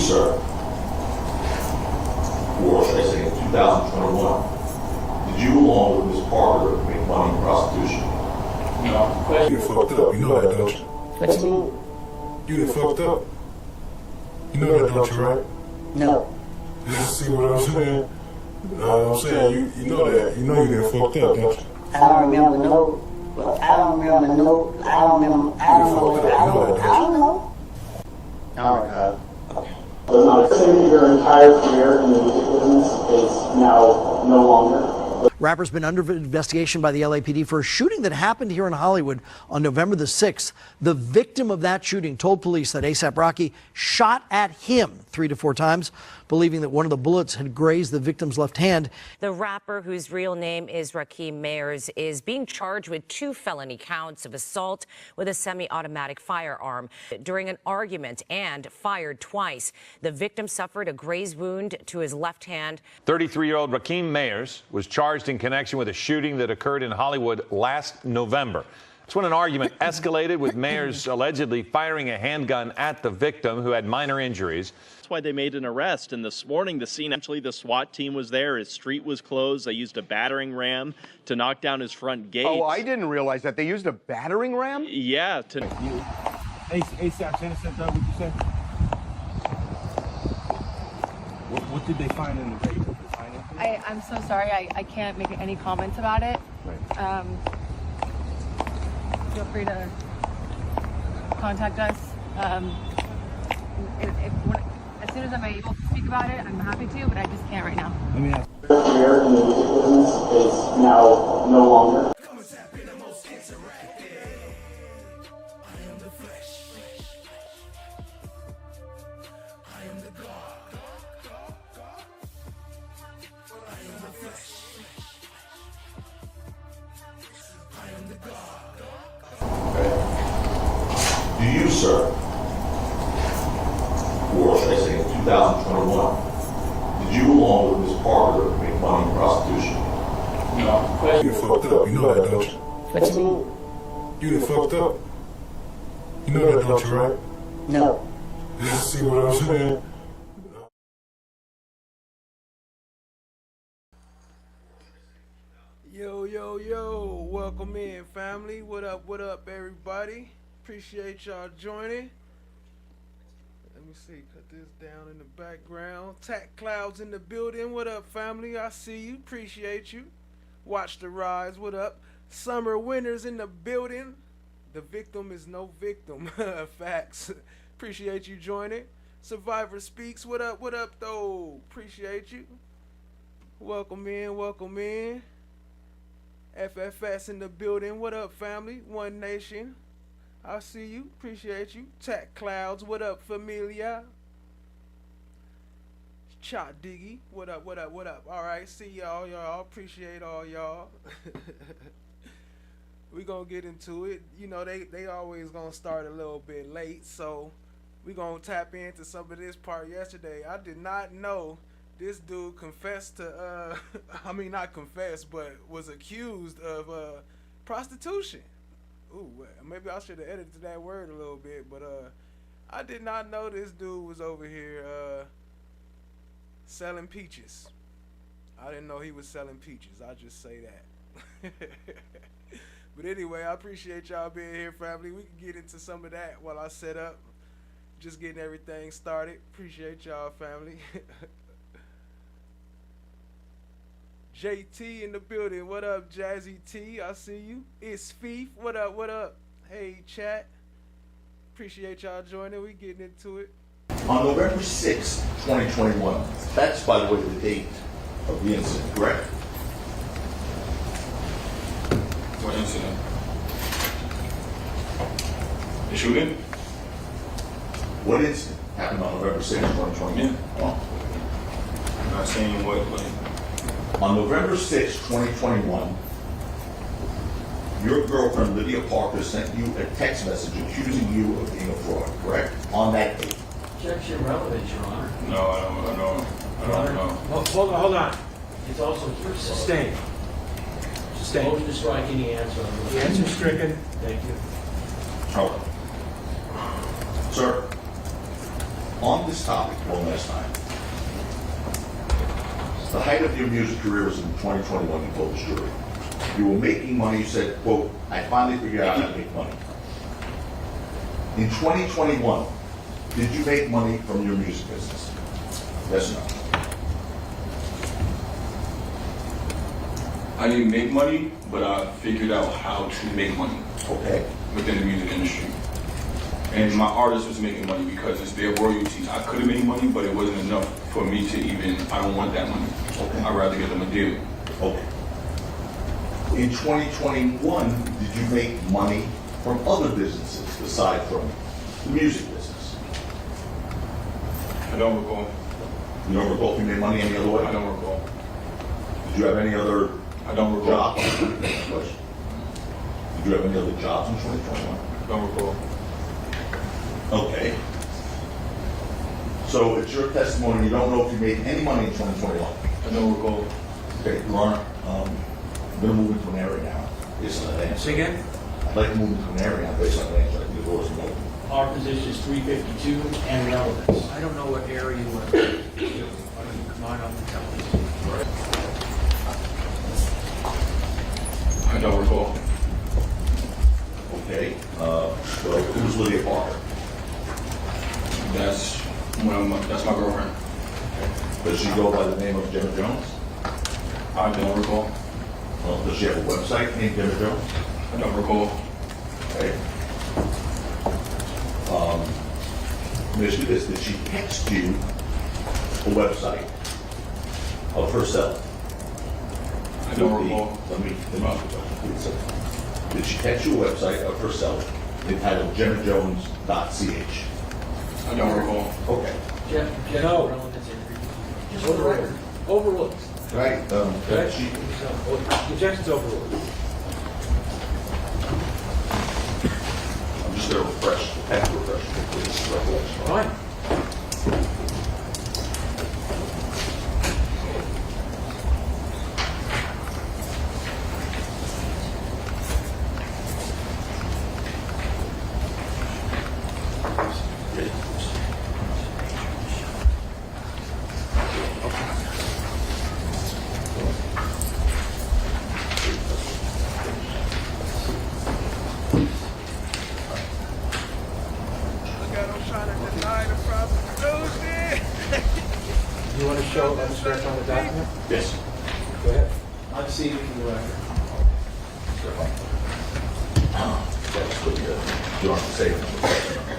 sir, or should I say in 2021, did you along with Ms. Parker make money in prostitution? No. You done fucked up. You know that, don't you? What you mean? You done fucked up. You know that, don't you, right? No. You see what I'm saying? I'm saying you know that. You know you done fucked up, don't you? I don't remember no. Well, I don't remember no. I don't know. All right. Saying your entire career in the music business is now no longer. Rapper's been under investigation by the LAPD for a shooting that happened here in Hollywood on November the 6th. The victim of that shooting told police that A$AP Rocky shot at him 3 to 4 times, believing that one of the bullets had grazed the victim's left hand. The rapper, whose real name is Rakim Mayers, is being charged with 2 felony counts of assault with a semi-automatic firearm during an argument and fired twice. The victim suffered a grazed wound to his left hand. 33-year-old Rakim Mayers was charged in connection with a shooting that occurred in Hollywood last November. It's when an argument escalated, with Mayers allegedly firing a handgun at the victim, who had minor injuries. That's why they made an arrest. And this morning, the scene, actually, the SWAT team was there. His street was closed. They used a battering ram to knock down his front gate. Oh, I didn't realize that. They used a battering ram? Yeah. ASAP sent up, what you said? What did they find in the vehicle? I'm so sorry. I can't make any comments about it. Right. Feel free to contact us. As soon as I'm able to speak about it, I'm happy to, but I just can't right now. Let me ask. Your career in the music business is now no longer. Do you, sir, or should I say in 2021, did you along with Ms. Parker make money in prostitution? No. You done fucked up. You know that, don't you? What you mean? You done fucked up. You know that, don't you, right? No. You see what I'm saying? Yo, welcome in, family. What up, everybody? Appreciate y'all joining. Let me see, cut this down in the background. Tack Clouds in the building. What up, family? I see you, appreciate you. Watch the rise. What up? Summer Winners in the building. The victim is no victim. Facts. Appreciate you joining. Survivor Speaks. What up, though? Appreciate you. Welcome in. FFS in the building. What up, family? One Nation. I see you. Appreciate you. Tack Clouds. What up, familia? Chot Diggy. What up? All right. See y'all. Appreciate all y'all. We gonna get into it. You know, they always gonna start a little bit late, so we gonna tap into some of this part yesterday. I did not know this dude confessed to, I mean, not confessed, but was accused of prostitution. Ooh, maybe I should have edited that word a little bit, but I did not know this dude was over here selling peaches. I didn't know he was selling peaches. I'll just say that. But anyway, I appreciate y'all being here, family. We can get into some of that while I set up. Just getting everything started. Appreciate y'all, family. JT in the building. What up, Jazzy T? I see you. It's Feef. What up? Hey, chat. Appreciate y'all joining. We getting into it. On November 6th, 2021, that's, by the way, the date of the incident, correct? What incident? The shooting? What incident happened on November 6th, 2021? Yeah. Oh. I'm not saying what. On November 6, 2021, your girlfriend, Lydia Parker, sent you a text message accusing you of being a fraud, correct? On that date. Checks your relevance, Your Honor. No, I don't know. Hold on. It's also sustained. Motion to strike any answer. The answer is stricken. Thank you. Okay. Sir, on this topic one last time. The height of your music career was in 2021, you told the jury. You were making money, you said, quote, I finally figured out how to make money. In 2021, did you make money from your music business? Yes or no? I didn't make money, but I figured out how to make money. Okay. Within the music industry. And my artist was making money because it's their royalties. I could have made money, but it wasn't enough for me to even, I don't want that money. Okay. I'd rather give them a deal. Okay. In 2021, did you make money from other businesses aside from the music business? I don't recall. You don't recall if you made money any other way? I don't recall. Did you have any other I don't recall. jobs? Did you have any other jobs in 2021? Don't recall. Okay. So it's your testimony, you don't know if you made any money in 2021? I don't recall. Okay, Your Honor, I'm going to move into an area now, based on that answer. Say again? I'd like to move into an area now, based on that answer. I think the door is open. Our position is 352 and relevance. I don't know what area you want to do. Come on up and tell me. I don't recall. Okay, so who's Lydia Parker? That's my girlfriend. Does she go by the name of Gemma Jones? I don't recall. Well, does she have a website named Gemma Jones? I don't recall. Okay. Let me ask you this, did she text you a website of herself? I don't recall. Let me did she text you a website of herself entitled gemmajones.ch? I don't recall. Okay. No. Just for the record. Overruled. Right, she, Objection's overruled. I'm just going to have to refresh this recollection. Fine. You want to show a stretch on the document? Yes. Go ahead. I'll see you in the record. That's pretty good. You don't have to say it,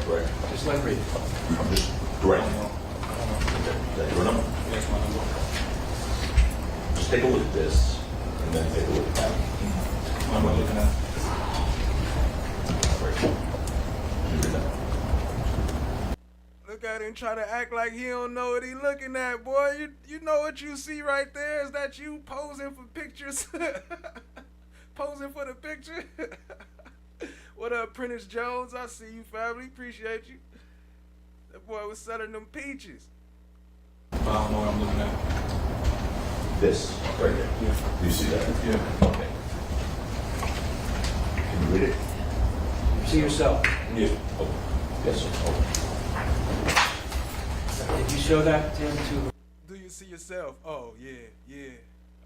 correct? Just let me read it. I'm just correcting you. Okay, is that your number? Yes, my number. Just take a look at this, and then take a look at that. What am I looking at? Look at him try to act like he don't know what he looking at, boy. You know what you see right there is that you posing for pictures. Posing for the picture. What up, Prentice Jones? I see you, family. Appreciate you. That boy was selling them peaches. I don't know what I'm looking at. This, right here. Yeah. Do you see that? Yeah. Okay. Can you read it? See yourself. Yeah. Oh, yes, sir. Okay. Did you show that to him too? Do you see yourself? Oh, yeah, yeah.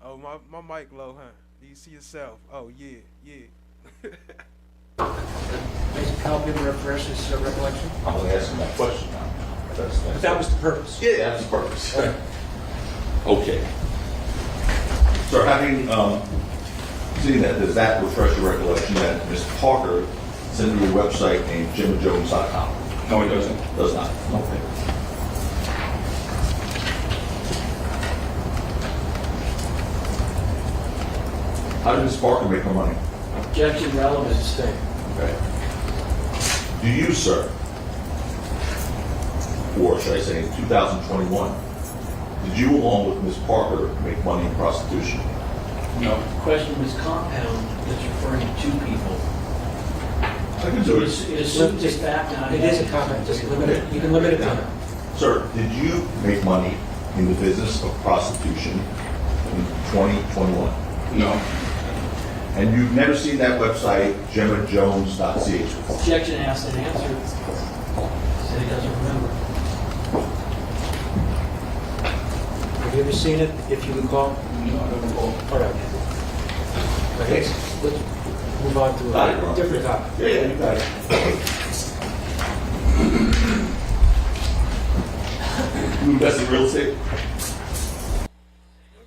Oh, my mic low, huh? Do you see yourself? Oh, yeah, yeah. Help him refresh his recollection? I'm going to ask him that question now. But that was the purpose. Yeah, that's the purpose. Okay. So having seen that, does that refresh your recollection that Ms. Parker sent you a website named gemmajones.com? No, it doesn't. Does not. Okay. How did Ms. Parker make her money? Objection relevant state. Okay. Do you, sir, or should I say in 2021, did you along with Ms. Parker make money in prostitution? No. The question was compound that's referring to two people. I can do it. It assumes this fact. It is a comment. Just limit it. You can limit it down. Sir, did you make money in the business of prostitution in 2021? No. And you've never seen that website, gemmajones.ch before? Objection asked and answered. Said he doesn't remember. seen it, if you recall? No, I don't recall. All right. Okay, let's move on to a different topic. Yeah, you got it. You invest in real estate?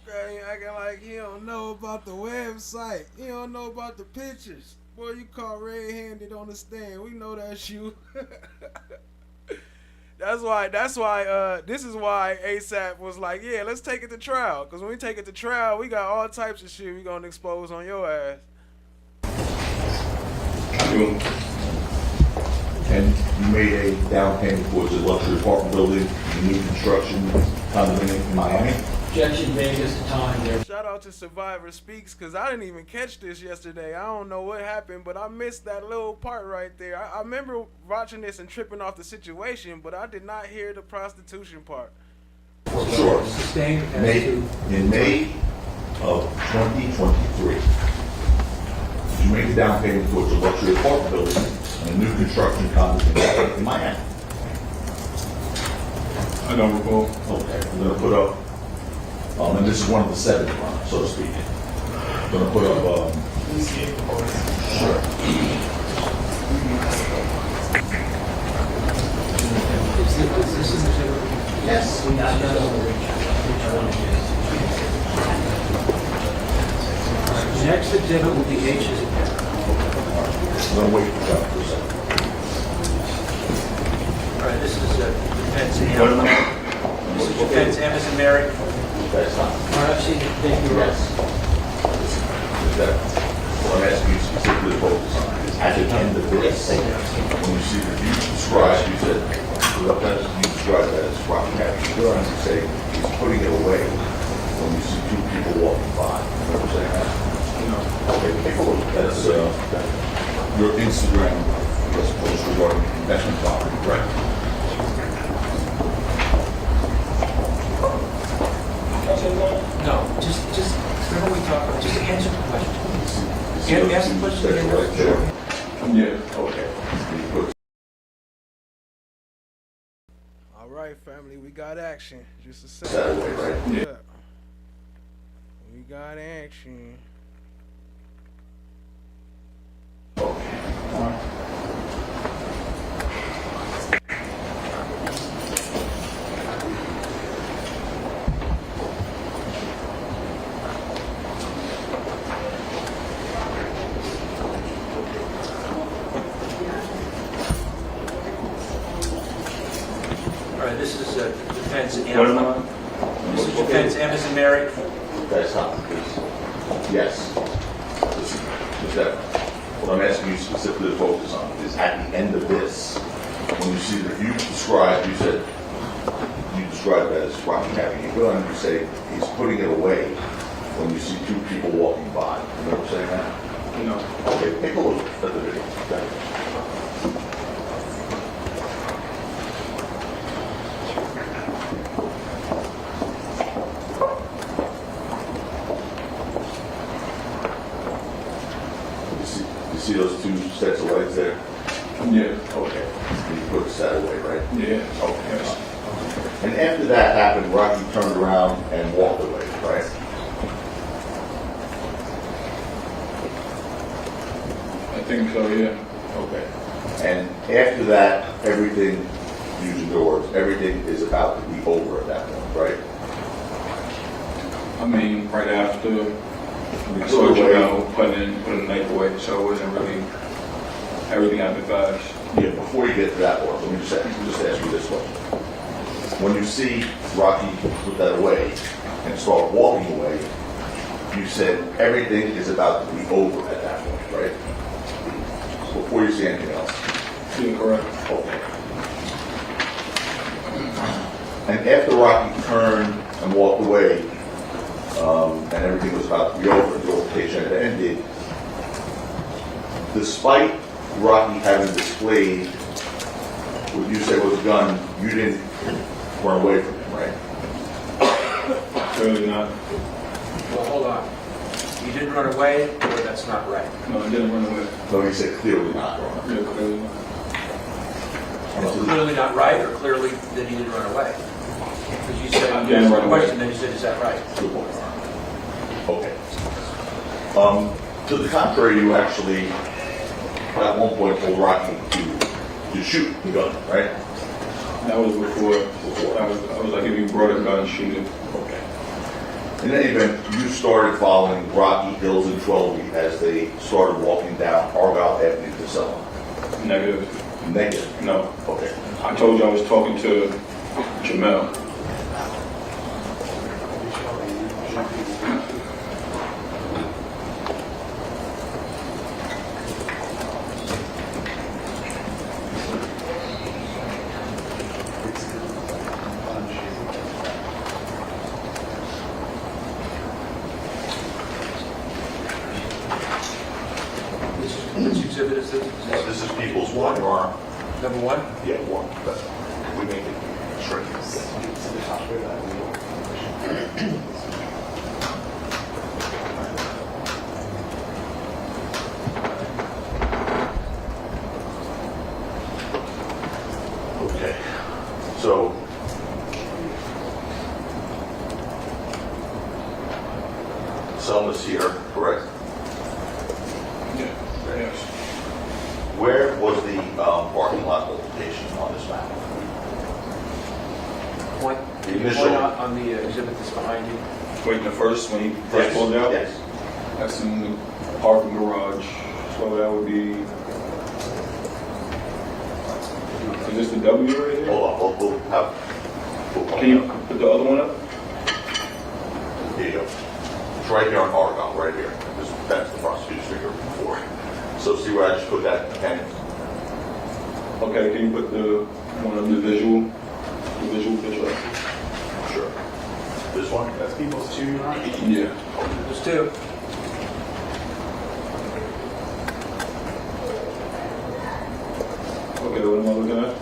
Okay, acting like he don't know about the website. He don't know about the pictures. Boy, you caught red-handed on the stand. We know that's you. That's why this is why ASAP was like, yeah, let's take it to trial. Because when we take it to trial, we got all types of shit we gonna expose on your ass. And you made a down payment towards a luxury apartment building, a new construction condominium in Miami? Objection made at the time there. Shout out to Survivor Speaks, because I didn't even catch this yesterday. I don't know what happened, but I missed that little part right there. I remember watching this and tripping off the situation, but I did not hear the prostitution part. Sure. Sustained as to In May of 2023, you made a down payment towards a luxury apartment building and a new construction condominium in Miami. I don't recall. Okay, we're gonna put up, and this is one of the 7, so to speak. We're gonna put up, sure. Yes. Next exhibit will be H's. I'm gonna wait for that for a second. All right, this is defense M. This is defense M as in Mary. That's not. RFC, thank you, Yes. What I'm asking you specifically to focus on is at the end of this, when you see the view described, you said, you described that as rocky happy. You're going to say he's putting it away when you see 2 people walking by. Remember saying that? No. Okay, take a look. That's your Instagram post regarding investment property, correct? No, just remember we talked about, just answer the question. Ask the question again. Sure. Yeah. Okay. All right, family, we got action. Just a second. Saturday, right? Yeah. We got action. All right, this is defense M. What am I? This is defense M as in Mary. That's not the case. Yes. Listen, is that what I'm asking you specifically to focus on is at the end of this, when you see the view described, you said, you described that as rocky having a gun, you say he's putting it away when you see 2 people walking by. Remember saying that? No. Okay, take a look at the video. Okay. You see those 2 sets of legs there? Yeah. Okay. You put that away, right? Yeah. Okay. And after that happened, Rocky turned around and walked away, right? I think so, yeah. Okay. And after that, everything, using your words, everything is about to be over at that point, right? I mean, right after we Put told you away. about putting the knife away, so it wasn't really, everything happened fast. Yeah, before you get to that part, let me just ask you this question. When you see Rocky put that away and start walking away, you said everything is about to be over at that point, right? Before you see anything else. Yeah, correct. Okay. And after Rocky turned and walked away, and everything was about to be over, the altercation had ended, despite Rocky having displayed what you said was a gun, you didn't run away from him, right? Clearly not. Well, hold on. You didn't run away, or that's not right? No, I didn't run away. No, he said clearly not. Yeah, clearly not. Clearly not right, or clearly that he didn't run away? Because you said, I'm getting right away. question, then you said, is that right? Good point. Okay. To the contrary, you actually, at one point, told Rocky to shoot the gun, right? That was before. I was like, if you brought a gun, shoot it. Okay. In any event, you started following Rocky, Hills, and 12 as they started walking down Argyle Avenue to Selma. Negative. Negative? No. Okay. I told you I was talking to Jamel. Which exhibit is this? This is people's one arm. Number one? Yeah, one. That's we make it straight. Okay. So Selma's here, correct? Yeah. Yes. Where was the parking lot location on this map? Point. The Can you initial- point out on the exhibit that's behind you? Wait, the first, when he first pulled out? Yes. That's in the parking garage. So that would be. Is this the W right here? Hold on, we'll have. Can you put the other one up? Here you go. It's right here on Argyle, right here. That's the prosecutor's figure before. So see where I just put that pen? Okay, can you put the one of the visual picture up? Sure. This one? That's people's two, right? Yeah. There's two. Okay, what am I looking at?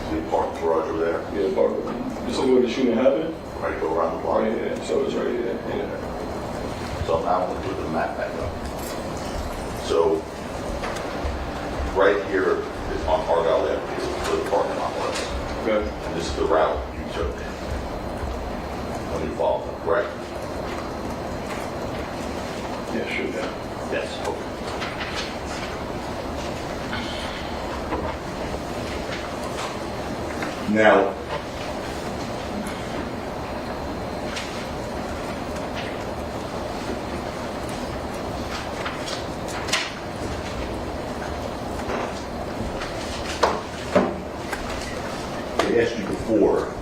See the parking garage over there? Yeah, park. This is where the shooting happened? Right, go around the block. Right here. So it's right here. Yeah. So now I'm going to put the map back up. So right here is on Argyle Avenue, where the parking lot was. Okay. And this is the route you took when you followed them, correct? Yeah, sure. Yeah. Yes. Okay. Now, I asked you before,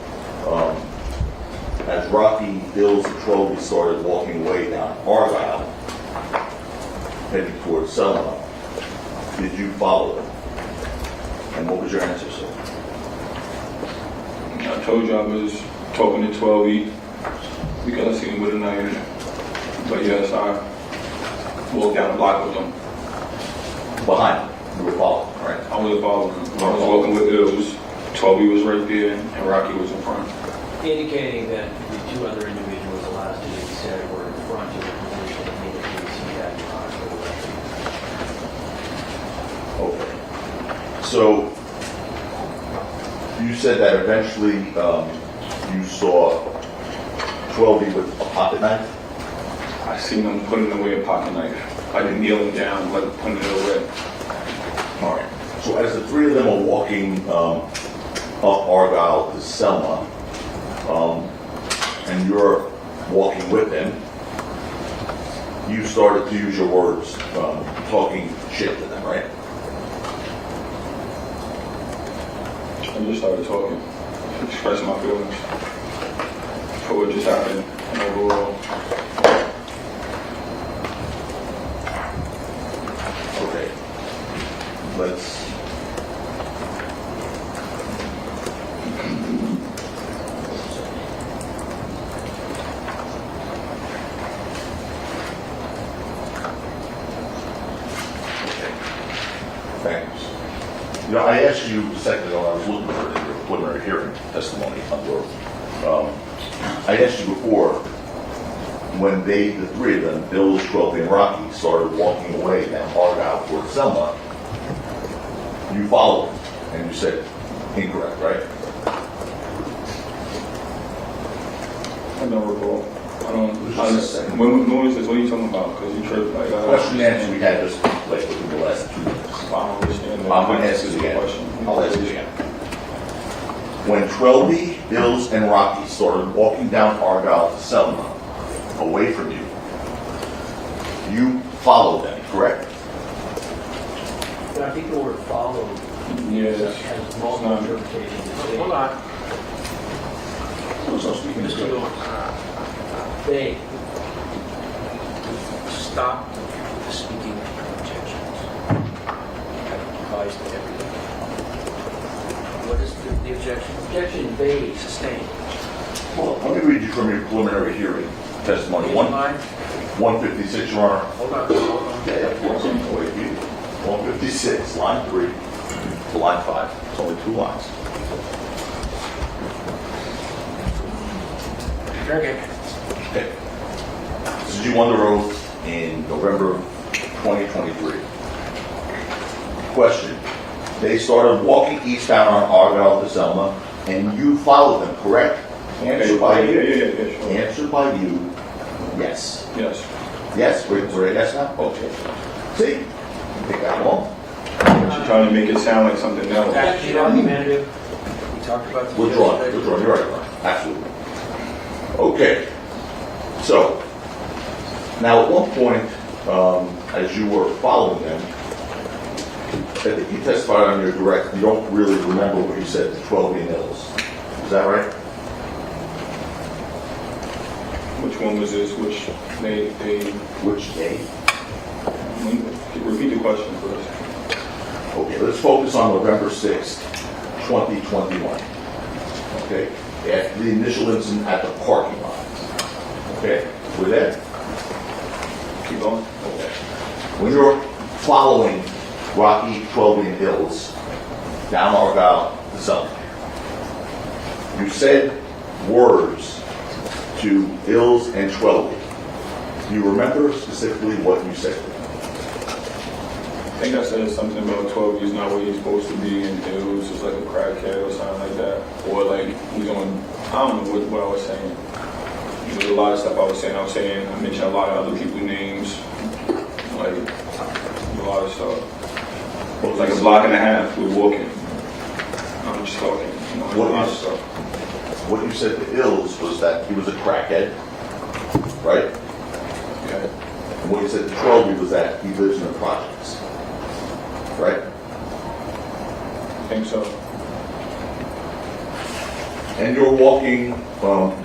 as Rocky, Bills, and Trophy started walking away down Argyle, heading towards Selma, did you follow them? And what was your answer, sir? I told you I was talking to 12E because I seen him with a knife. But yes, I walked down the block with him. Behind him, you were following, right? I was following him. I was walking with Bills. 12E was right there, and Rocky was in front. Indicating that the two other individuals, the last two you said, were in front of the position that needed to see that in hospital. Okay. So you said that eventually you saw 12E with a pocket knife? I seen him putting away a pocket knife. I didn't kneel him down, like putting it away. All right. So as the three of them are walking up Argyle to Selma, and you're walking with them, you started to use your words, talking shit to them, right? I just started talking, expressing my feelings for what just happened and overall. Okay. Let's. Thanks. You know, I asked you a second ago, I was looking for your preliminary hearing testimony under, I asked you before, when they, the three of them, Bill, Trophy, and Rocky, started walking away down Argyle towards Selma, you followed them, and you said incorrect, right? I don't recall. I don't. When was this? What are you talking about? Because you tripped. Like, Question and answer we had just like within the last 2 minutes. I don't understand that. I'm going to ask you again. I'll ask you again. When Twelby, Bills, and Rocky started walking down Argyle to Selma, away from you, you followed them, correct? I think the word follow has multiple interpretations. Hold on. Mr. Lawrence, they stop speaking objections. That applies to everything. What is the objection? Objection, they sustain. Well, let me read you from your preliminary hearing testimony. 156, Your Honor. Hold on. Yeah, of course. 156, line 3 to line 5. It's only 2 lines. Okay. This is you under oath in November 2023. Question. They started walking eastbound on Argyle to Selma, and you followed them, correct? Answer by you. Yeah. Answer by you. Yes. Yes. Yes? We're a yes now? Okay. See? Take that long. She's trying to make it sound like something else. Actually, argumentative. We talked about the Withdrawn. You're right. Absolutely. Okay. So, now at one point, as you were following them, I think you testified on your direct, you don't really remember what you said to 12 Hills. Is that right? Which one was this? Which they? Which day? Repeat the question first. Okay, let's focus on November 6th, 2021. Okay? After the initial incident at the parking lot. Okay? We're there? Keep going? Okay. When you're following Rocky, Twelby, and Hills down Argyle to Selma, you said words to Hills and Twelby. Do you remember specifically what you said to them? I think I said something about 12. He's not where he's supposed to be, and it was just like a crackhead or something like that, or like he's on. I don't know what I was saying. There was a lot of stuff I was saying. I mentioned a lot of other people's names, like a lot of stuff. It was like a block and a half. We were walking. I'm just talking. A lot of stuff. What you said to Hills was that he was a crackhead, right? Okay. And what you said to Twelby was that he lives in the projects, right? I think so. And you're walking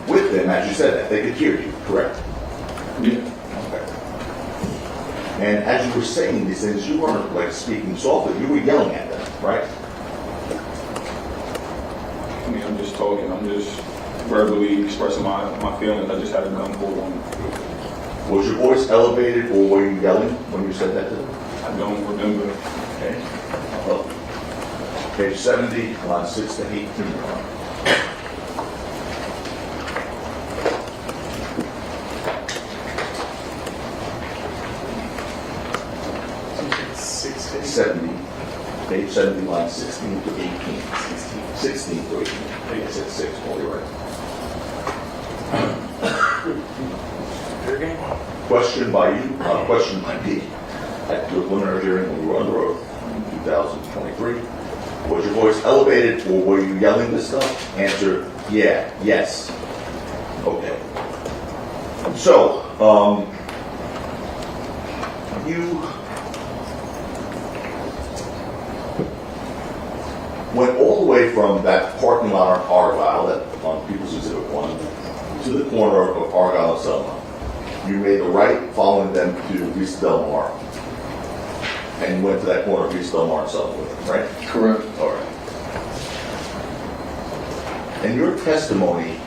with them, as you said that. They could hear you, correct? Yeah. Okay. And as you were saying these things, you weren't like speaking softly. You were yelling at them, right? I mean, I'm just talking. I'm just verbally expressing my feelings. I just had a gun pulled on me. Was your voice elevated or were you yelling when you said that to them? I don't remember. Okay. Well, page 70, line 6 to 18. 70, page 70, line 16 to 18. 16 to 18. I think I said 6, well, you're right. Question by you, question by me. At your preliminary hearing when you were under oath in 2023, was your voice elevated or were you yelling this stuff? Answer, yeah, yes. Okay. So, you went all the way from that parking lot on Argyle, that on People's Exhibit 1, to the corner of Argyle and Selma. You made a right following them to East Del Mar. And you went to that corner of East Del Mar and Selma with them, right? Correct. All right. And your testimony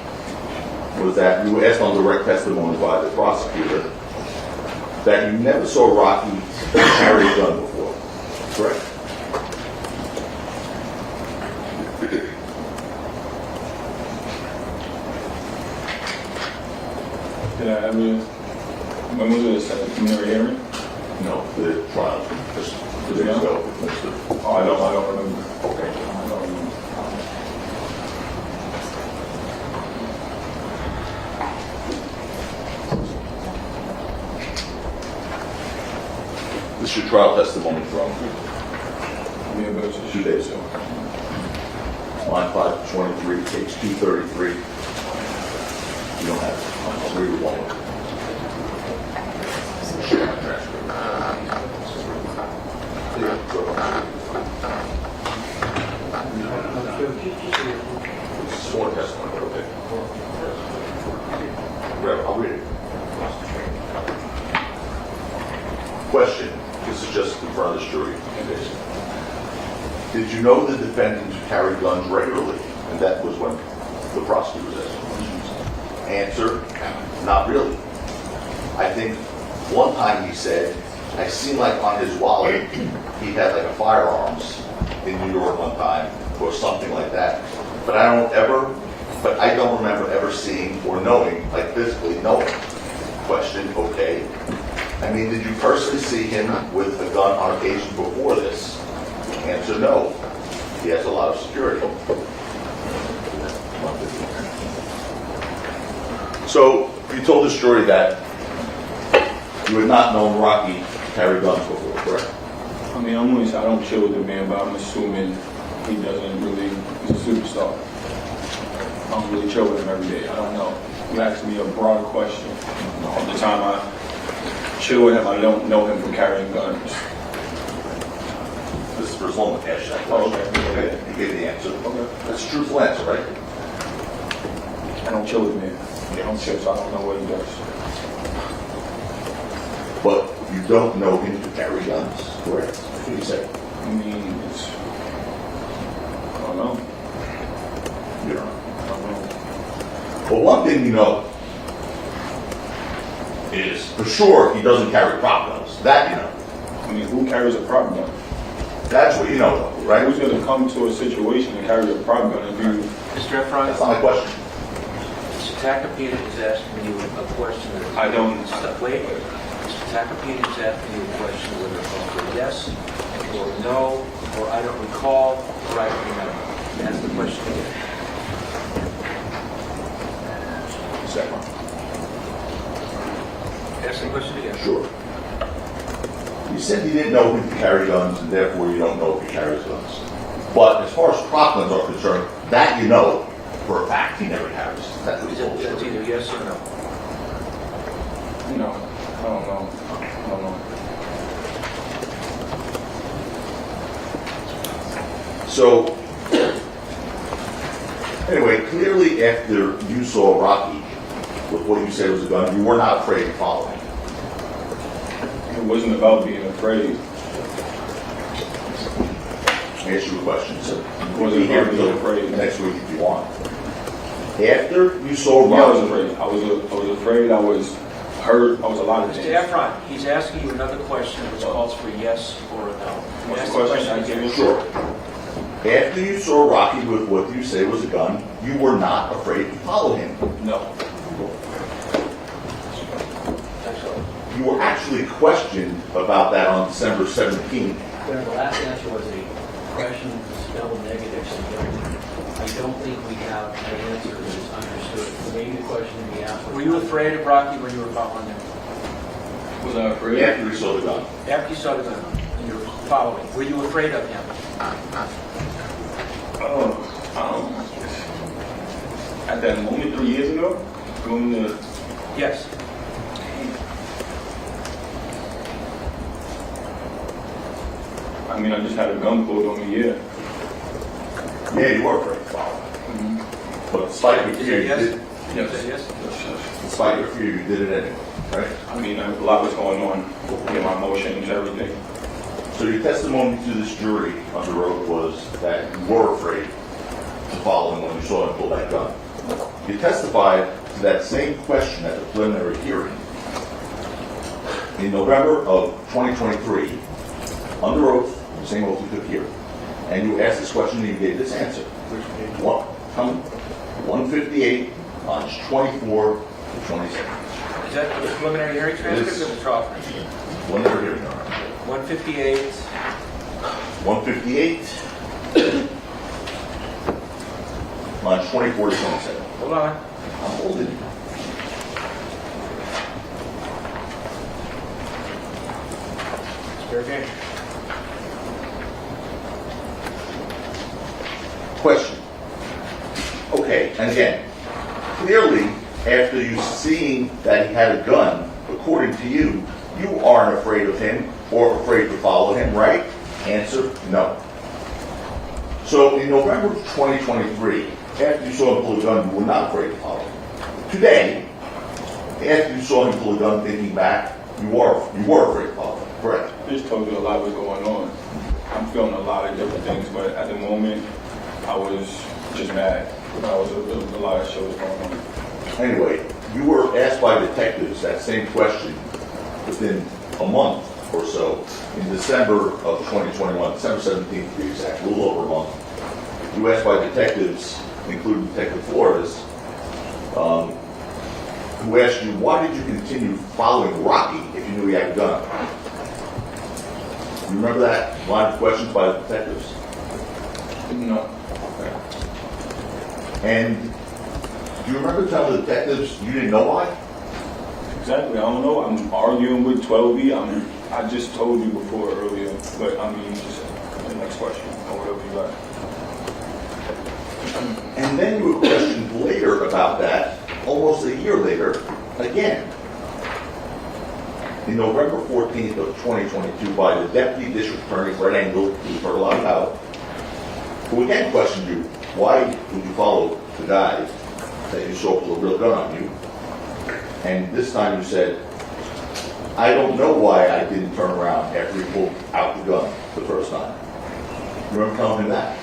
was that you were asked on direct testimony by the prosecutor that you never saw Rocky carry a gun before, correct? Did I ever? When was this? At the preliminary hearing? No, the trial. Just the days ago. Oh, I don't remember. Okay. I don't remember. This is your trial testimony from Yeah, but it's 2 days ago. Line 523, page 233. You don't have it. I'll read it one more. Share my transcript. Sworn testimony, okay. I'll read it. Question. This is just in front of this jury. Did you know the defendant carried guns regularly? And that was when the prosecutor was asking questions. Answer, not really. I think one time he said, I seen like on his wallet, he had like a firearms in New York one time, or something like that. But I don't remember ever seeing or knowing, like physically knowing. Question, okay. I mean, did you personally see him with a gun on occasion before this? Answer, no. He has a lot of security. So, you told the jury that you had not known Rocky to carry guns before, correct? I mean, I don't chill with the man, but I'm assuming he doesn't really, he's a superstar. I don't really chill with him every day. I don't know. You asked me a broad question. All the time I chill with him, I don't know him for carrying guns. This is for as long as cash that Oh, question. okay. You gave the answer. Okay. That's a truthful answer, right? I don't chill with him. I don't chill, so I don't know what he does. But you don't know him to carry guns, correct? That's what you said. I mean, I don't know. You don't know. I don't know. Well, one thing you know is for sure he doesn't carry prop guns. That you know. I mean, who carries a prop gun? That's what you know, right? Who's going to come to a situation and carry a prop gun if you... Mr. Efron, That's not my question. Mr. Tacopina is asking you a question. I don't... Wait. Mr. Tacopina is asking you a question whether it's yes or no, or I don't recall, or I don't remember. Ask the question again. Second. Ask the question again. Sure. You said you didn't know him to carry guns, and therefore you don't know if he carries guns. But as far as prop guns are concerned, that you know for a fact he never carries. That's what he told That's you. either yes or no. No, I don't know. I don't know. So, anyway, clearly after you saw Rocky with what you said was a gun, you were not afraid to follow him. It wasn't about being afraid. I'll ask you a question, so you Wasn't can be here about being until afraid. next week if you want. After you saw Yeah, I was Rocky, afraid. I was afraid. I was hurt. I was a lot of Mr. things. Efron, he's asking you another question which calls for yes or a no. What's Ask the question? I again. gave you. sure. After you saw Rocky with what you say was a gun, you were not afraid to follow him. No. Excellent. You were actually questioned about that on December 17th. The last answer was a question spelled negative, so I don't think we have an answer that is understood. Maybe the question to be asked. Were you afraid of Rocky when you were following him? Was I afraid? After you saw the gun. After you saw the gun and you were following, were you afraid of him? At that moment 3 years ago, going to... Yes. I mean, I just had a gun pulled on me, yeah. Yeah, you were afraid to follow him. But despite your Is fear, it you yes? did. Is it yes? Despite your fear, you did it anyway, right? I mean, a lot was going on. Yeah, my emotions, everything. So your testimony to this jury under oath was that you were afraid to follow him when you saw him pull that gun. You testified to that same question at the preliminary hearing in November of 2023, under oath, the same oath you took here. And you asked this question and you gave this answer. 158, lines 24 to 27. Is that the preliminary hearing transcript or the trial transcript? Preliminary hearing. 158. 158, lines 24 to 27. Hold on. I'm holding you. Fair game. Question. Okay, and again, clearly, after you seeing that he had a gun, according to you, you aren't afraid of him or afraid to follow him, right? Answer, no. So in November of 2023, after you saw him pull a gun, you were not afraid to follow him. Today, after you saw him pull a gun, thinking back, you were afraid to follow him, correct? I just told you a lot was going on. I'm feeling a lot of different things, but at the moment, I was just mad. I was a lot of shit was going on. Anyway, you were asked by detectives that same question within a month or so in December of 2021, December 17th to be exact, a little over a month. You were asked by detectives, including Detective Flores, who asked you, why did you continue following Rocky if you knew he had a gun? You remember that line of questions by the detectives? No. And do you remember telling the detectives you didn't know why? Exactly. I don't know. I'm arguing with 12B. I just told you before earlier, but I mean, just the next question or whatever you got. And then you were questioned later about that, almost a year later, again. In November 14th of 2022 by the Deputy District Attorney, Fred Engel, who you've heard a lot about, who again questioned you, why would you follow the guy that you saw with a real gun on you? And this time you said, I don't know why I didn't turn around after he pulled out the gun the first time. You remember telling him that?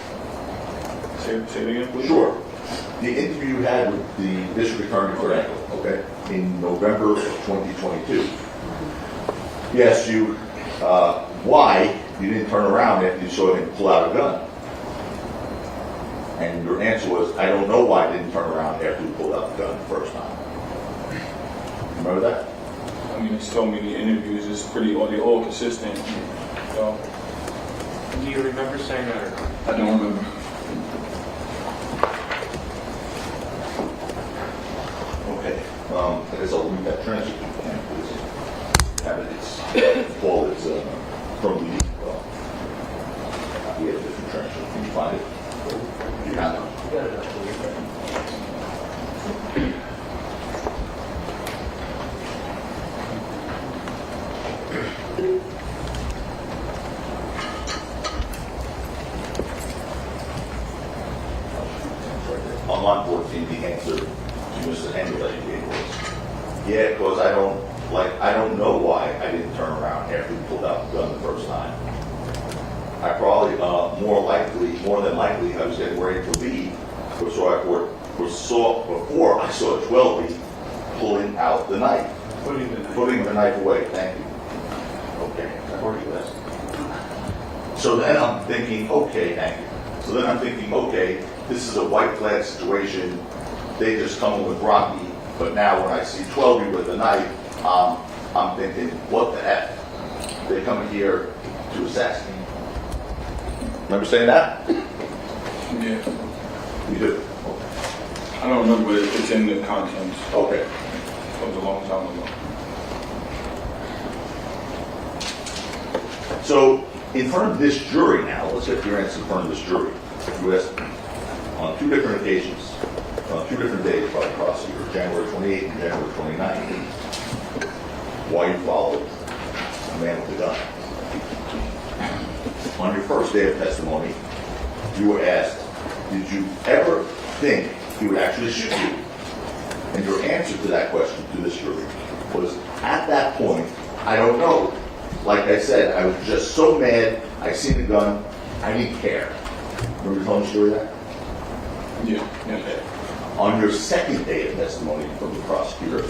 Say it again, please. Sure. The interview you had with the District Attorney for Engel, okay, in November of 2022. He asked you why you didn't turn around after you saw him pull out a gun. And your answer was, I don't know why I didn't turn around after you pulled out the gun the first time. Remember that? I mean, it's told me the interviews is pretty, they're all consistent. So, Do you remember saying that or not? I don't remember. Okay. I guess I'll read that transcript if you can, please. Have it. It's Paul. It's from the. We have a different transcript. Can you find it? You have it. You got it up there. On line 14, the answer to Mr. Engel that you gave was, yeah, because I don't know why I didn't turn around after we pulled out the gun the first time. I probably, more than likely, I was getting ready to leave, before I saw 12B pulling out the knife. Putting the knife away. Thank you. Okay, I've already asked. So then I'm thinking, okay, thank you. So then I'm thinking, okay, this is a white flag situation. They just come in with Rocky, but now when I see 12B with a knife, I'm thinking, what the heck? They come here to assassinate. Remember saying that? Yeah. You do? Okay. I don't remember, but it's in the contents. Okay. It was a long time ago. So, in front of this jury now, let's get your answer in front of this jury. You asked on two different occasions, on 2 different days by the prosecutor, January 28th and January 29th, why you followed a man with a gun. On your first day of testimony, you were asked, did you ever think he would actually shoot you? And your answer to that question to this jury was, at that point, I don't know. Like I said, I was just so mad, I seen the gun, I didn't care. Remember telling the story that? Yeah. Okay. On your second day of testimony from the prosecutor,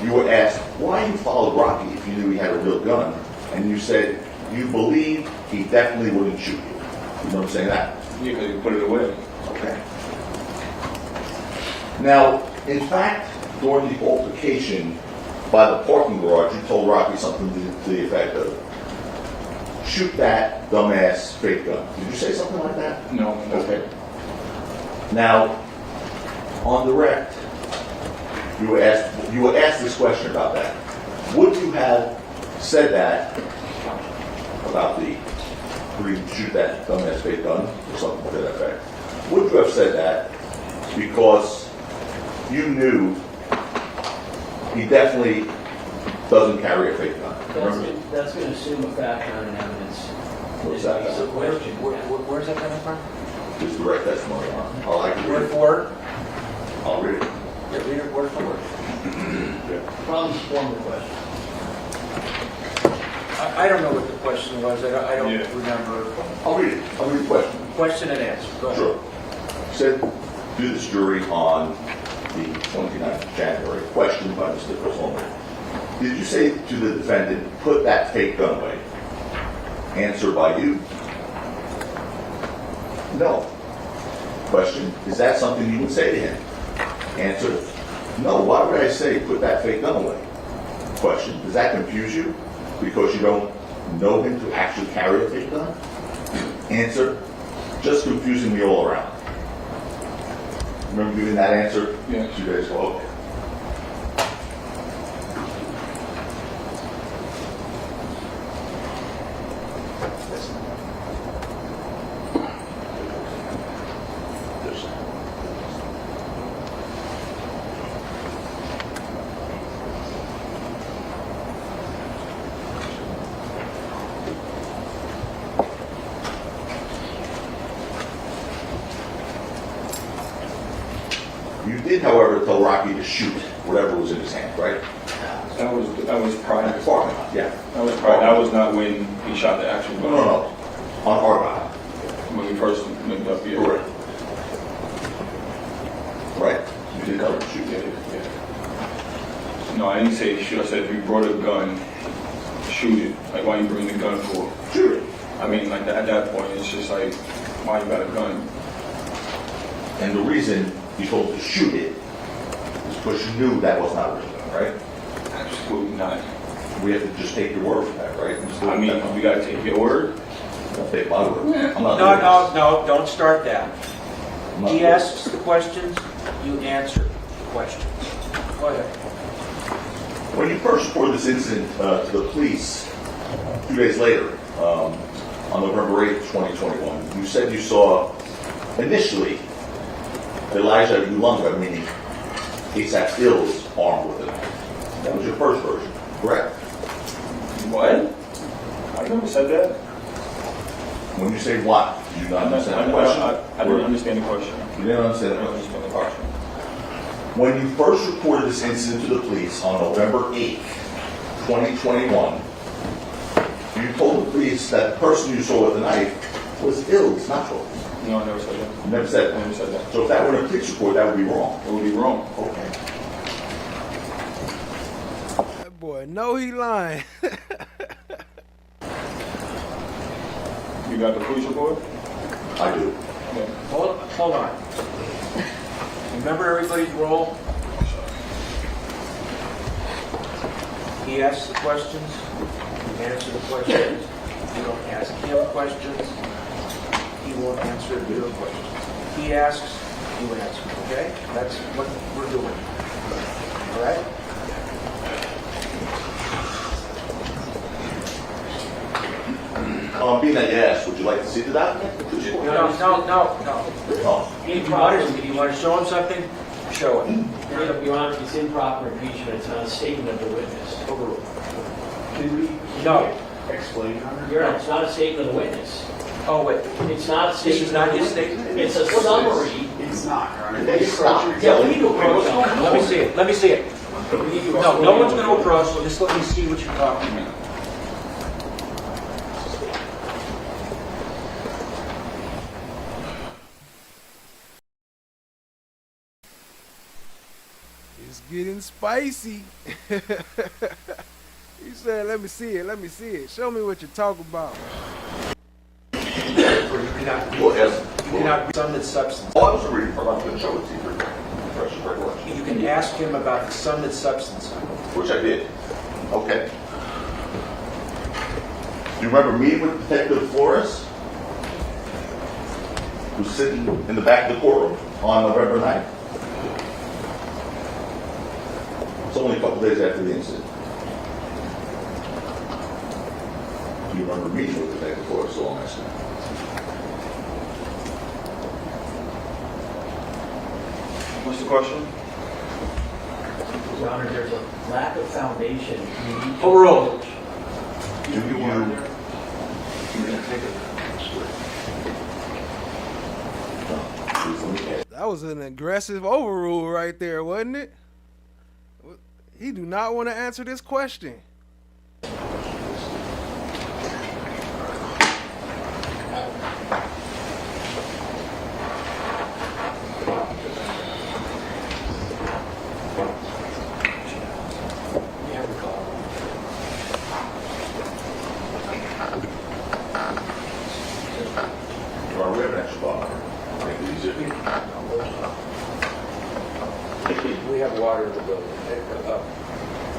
you were asked why you followed Rocky if you knew he had a real gun, and you said you believe he definitely wouldn't shoot you. You remember saying that? Yeah, because you put it away. Okay. Now, in fact, during the altercation by the parking garage, you told Rocky something to the effect of, shoot that dumbass fake gun. Did you say something like that? No. Okay. Now, on the rect, you were asked this question about that. Would you have said that about the shoot that dumbass fake gun or something to that effect, would you have said that because you knew he definitely doesn't carry a fake gun? That's going to assume a fact, not an evidence. What's that? It's a question. Where's that coming from? Just direct testimony on. I can read Word it. for word? I'll read it. Yeah, read it word for word. Probably form the question. I don't know what the question was. I don't remember. I'll read it. I'll read the question. Question and answer. Go ahead. Sure. Said to this jury on the 29th of January, questioned by Mr. Coleman. Did you say to the defendant, put that fake gun away? Answer by you. No. Question, is that something you would say to him? Answer, no. Why would I say put that fake gun away? Question, does that confuse you? Because you don't know him to actually carry a fake gun? Answer, just confusing me all around. Remember giving that answer? Yes. You guys go, okay. You did, however, tell Rocky to shoot whatever was in his hand, right? That was prior. Yeah. That was prior. That was not when he shot the actual gun. No. On Argyle. When we first linked up here. Correct. Right. You did tell him to shoot. No, I didn't say shoot. I said if you brought a gun, shoot it. Like, why you bring the gun for? Shoot it. I mean, like at that point, it's just like, why you got a gun? And the reason you told him to shoot it is because you knew that was not a real gun, right? Absolutely not. We have to just take your word for that, right? I mean, we got to take your word. I'll take my word. I'm not No, doing this. no, don't start that. I'm not He doing asks the questions, you answer the questions. Go ahead. When you first reported this incident to the police 2 days later, on November 8th, 2021, you said you saw initially Elijah Ulunga, meaning ASAP Ills, armed with a knife. That was your first version, correct? What? I never said that. When you say what, did you not understand the question? I didn't understand the question. You didn't understand the question. When you first reported this incident to the police on November 8th, 2021, you told the police that the person you saw with the knife was Ills, not Ills. No, I never said that. You never said that. I never said that. So if that were in a police report, that would be wrong. It would be wrong. Okay. That boy, no, he lying. You got the police report? I do. Yeah. Hold on. Remember everybody's role? He asks the questions, you answer the questions. You don't ask him questions, he won't answer your questions. He asks, you answer, okay? That's what we're doing. All right? Being that you asked, would you like to see the document? No. Oh. If you want to show him something, show it. Your Honor, it's improper impeachment. It's not a statement of the witness. Overruled. No. Explain, Your Honor. Your Honor, it's not a statement of the witness. Oh, wait. It's not a statement. This is not his statement? It's a summary. It's not, Your Honor. Yeah, we need to approach Let me see it. Let me see it. No one's going to approach. Just let me see what you're talking about. It's getting spicy. He said, let me see it. Show me what you're talking about. You cannot read some of the substance. Oh, I was reading from. I'm going to show it to you for refresh your recollection. You can ask him about the sum and substance of it. Which I did. Okay. Do you remember meeting with Detective Flores? Who's sitting in the back of the courtroom on November 9th? It's only a couple days after the incident. You remember meeting with the night before, so I'm asking. What's the question? Your Honor, there's a lack of foundation. Overall. That was an aggressive overrule right there, wasn't it? He do not want to answer this question. We have an extra bottle. Make it easier. We have water in the building,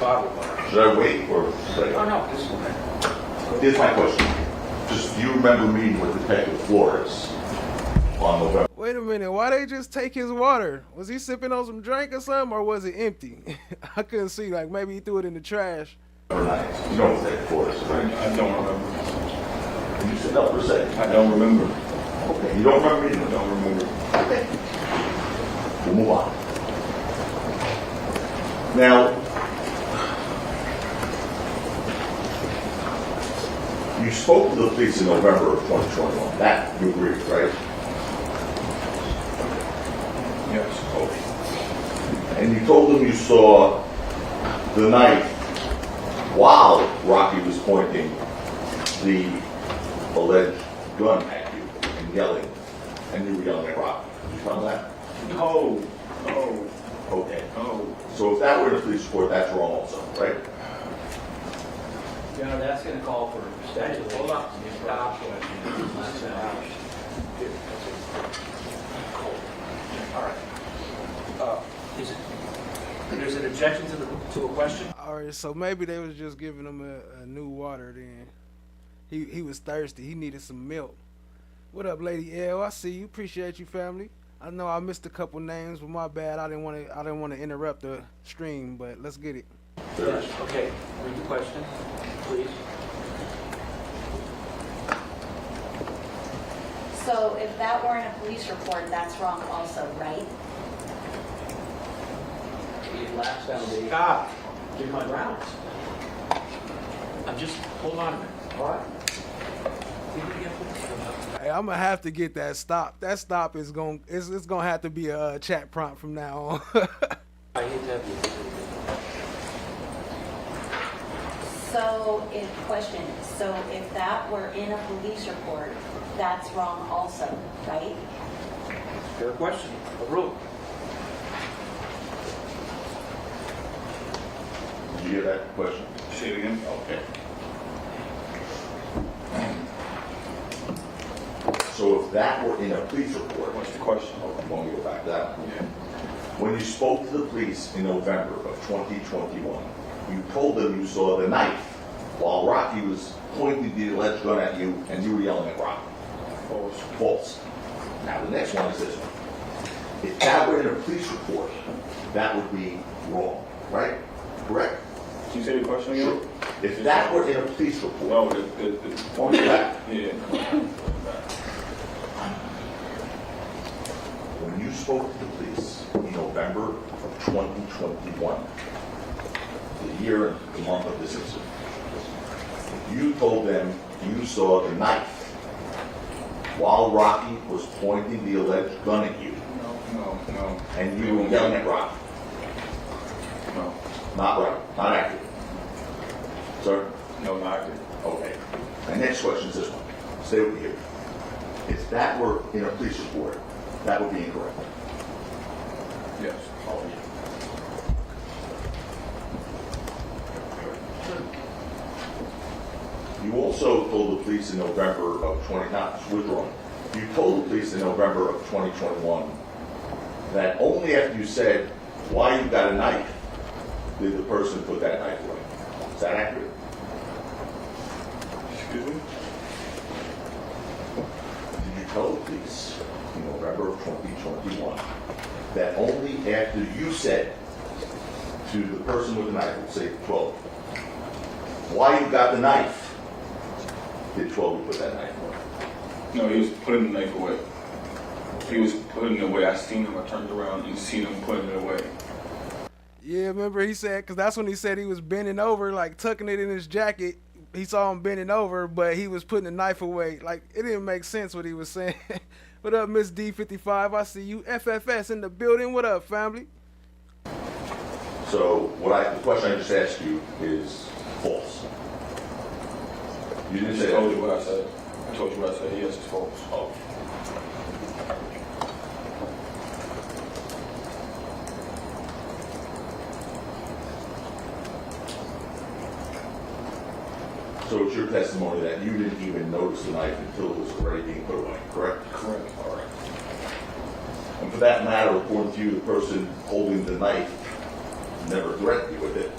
bottled water. Should I wait or? Oh, no, this one. Here's my question. Just, do you remember meeting with Detective Flores on November? Wait a minute, why they just take his water? Was he sipping on some drink or something, or was it empty? I couldn't see, like maybe he threw it in the trash. You know it's Detective Flores, right? I don't remember. Can you sit up for a second? I don't remember. Okay, you don't remember meeting I with him? don't remember. Okay. We'll move on. Now, you spoke to the police in November of 2021. That you agree, right? Yes. Okay. And you told them you saw the knife while Rocky was pointing the alleged gun at you and yelling, and you were yelling at Rocky. Did you tell them that? No. No. Okay. No. So if that were in a police report, that's wrong also, right? Your Honor, that's going to call for speculation. Hold on. Stop. All right. There's an objection to a question? All right, so maybe they was just giving him a new water then. He was thirsty. He needed some milk. What up, Lady L? I see you. Appreciate you, family. I know I missed a couple names, but my bad. I didn't want to interrupt the stream, but let's get it. Yes. Okay. Read the question, please. So if that weren't a police report, that's wrong also, right? The last foundation. Stop. Give my grounds. I'm just, hold on a minute. All right. Hey, I'm gonna have to get that stop. That stop is it's gonna have to be a chat prompt from now on. I hate to have you. So if that were in a police report, that's wrong also, right? Fair question. Overruled. Did you hear that question? Say it again. Okay. So if that were in a police report, What's the question? okay, let me go back to that. Yeah. When you spoke to the police in November of 2021, you told them you saw the knife while Rocky was pointing the alleged gun at you and you were yelling at Rocky. False. False. Now the next one is this one. If that were in a police report, that would be wrong, right? Correct? Can you say the question again? Sure. If that were in a police report, No, on the back, yeah. when you spoke to the police in November of 2021, the year and the month of this incident, you told them you saw the knife while Rocky was pointing the alleged gun at you, No. and you were yelling at Rocky. No. Not right, not accurate. Sir? No, not accurate. Okay. My next question is this one. Stay with me here. If that were in a police report, that would be incorrect. Yes. Oh, yeah. You also told the police in November of You told the police in November of 2021 that only after you said why you got a knife did the person put that knife away. Is that accurate? Excuse me? Did you tell the police in November of 2021 that only after you said to the person with the knife, let's say 12, why you got the knife, did 12 put that knife away? No, he was putting the knife away. He was putting it away. I seen him. I turned around and seen him putting it away. Yeah, remember he said, because that's when he said he was bending over, like tucking it in his jacket. He saw him bending over, but he was putting the knife away. Like, it didn't make sense what he was saying. What up, Miss D55? I see you. FFS in the building. What up, family? So the question I just asked you is false. You didn't say I told you what I said. I told you what I said. Yes, it's false. Oh. So it's your testimony that you didn't even notice the knife until it was already being put away, correct? Correct. All right. And for that matter, according to you, the person holding the knife never threatened you with it?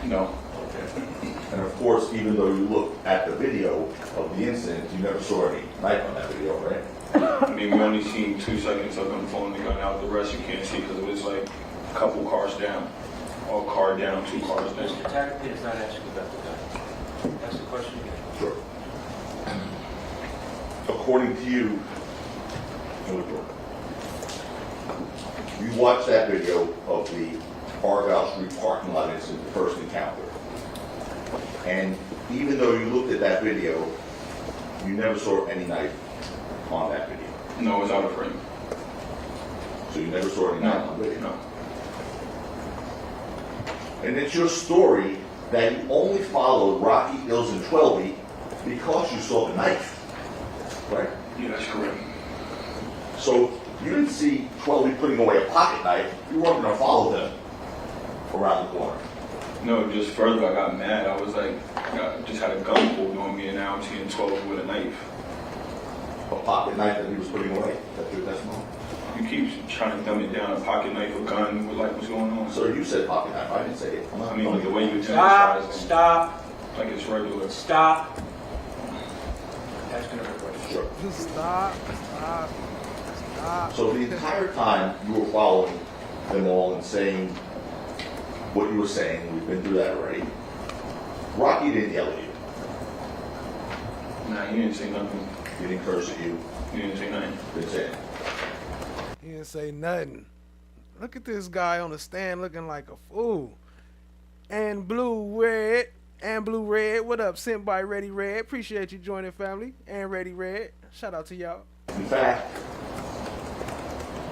No. Okay. And of course, even though you looked at the video of the incident, you never saw any knife on that video, right? I mean, we only seen 2 seconds of him pulling the gun out. The rest you can't see because it was like a couple cars down. Or a car down, 2 cars down. Mr. Tatterpin is not asking about the gun. That's the question again. Sure. According to you, you watched that video of the Argyle Street parking lot incident, the first encounter. And even though you looked at that video, you never saw any knife on that video. No, it was out of frame. So you never saw any knife on the video? No. And it's your story that you only followed Rocky, Ills, and Twelby because you saw the knife, right? Yeah, that's correct. So you didn't see Twelby putting away a pocket knife. You weren't going to follow them around the corner. No, just further, I got mad. I was like, I just had a gun pulled on me, and now I'm seeing 12 with a knife. A pocket knife that he was putting away? That's your testimony? You keep trying to dumb it down, a pocket knife, a gun, like what's going on? So you said pocket knife. I didn't say it. I mean, the way you Stop. like it's regular. Stop. Ask another question. Sure. Stop. So the entire time you were following them all and saying what you were saying, we've been through that already, Rocky didn't yell at you. Nah, he didn't say nothing. He didn't curse at you. He didn't say nothing. Didn't say anything. He didn't say nothing. Look at this guy on the stand looking like a fool. And blue red. What up? Sent by Ready Red. Appreciate you joining, family. And Ready Red. Shout out to y'all. In fact,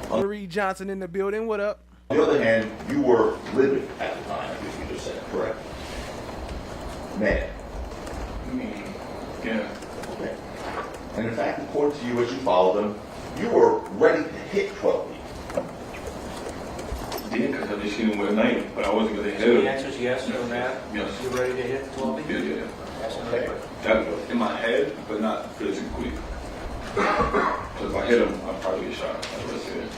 Marie Johnson in the building. What up? on the other hand, you were living at the time, I think you just said, correct? Man. I mean, yeah. Okay. And in fact, according to you, as you followed them, you were ready to hit 12 people. I did, because I just hit him with a knife, but I wasn't going to hit So him. the answer is yes or no? Yes. You ready to hit 12? Yeah. Ask another Okay. question. That, in my head, but not physically. Because if I hit him, I'd probably get shot. That's what I said.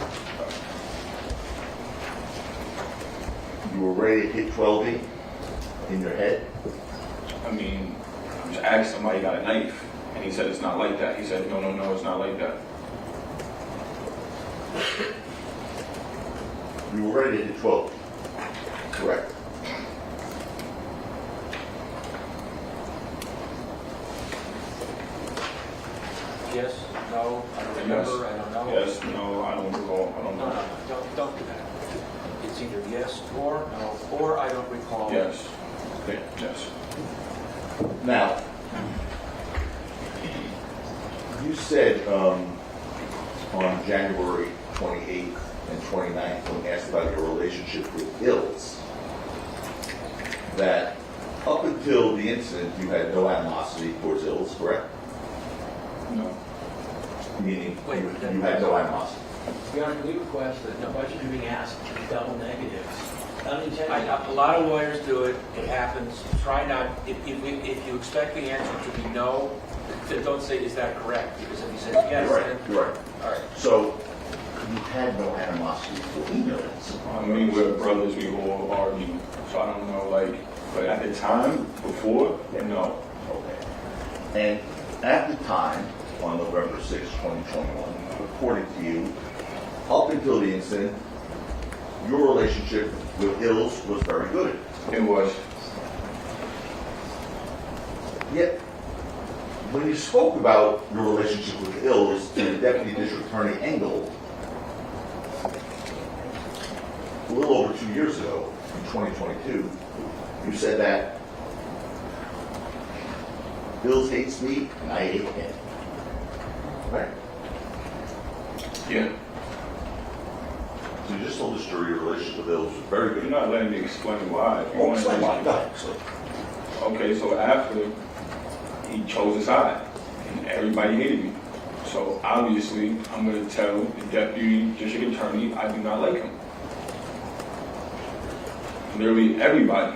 You were ready to hit 12 in your head. I mean, I just asked somebody got a knife, and he said it's not like that. He said, no, it's not like that. You were ready to hit 12. Correct. Yes, no, I don't remember, I don't know. Yes, no, I don't recall. I don't know. No, don't do that. It's either yes or no, or I don't recall. Yes. Okay. Yes. Now, you said on January 28th and 29th, when asked about your relationship with Ills, that up until the incident, you had no animosity towards Ills, correct? No. Meaning, Wait, you had no animosity. Your Honor, we request that no questions are being asked, double negatives. Unintentional. A lot of lawyers do it, it happens. Try not, if you expect the answer to be no, then don't say, is that correct? Because if you say yes, You're right. then... You're right. All right. So, you had no animosity for Ills. I mean, we're brothers, we all argue. So I don't know, but at the time, before, no. Okay. And at the time, on November 6, 2021, according to you, up until the incident, your relationship with Ills was very good. It was. Yet, when you spoke about your relationship with Ills to the Deputy District Attorney Engel, a little over 2 years ago, in 2022, you said that Ills hates me and I hate him. Right? Yeah. So you just told this jury your relationship with Ills was very good. You're not letting me explain why. If you Oh, want to explain why. Go ahead. Okay, so after he chose a side, and everybody hated me. So obviously, I'm going to tell the Deputy District Attorney I do not like him. Literally everybody.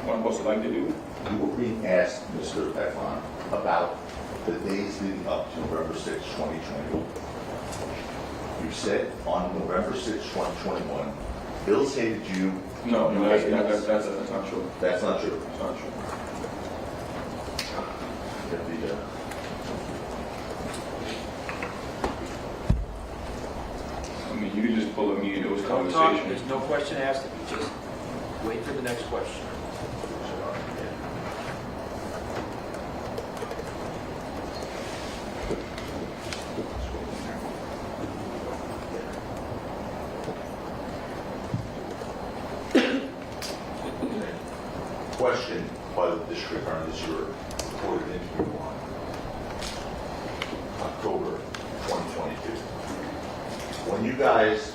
What I'm supposed to like to do? You were being asked, Mr. Efron, about the days leading up to November 6, 2021. You said on November 6, 2021, Ills hated you. No, you that's hated us. not true. That's not true. That's not true. I mean, you can just pull a me into those Don't talk, conversations. there's no question asked of you, just wait for the next question. Question by the district attorney that you reported an interview on October 2022. When you guys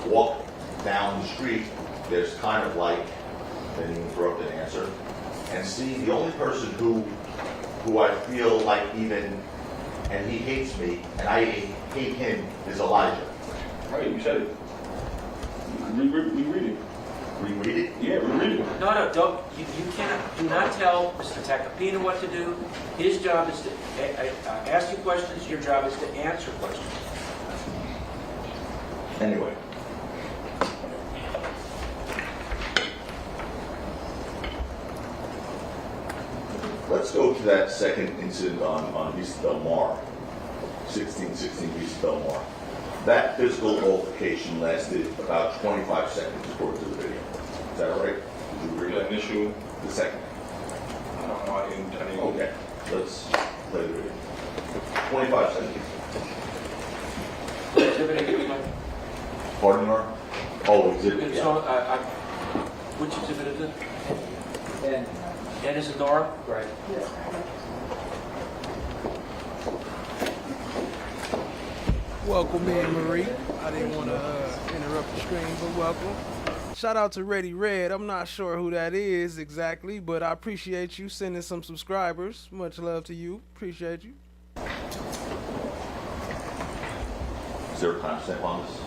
walk down the street, there's kind of like, then you interrupt and answer, and see the only person who I feel like even, and he hates me, and I hate him, is Elijah. Right, you said it. Reread it. Reread it? Yeah, reread it. No, don't, you cannot, do not tell Mr. Tacopina what to do. His job is to ask you questions, your job is to answer questions. Anyway. Let's go to that second incident on Vista Del Mar, 1616 Vista Del Mar. That physical altercation lasted about 25 seconds according to the video. Is that right? Did you agree? The initial? The second. I don't know, I didn't. Okay, let's play the video. 25 seconds. Pardon, Mark? Oh, exhibit. So, which exhibit is it? N. N is a door? Right. Welcome in, Marie. I didn't want to interrupt the stream, but welcome. Shout out to Ready Red. I'm not sure who that is exactly, but I appreciate you sending some subscribers. Much love to you. Appreciate you. Is there a timestamp on this?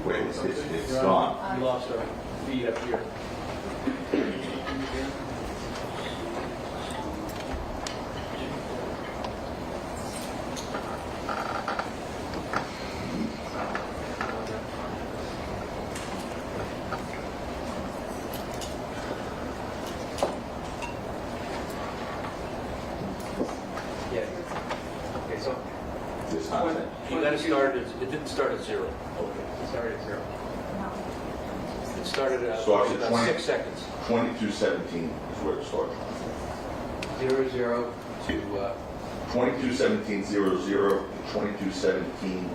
Wait, it's gone. You lost our feed up here. You got to start at, it didn't start at 0. Okay. It started at 0. It started at about 6 seconds. 2217 is where it started. 0, 0 to 2217 00 to 2217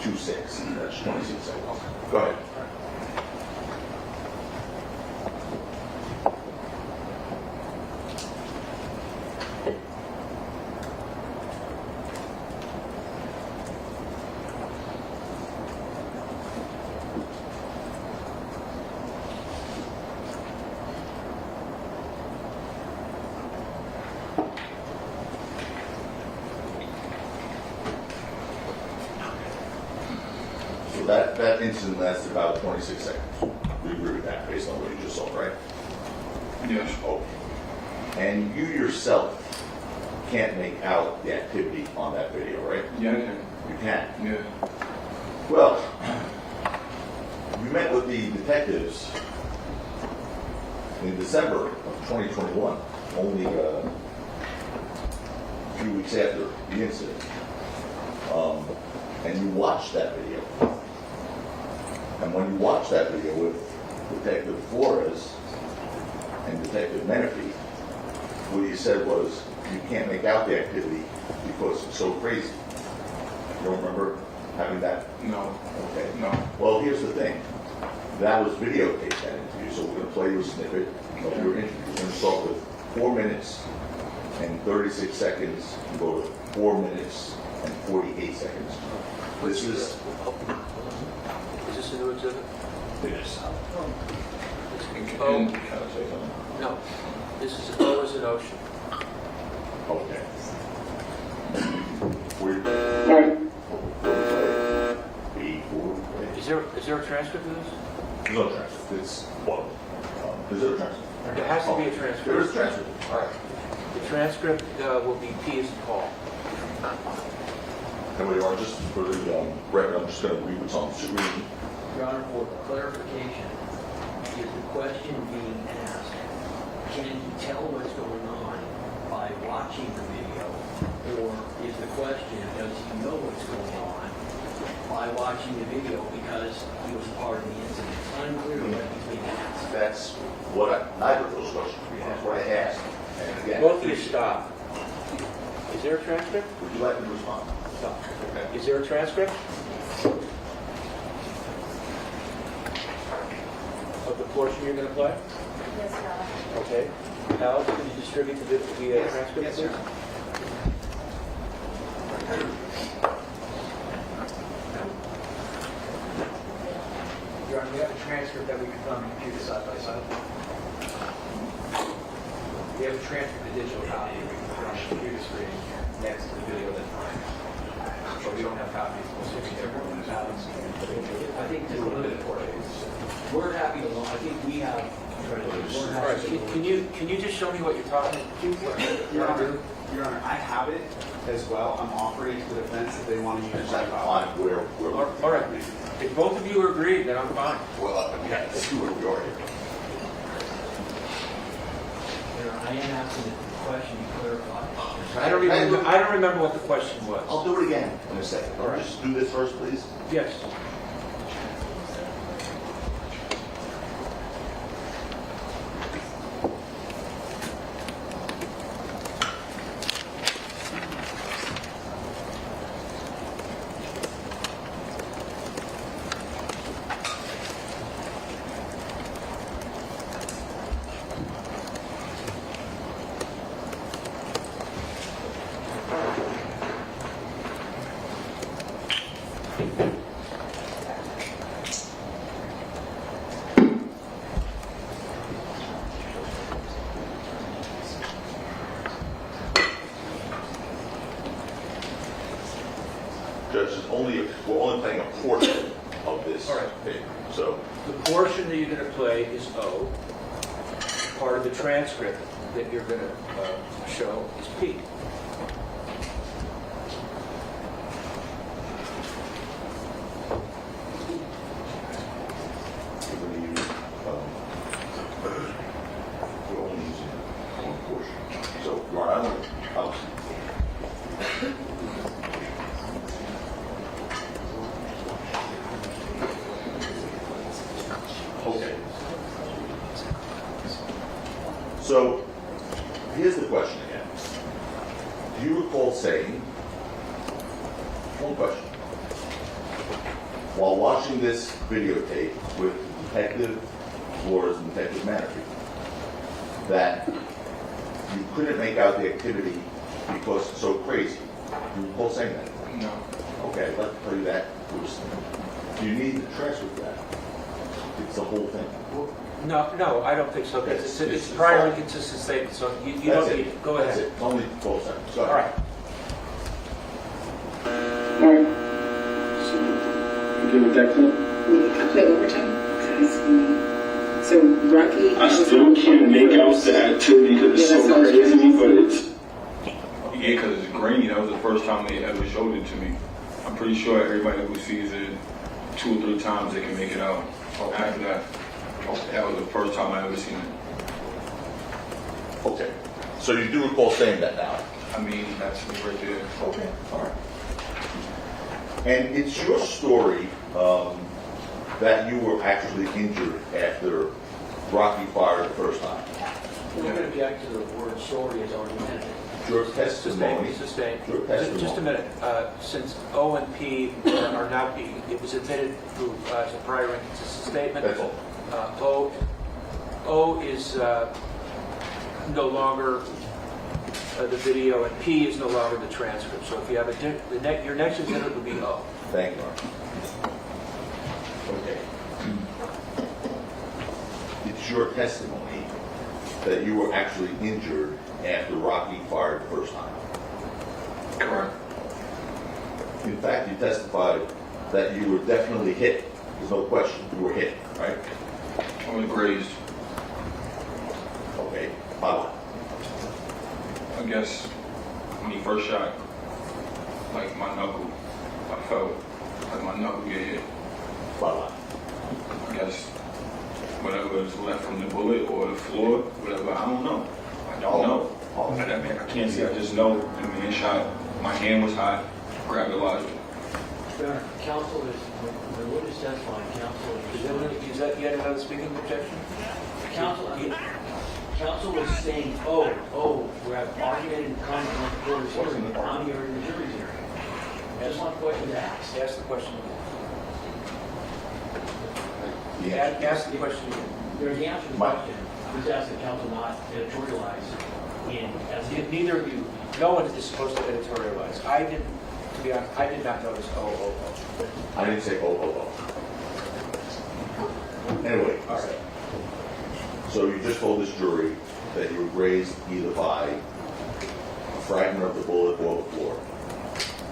26. That's 26 seconds. Go ahead. That incident lasted about 26 seconds. We agree with that based on what you just saw, right? Yes. Okay. And you yourself can't make out the activity on that video, right? Yeah, I can. You can? Yeah. Well, we met with the detectives in December of 2021, only a few weeks after the incident. And you watched that video. And when you watch that video with Detective Flores and Detective Menifee, what he said was, you can't make out the activity because it's so crazy. You don't remember having that? No. Okay. No. Well, here's the thing. That was videotaped, that interview, so we're going to play you a snippet of your interview. We're going to start with 4 minutes and 36 seconds and go to 4 minutes and 48 seconds. This is... Is this a new exhibit? Yes. Oh, no. This is O as an ocean. Okay. Is there a transcript of this? There's no transcript. It's, well, is there a transcript? There has to be a transcript. There is a transcript. All right. The transcript will be P as in Paul. And we are, just for the record, I'm just going to read what's on the screen. Your Honor, for clarification, is the question being asked, can he tell what's going on by watching the video? Or is the question, does he know what's going on by watching the video because he was part of the incident? It's unclear what he's being asked. That's what neither of those questions. That's what I asked. And again, Both of you stop. Is there a transcript? Would you like me to respond? Stop. Okay. Is there a transcript? Of the portion you're going to play? Yes, Your Honor. Okay. Al, can you distribute the transcript? Yes, sir. Your Honor, we have a transcript that we can run on the computer side by side. We have a transcript, a digital copy we can put on the computer screen next to the video that's running. But we don't have copies. We'll see if everyone has copies. I think It's a limited portion. we're happy to, I think we have. All Right. Can you just show me what you're talking about? Your Honor, I have it as well. I'm offering it to the defense if they want to use It's my not file. fine. We're All right. If both of you are agreed, then I'm fine. well, yeah, let's see where we are here. I am asking the question you clarify. I don't remember what the question was. I'll do it again in a second. All right. Just do this first, please. Yes. Judge, we're only playing a portion of this tape. So The portion that you're going to play is O. Part of the transcript that you're going to show is P. we're going to use, we're only using one portion. So, Your Honor, I'll okay. So, here's the question again. Do you recall saying, one question, while watching this videotape with Detective Flores and Detective Menifee, that you couldn't make out the activity because it's so crazy? Do you recall saying that? No. Okay, let's tell you that first. Do you need the transcript of that? It's the whole thing. No, I don't think so. It's It's prior inconsistent statement, so you don't need it. Go That's ahead. it. It's only 12 seconds. Go All ahead. right. Give it that clip. I play overtime. So Rocky. I still can't make out the activity because it's so crazy, but it's. Yeah, because it's grainy. That was the first time they ever showed it to me. I'm pretty sure everybody who sees it 2 or 3 times, they can make it out. After that, that was the first time I ever seen it. Okay. So you do recall saying that now? I mean, that's right there. Okay. All right. And it's your story that you were actually injured after Rocky fired the first time? We're going to object to the word sorry as argumentative. Your testimony. Sustained. Your testimony. Just a minute. Since O and P are now P, it was admitted through as a prior inconsistent statement. That's all. O is no longer the video, and P is no longer the transcript. So if you have your next exhibit would be O. Thank you. Okay. It's your testimony that you were actually injured after Rocky fired the first time. Correct. In fact, you testified that you were definitely hit. There's no question. You were hit, right? I was grazed. Okay. By what? I guess when he first shot, like my knuckle, I felt like my knuckle get hit. By what? I guess whatever was left from the bullet or the floor, whatever, I don't know. I don't know. I can't see, I just know the man shot. My hand was hot, grabbed Elijah. Counsel is, the witness testifying, counsel Is that yet another speaking objection? Counsel was saying, we're having argument and comment on the court's hearing, but I'm hearing the jury's hearing. That's one question to ask. Ask the question again. Yeah. Ask the question again. There's the answer to the question. Just ask the counsel not editorialize Neither of you, no one is supposed to editorialize. To be honest, I did not notice I didn't say Anyway, all right. So you just told this jury that you were grazed either by a fragment of the bullet or the floor,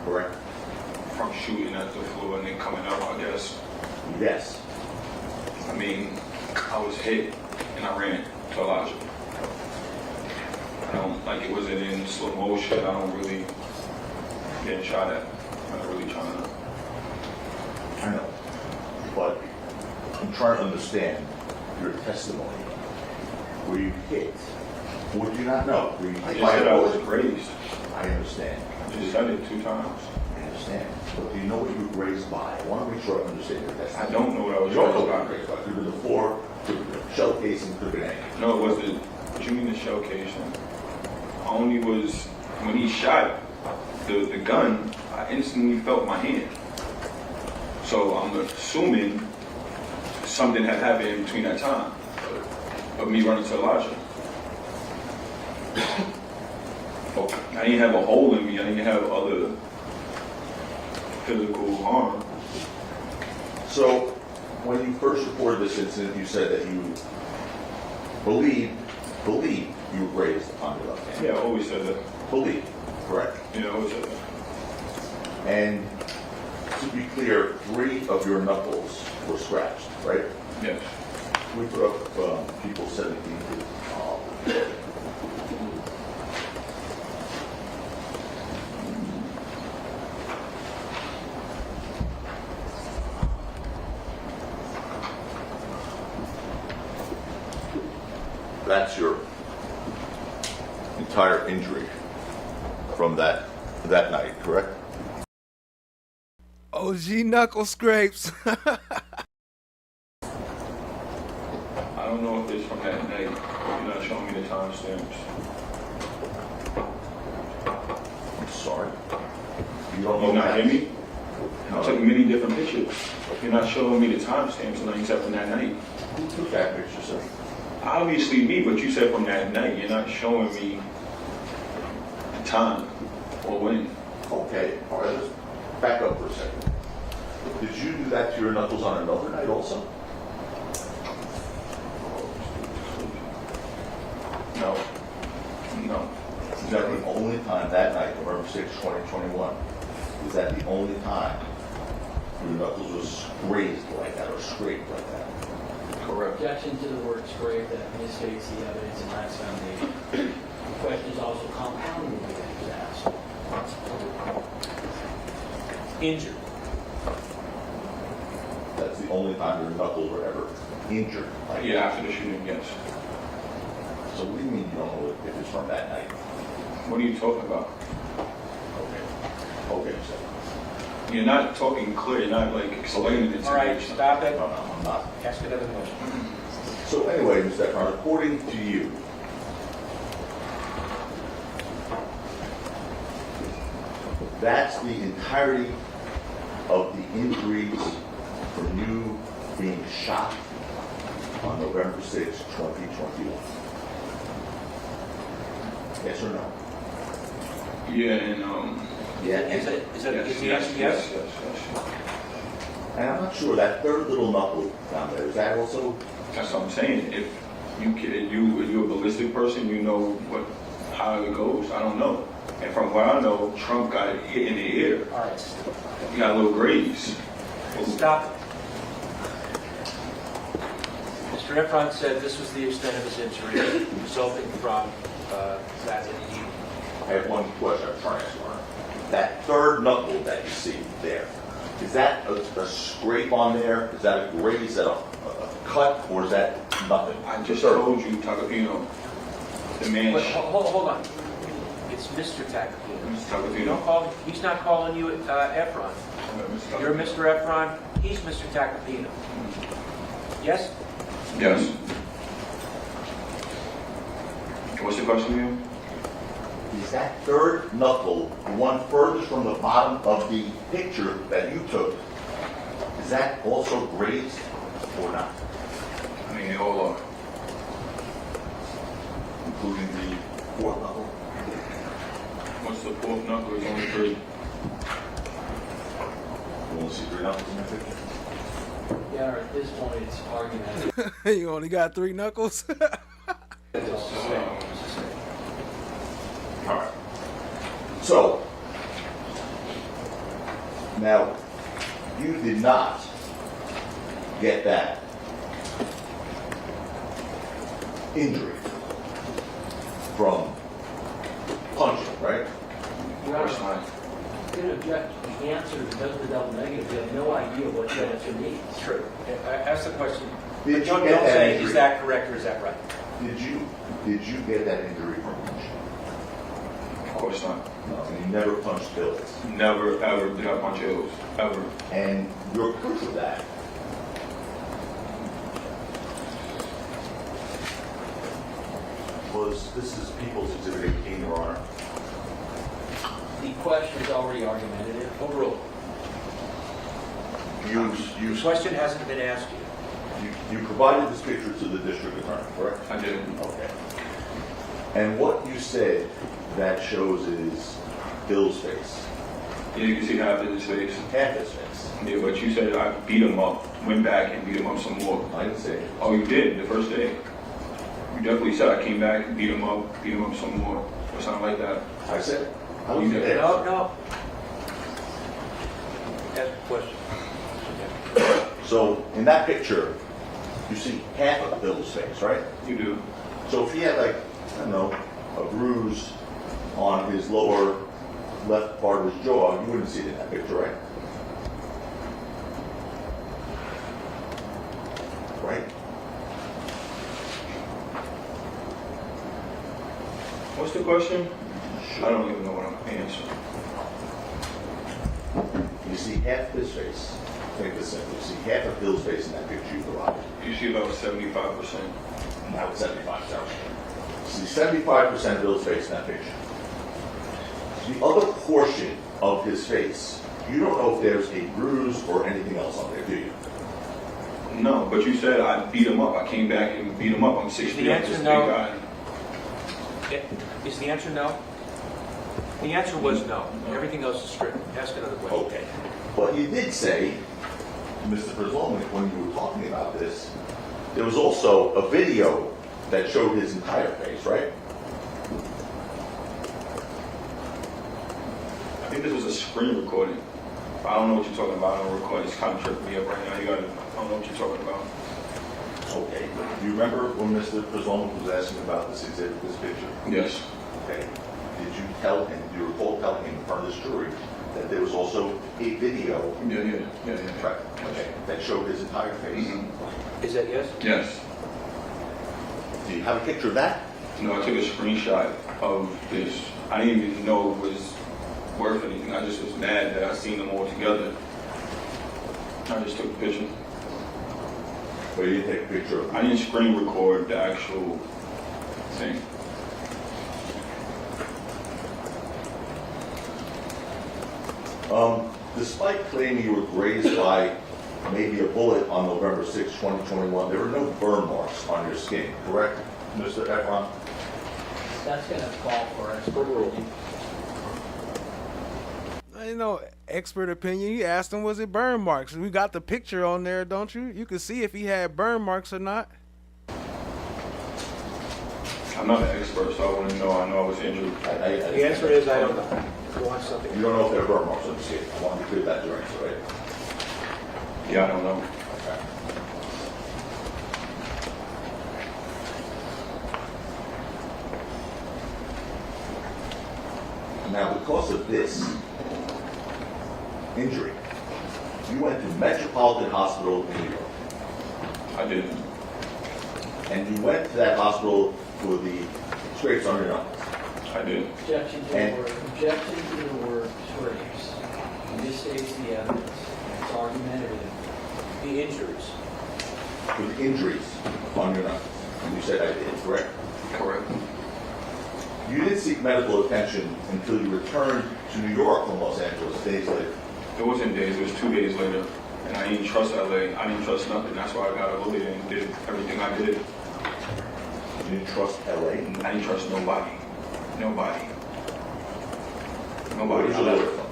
correct? From shooting at the floor and then coming up, I guess. Yes. I mean, I was hit and I ran to Elijah. I don't, like it wasn't in slow motion. I don't really get shot at. I'm not really trying to. I know. But I'm trying to understand your testimony. Were you hit? Or did you not know? Were you I just said I was grazed. I understand. I just said it 2 times. I understand. But do you know what you were grazed by? I want to make sure I understand your testimony. I don't know what I was You don't know grazed what by. you were grazed by. It could have been the floor, could have been a shell casing, could have been anything. No, it was the, what you mean the shell casing? I only was, when he shot the gun, I instantly felt my hand. So I'm assuming something had happened in between that time of me running to Elijah. I didn't have a hole in me. I didn't have other physical harm. So when you first reported this incident, you said that you believed you were grazed on your left hand. Yeah, I always said that. Believe, correct? Yeah, I always said that. And to be clear, 3 of your knuckles were scratched, right? Yes. We put up people 17 to That's your entire injury from that night, correct? OG knuckle scrapes. I don't know if it's from that night. You're not showing me the timestamps. I'm sorry. You don't know You're not that? hear me? I took many different pictures. You're not showing me the timestamps except from that night. Who took that picture, sir? Obviously me, but you said from that night. You're not showing me the time or when. Okay, all right, let's back up for a second. Did you do that to your knuckles on another night also? No. No. Is that the only time that night, November 6, 2021, is that the only time your knuckles was grazed like that or scraped like that? Correct. Objection to the word scrape that misstates the evidence and lacks foundation. The question is also compounding the way it was asked. Injured. That's the only time your knuckles were ever injured. Like Yeah, after the shooting, yes. So what do you mean you don't know if it's from that night? What are you talking about? Okay, sir. You're not talking clear. You're not like explaining it to All right, me. stop it. No, I'm not. Ask another question. So anyway, Mr. Efron, according to you, that's the entirety of the injuries from you being shot on November 6, 2021. Yes or no? Yeah, and Is the answer yes? And I'm not sure, that third little knuckle down there, is that also? That's what I'm saying. If you're a ballistic person, you know how it goes. I don't know. And from what I know, Trump got it hit in the ear. All right. He got little graves. Stop. Mr. Efron said this was the extent of his injury resulting from that he. I have one question I'm trying to answer. That third knuckle that you see there, is that a scrape on there? Is that a graze? Is that a cut? Or is that nothing? I just told you, Tacopino. The man. Wait, hold on. It's Mr. Tacopino. Mr. Tacopino. You don't call. He's not calling you Efron. You're Mr. Efron. He's Mr. Tacopino. Yes? Yes. What's the question here? Is that third knuckle, the one furthest from the bottom of the picture that you took, is that also grazed or not? I mean, they all are. Including the fourth knuckle? What's the fourth knuckle? It's only 3. You want to see 3 knuckles in that picture? Yeah, at this point, it's argumentative. You only got 3 knuckles? All right. So, now, you did not get that injury from punching, right? Your Honor, I'm going to object to the answer because of the double negative. You have no idea what the answer means. It's true. Ask the question. Did you Don't get that say, injury? is that correct or is that right? Did you get that injury from punching? Of course not. No, you never punched Bills. Never, ever did I punch Hills. Ever. And your proof of that was, this is People's Exhibit 18, Your Honor. The question is already argumentative. Overruled. You The question hasn't been asked yet. You provided this picture to the district attorney, correct? I did. Okay. And what you said that shows is Bill's face. Yeah, you can see half of his face. Half his face. Yeah, but you said I beat him up. Went back and beat him up some more. I didn't say it. Oh, you did the first day. You definitely said I came back and beat him up some more, or something like that. I said, I You was did. there. No. Ask the question. So in that picture, you see half of Bill's face, right? You do. So if he had like, I don't know, a bruise on his lower left part of his jaw, you wouldn't see it in that picture, right? Right? What's the question? I don't even know what I'm answering. You see half his face. Think this simple. You see half of Bill's face in that picture you provided. You see about 75%. Now it's 75%. You see 75% of Bill's face in that picture. The other portion of his face, you don't know if there's a bruise or anything else on there, do you? No, but you said I beat him up. I came back and beat him up. I'm 6 feet The up. answer This big no. guy. Is the answer no? The answer was no. Everything else is strict. Ask another question. Okay. But you did say, Mr. Brzolnik, when you were talking about this, there was also a video that showed his entire face, right? I think this was a screen recording. I don't know what you're talking about on a recording. It's kind of tripping me up right now. I don't know what you're talking about. Okay. Do you remember when Mr. Brzolnik was asking about this exhibit, this picture? Yes. Okay. Did you tell him, do you recall telling him in front of this jury that there was also a video? Yeah. Right. Okay. That showed his entire face? Mm-hmm. Is that yes? Yes. Do you have a picture of that? No, I took a screenshot of this. I didn't even know it was worth anything. I just was mad that I seen them all together. I just took a picture. But you didn't take a picture of I didn't screen record the actual thing. Despite claiming you were grazed by maybe a bullet on November 6, 2021, there were no burn marks on your skin, correct, Mr. Efron? That's going to call for expert opinion. I know expert opinion. You asked him, was it burn marks? We got the picture on there, don't you? You can see if he had burn marks or not. I'm not an expert, so I wouldn't know. I know I was injured. The answer is I don't know. You want something? You don't know if there are burn marks on the skin. I want you to clear that your answer, right? Yeah, I don't know. Okay. Now, because of this injury, you went to Metropolitan Hospital in New York. I didn't. And you went to that hospital for the scrapes on your knuckles. I did. Objection to the word. Objection to the word scrapes. This states the evidence. It's argumentative. The injuries. For the injuries on your knuckles. And you said I did, correct? Correct. You didn't seek medical attention until you returned to New York from Los Angeles days later. It wasn't days, it was 2 days later. And I didn't trust LA. I didn't trust nothing. That's why I got a lawyer and did everything I did. You didn't trust LA? I didn't trust nobody. Nobody. Where is your lawyer from?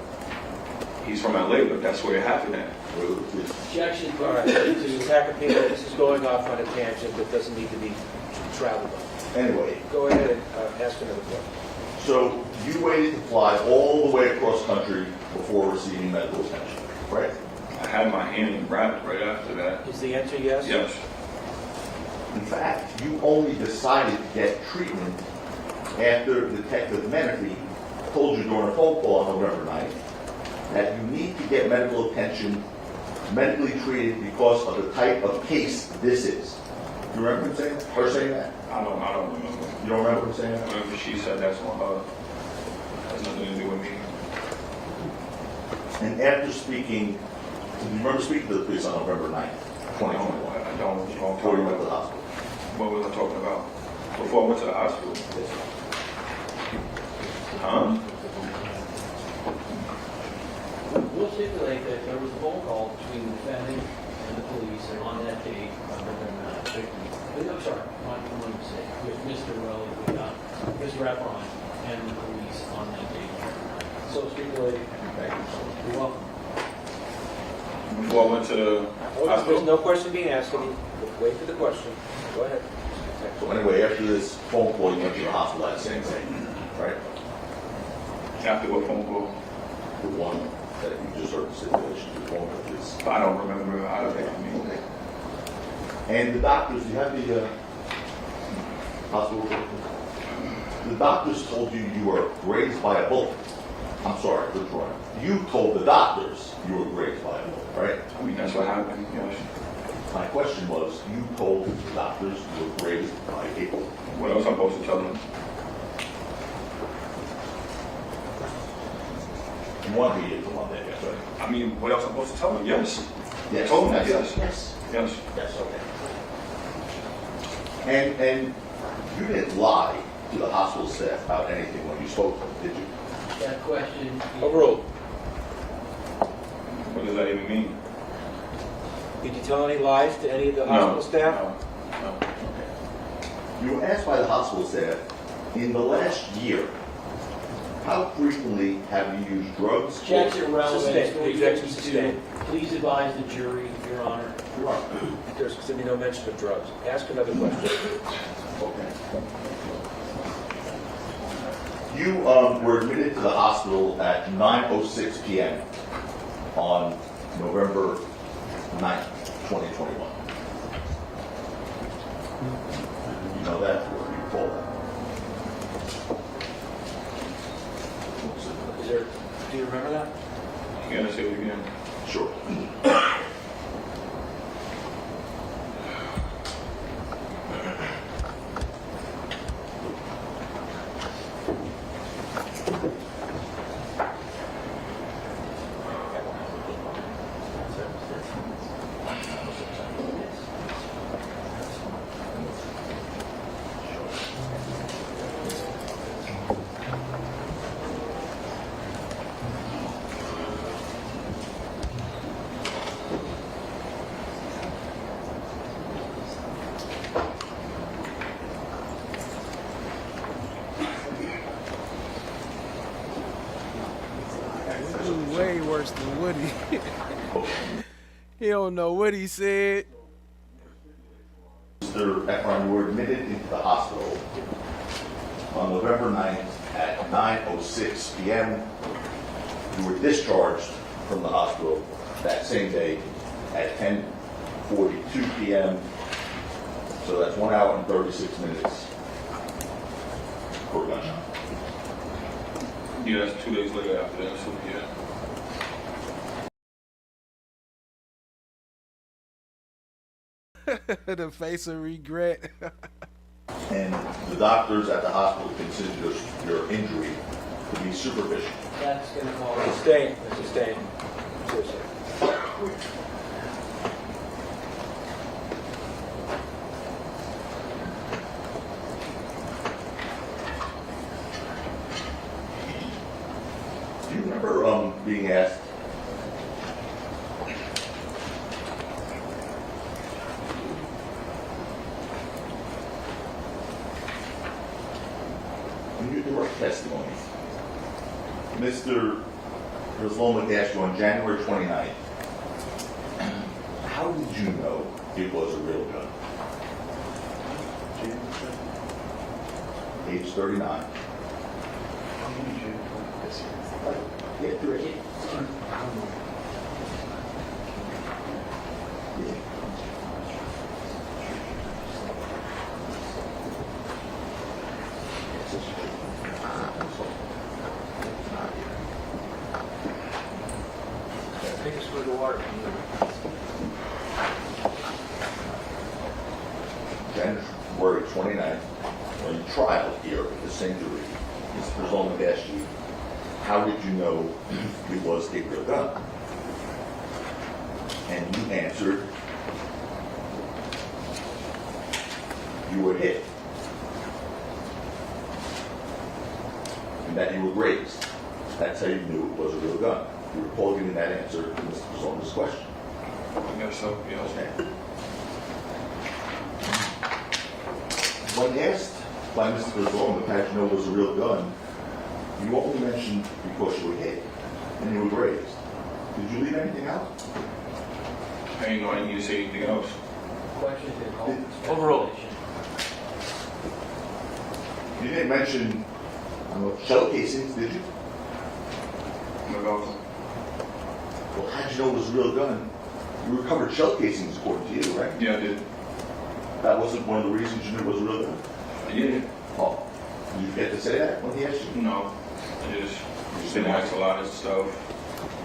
He's from LA, but that's where it happened at. Objection All right, Mr. Tacopino, this is going off on a tangent that doesn't need to be traveled on. Anyway. Go ahead and ask another question. So you waited to fly all the way across country before receiving medical attention, right? I had my hand wrapped right after that. Is the answer yes? Yes. In fact, you only decided to get treatment after Detective Menifee told you during a phone call on November 9th that you need to get medical attention, medically treated because of the type of case this is. You remember him saying that? Her saying that? I don't remember. You don't remember him saying that? I remember she said that's on her. Has nothing to do with me. And after speaking, do you remember speaking to the police on November 9th, 2021? I don't. Before you went to the hospital. What was I talking about? Before I went to the hospital? Huh? We'll stipulate that there was a phone call between the defendant and the police on that date, I'm sorry, my mistake, with Mr. RELLI, Mr. Efron and the police on that date. So stipulate, you're welcome. Before I went to the hospital? There's no question being asked. Wait for the question. Go ahead. So anyway, after this phone call, you went to the hospital that same day, right? After what phone call? The one that you just heard the stipulation, the phone with this. I don't remember. I don't think. Okay. And the doctors, you have the hospital report? The doctors told you you were grazed by a bullet. I'm sorry, which one? You told the doctors you were grazed by a bullet, right? I mean, that's what happened. Yes. My question was, you told the doctors you were grazed by a bullet. What else am I supposed to tell them? You want me to come on that, yes, right? I mean, what else am I supposed to tell them? Yes. Yes. I told them that, Yes. yes. Yes. Yes, okay. And you didn't lie to the hospital staff about anything when you spoke to them, did you? That question. Overruled. What does that even mean? Did you tell any lies to any of the hospital staff? No. Okay. You were asked by the hospital staff, in the last year, how frequently have you used drugs? Objection relevant. Sustained. Objection sustained. Please advise the jury, Your Honor. Your Honor. There's going to be no mention of drugs. Ask another question. Okay. You were admitted to the hospital at 9:06 p.m. on November 9th, 2021. You know that, or you recall that? Do you remember that? You gotta say it again. Sure. what he don't know what he said. Mr. Efron, you were admitted into the hospital on November 9th at 9:06 p.m. You were discharged from the hospital that same day at 10:42 p.m. So that's 1 hour and 36 minutes per gunshot. Yeah, that's 2 days later after that, so yeah. The face of regret. And the doctors at the hospital consider your injury to be superficial. That's going to call Sustained. Sustained. Seriously. Do you remember being asked in your direct testimony, Mr. Resloman asked you on January 29th, how did you know it was a real gun? Age 39. Get through it. Take a swig of water. January 29th, on trial here at the St. Louis, Mr. Resloman asked you, how did you know it was a real gun? And you answered, you were hit. And that you were grazed. That's how you knew it was a real gun. You recall giving that answer to Mr. Resloman's question. I guess so, yeah. Okay. When asked by Mr. Resloman how you know it was a real gun, you only mentioned because you were hit and you were grazed. Did you leave anything out? I didn't know I didn't need to say anything else. Question to call. Overall. You didn't mention shell casings, did you? No. Well, how'd you know it was a real gun? You recovered shell casings according to you, right? Yeah, I did. That wasn't one of the reasons you knew it was a real gun? Yeah. Oh, did you get to say that when he asked you? No. I just been asked a lot of stuff.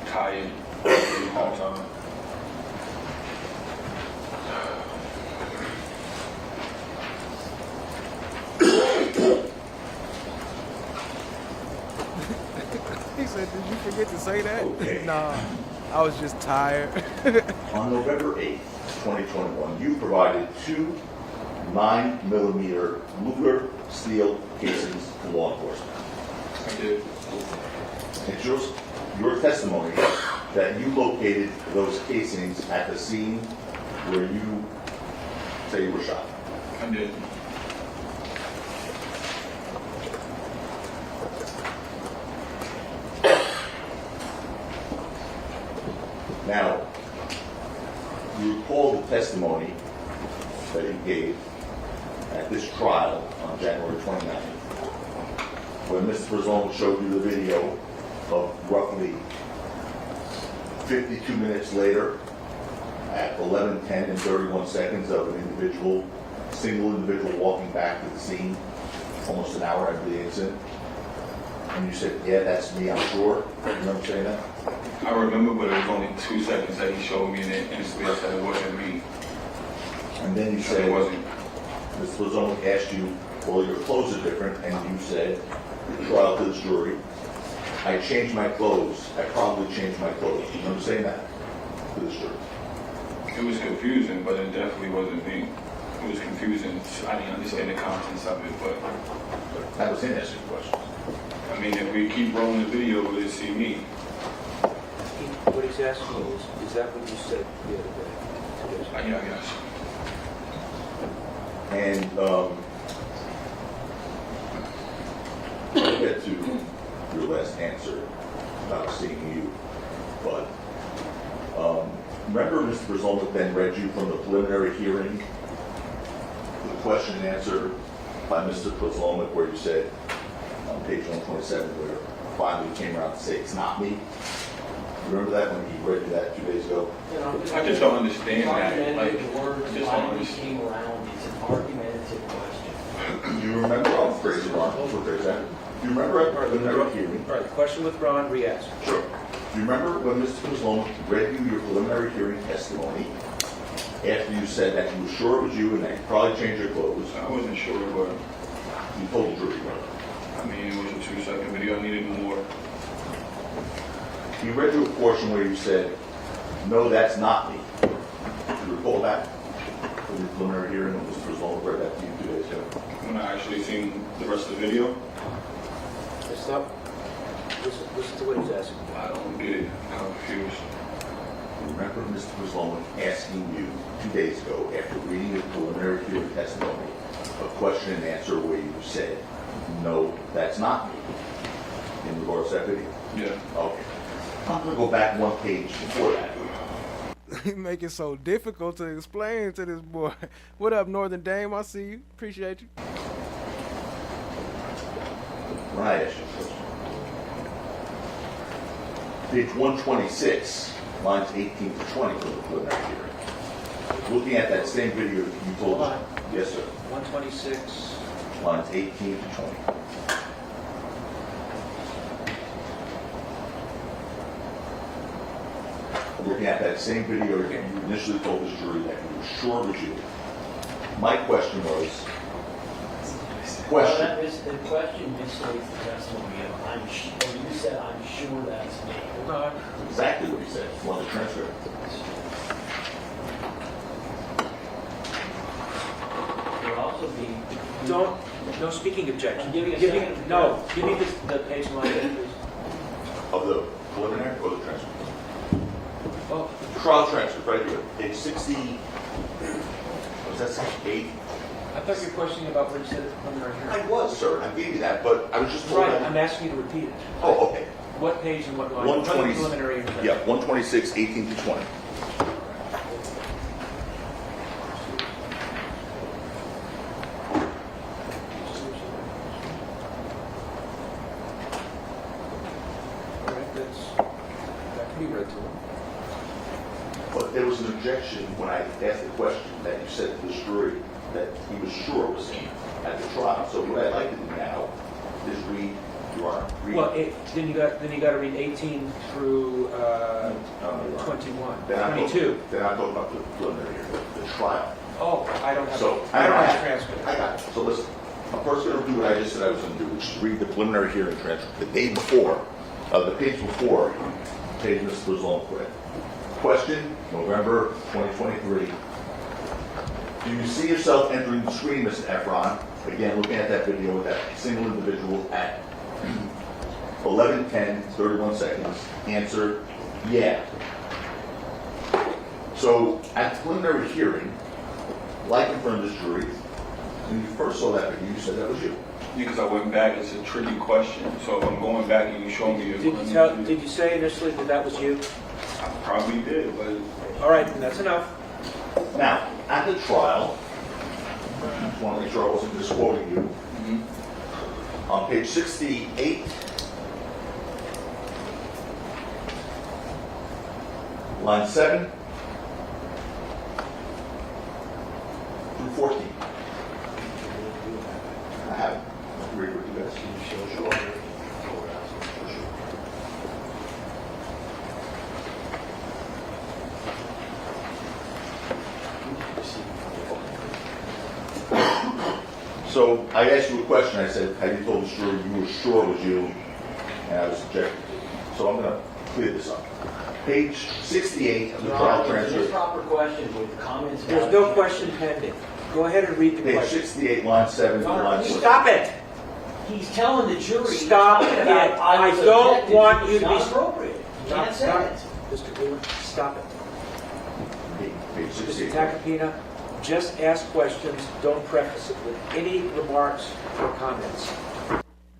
Tired. All the time. He said, did you forget to say that? Okay. Nah, I was just tired. On November 8th, 2021, you provided 2 9mm Luger steel casings to law enforcement. I did. It's your testimony that you located those casings at the scene where you say you were shot. I did. Now, you recall the testimony that you gave at this trial on January 29th, when Mr. Resloman showed you the video of roughly 52 minutes later, at 11:10 and 31 seconds of an single individual walking back to the scene, almost an hour after the incident. And you said, yeah, that's me, I'm sure. You remember saying that? I remember, but it was only 2 seconds that he showed me, and then instantly I said it wasn't me. And then you said, it wasn't. Mr. Resloman asked you, well, your clothes are different, and you said, trial to this jury, I changed my clothes. I probably changed my clothes. You remember saying that to this jury? It was confusing, but it definitely wasn't me. It was confusing. I didn't understand the contents of it, but that was him asking questions. I mean, if we keep rolling the video, we'll see me. What he's asking is that what you said the other day? Yeah, I guess. And we'll get to your last answer about seeing you, but Mr. Brzolnik then read you from the preliminary hearing, the question and answer by Mr. Brzolnik, where you said on page 127, where finally came around to say it's not me? Remember that when he read you that 2 days ago? I just don't understand that. Like, The word just don't finally understand. came around. It's an argumentative question. Do you remember? I'll phrase it wrong. Do you remember at the preliminary hearing? All right, question withdrawn, re-asked. Sure. Do you remember when Mr. Brzolnik read you your preliminary hearing testimony after you said that you were sure it was you and that you probably changed your clothes? I wasn't sure, but You told the jury, right? I mean, it was a 2-second video. I needed more. He read you a portion where you said, no, that's not me. Do you recall that? From the preliminary hearing when Mr. Brzolnik read that to you 2 days ago? When I actually seen the rest of the video, Stop. Listen to what he's asking. I don't get it. I'm confused. Remember Mr. Brzolnik asking you 2 days ago, after reading your preliminary hearing testimony, a question and answer where you said, no, that's not me, in regards to that video? Yeah. Okay. I'm going to go back one page before that. You make it so difficult to explain to this boy. What up, Northern Dame? I see you. Appreciate you. When I ask you a question. Page 126, lines 18 to 20 from the preliminary hearing. Looking at that same video you told us. Yes, sir. 126. Lines 18 to 20. Looking at that same video again, you initially told this jury that you were sure it was you. My question was, Well, that is, the question misstates the testimony of you said, I'm sure that's me. No, exactly what he said. You want the transcript? There will also be. no speaking objection. I'm giving a Give me, second. no, give me the page and line, please. Of the preliminary or the transcript? Oh, Trial transcript, right here. Page 60, was that 68? I thought you were questioning about what you said at the preliminary I hearing. was, sir. I gave you that, but I was just told Right, that- I'm asking you to repeat it. Oh, okay. What page and what line? 120. What preliminary hearing? Yeah, 126, 18 to 20. All right, that can be read to him. But there was an objection when I asked the question that you said to the jury that he was sure it was him at the trial. So what I'd like to do now is read, you are, read. Well, then you got to read 18 through 21, Then I'm 22. Then I'm talking about the preliminary, the trial. Oh, I don't have. So I don't have the transcript. I got it. So listen, I'm first going to do what I just said I was going to do, which is read the preliminary hearing transcript. The day before, the page before, page Mr. Brzolnik read. Question, November 2023. Do you see yourself entering the screen, Mr. Efron? Again, looking at that video with that single individual at 11:10, 31 seconds. Answer, yeah. So at the preliminary hearing, like in front of this jury, when you first saw that video, you said that was you. Because I went back, it's a tricky question. So if I'm going back and you show me Did you say initially that was you? I probably did, but All right, then that's enough. Now, at the trial, I just want to make sure I wasn't misquoting you. On page 68, line 7 through 14. I have agreed with you guys. Sure. So I asked you a question. I said, have you told the jury you were sure it was you? And I was subjected to it. So I'm going to clear this up. Page 68 of the trial transcript. Proper question with comments. There's no question pending. Go ahead and read the Page question. 68, line 7 to line 14. Stop it! He's telling the jury. Stop it! I don't want you to be. It's not appropriate. You can't say Stop it. Mr. Cooler, stop it. Page Mr. 68. Tacopina, just ask questions. Don't preface it with any remarks or comments.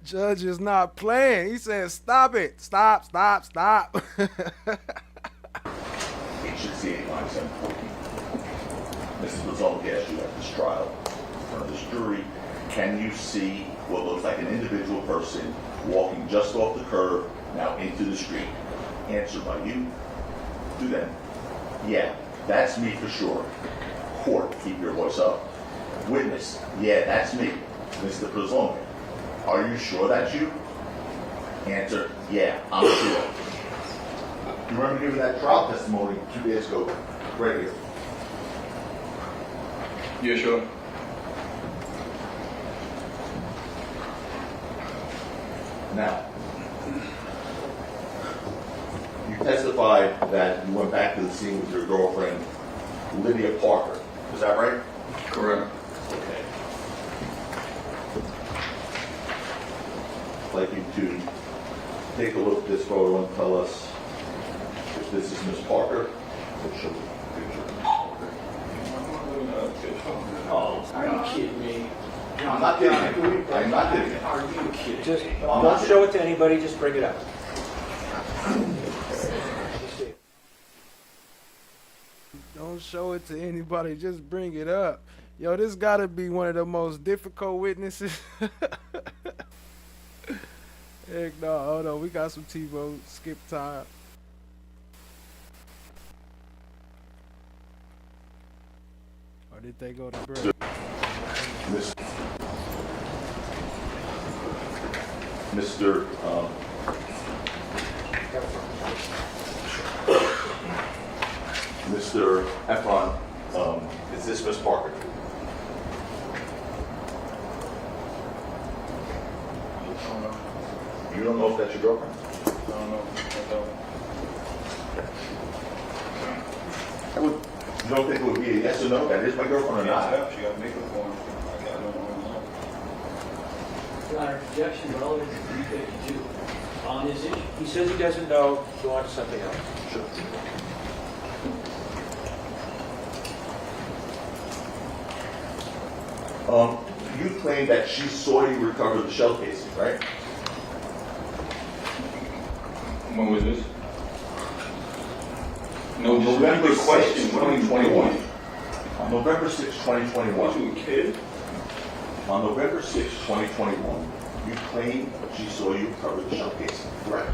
Judge is not playing. He says, stop it. Stop, stop, stop. Page should see 89714. Mrs. Mazzone asked you at this trial, in front of this jury, can you see what looks like an individual person walking just off the curb, now into the street? Answered by you, to them. Yeah, that's me for sure. Court, keep your voice up. Witness, yeah, that's me. Mr. Mazzone, are you sure that's you? Answer, yeah, I'm sure. You remember giving that trial testimony 2 days ago, right here? Yeah, sure. Now, you testified that you went back to the scene with your girlfriend, Lydia Parker. Is that right? Correct. Okay. I'd like you to take a look at this photo and tell us if this is Miss Parker or show the picture of Miss Parker. Oh, are you kidding me? I'm not kidding you. I'm not kidding you. Are you kidding Just me? don't show it to anybody, just bring it up. Don't show it to anybody, just bring it up. Yo, this gotta be one of the most difficult witnesses. Heck no, hold on, we got some TiVo, skip time. Or did they go to break? Mr. Mr. Efron, is this Miss Parker? You don't know if that's your girlfriend? I don't know. You don't think it would be a yes or no? That is my girlfriend or not? She got makeup on. I don't know. Your Honor, objection relevant to 352 on this issue. He says he doesn't know. Go on to something else. Sure. You claim that she saw you recover the shell casing, right? When was this? No, November 6, question. 2021. On November 6, 2021. Was you a kid? On November 6, 2021, you claim she saw you recover the shell casing, correct?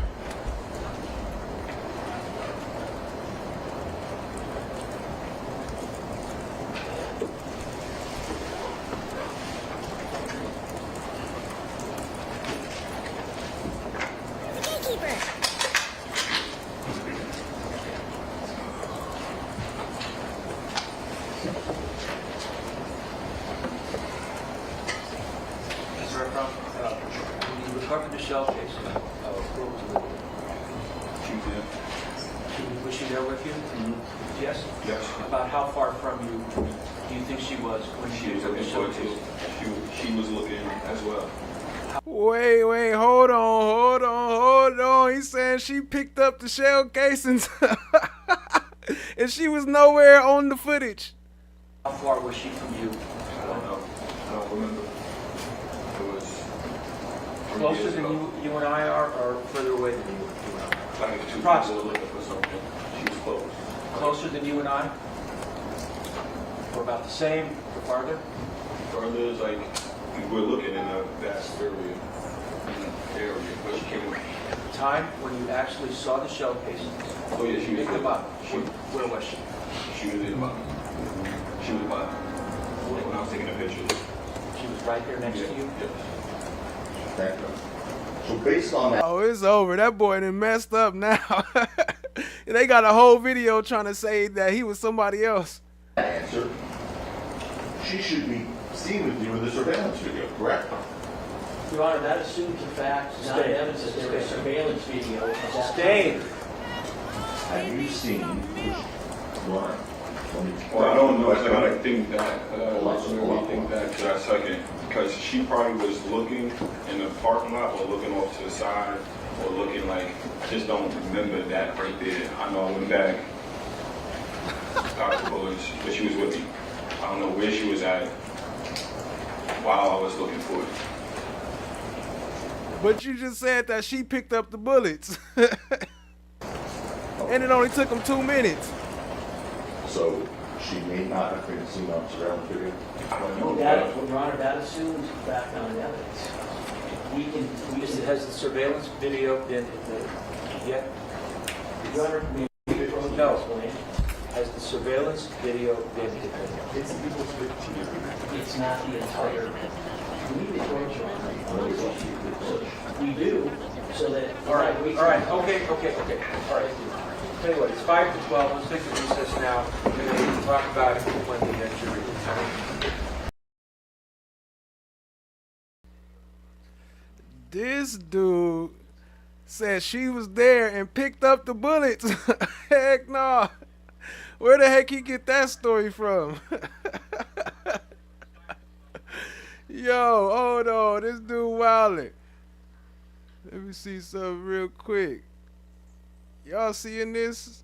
When you recovered the shell case, where was Lydia? She was there. Was she there with you? Mm-hmm. Yes? Yes. About how far from you do you think she was when She was recovered looking the shell for it case? too. She was looking as well. Wait, hold on. He's saying she picked up the shell casings and she was nowhere on the footage. How far was she from you? I don't know. I don't remember. It was Closer than you and I are, or further away than you and I? like if two Approximately. people were looking for something. She was close. Closer than you and I? Or about the same, or farther? Further is like we're looking in a vast area. But she came. Time when you actually saw the shell casings. Oh yeah, she was Picked them there. up. Where was she? She was in my. She was by. Like when I was taking the pictures. She was right there next to you? Yes. Thank you. So based on that, Oh, it's over. That boy done messed up now. They got a whole video trying to say that he was somebody else. answer, she should be seen with you in the surveillance video, correct? Your Honor, that assumes the fact, not Stay. evidence that there was surveillance video of that. Stay. Have you seen Lauren? Well, I don't know. I gotta think that. Let me think that for a second. Because she probably was looking in the parking lot or looking off to the side or looking like, I just don't remember that right there. I know I went back, Dr. Bullets, but she was with me. I don't know where she was at while I was looking for it. But you just said that she picked up the bullets. And it only took him 2 minutes. So she may not have been seen on surveillance video? That, Your Honor, that assumes background evidence. Has the surveillance video been yet? Your Honor, No. Has the surveillance video been it's not the entire. We need to approach Your Honor. We do, so that. All right, okay. All right. Tell you what, it's 5 to 12. Let's take a recess now. And then we can talk about it when the jury returns. This dude said she was there and picked up the bullets. Heck no. Where the heck he get that story from? Yo, hold on. This dude wildin'. Let me see something real quick. Y'all seeing this?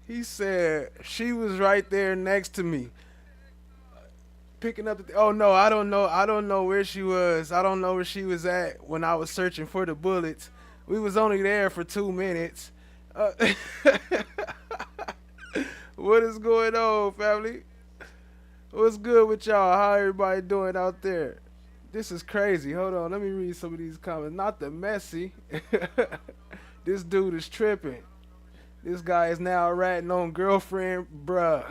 He said she was right there next to me. Picking up the oh no, I don't know where she was. I don't know where she was at when I was searching for the bullets. We was only there for 2 minutes. What is going on, family? What's good with y'all? How everybody doing out there? This is crazy. Hold on, let me read some of these comments. Not the messy. This dude is tripping. This guy is now ratting on girlfriend, bruh.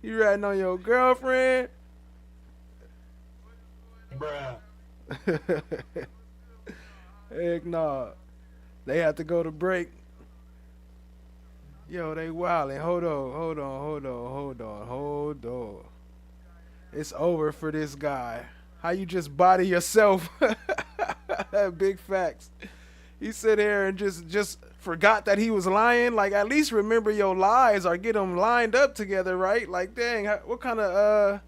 You ratting on your girlfriend? Bruh. Heck nah. They have to go to break. Yo, they wildin'. Hold on. It's over for this guy. How you just body yourself? Big facts. He sit here and just forgot that he was lying. Like, at least remember your lies or get them lined up together, right? Like, dang, what kind of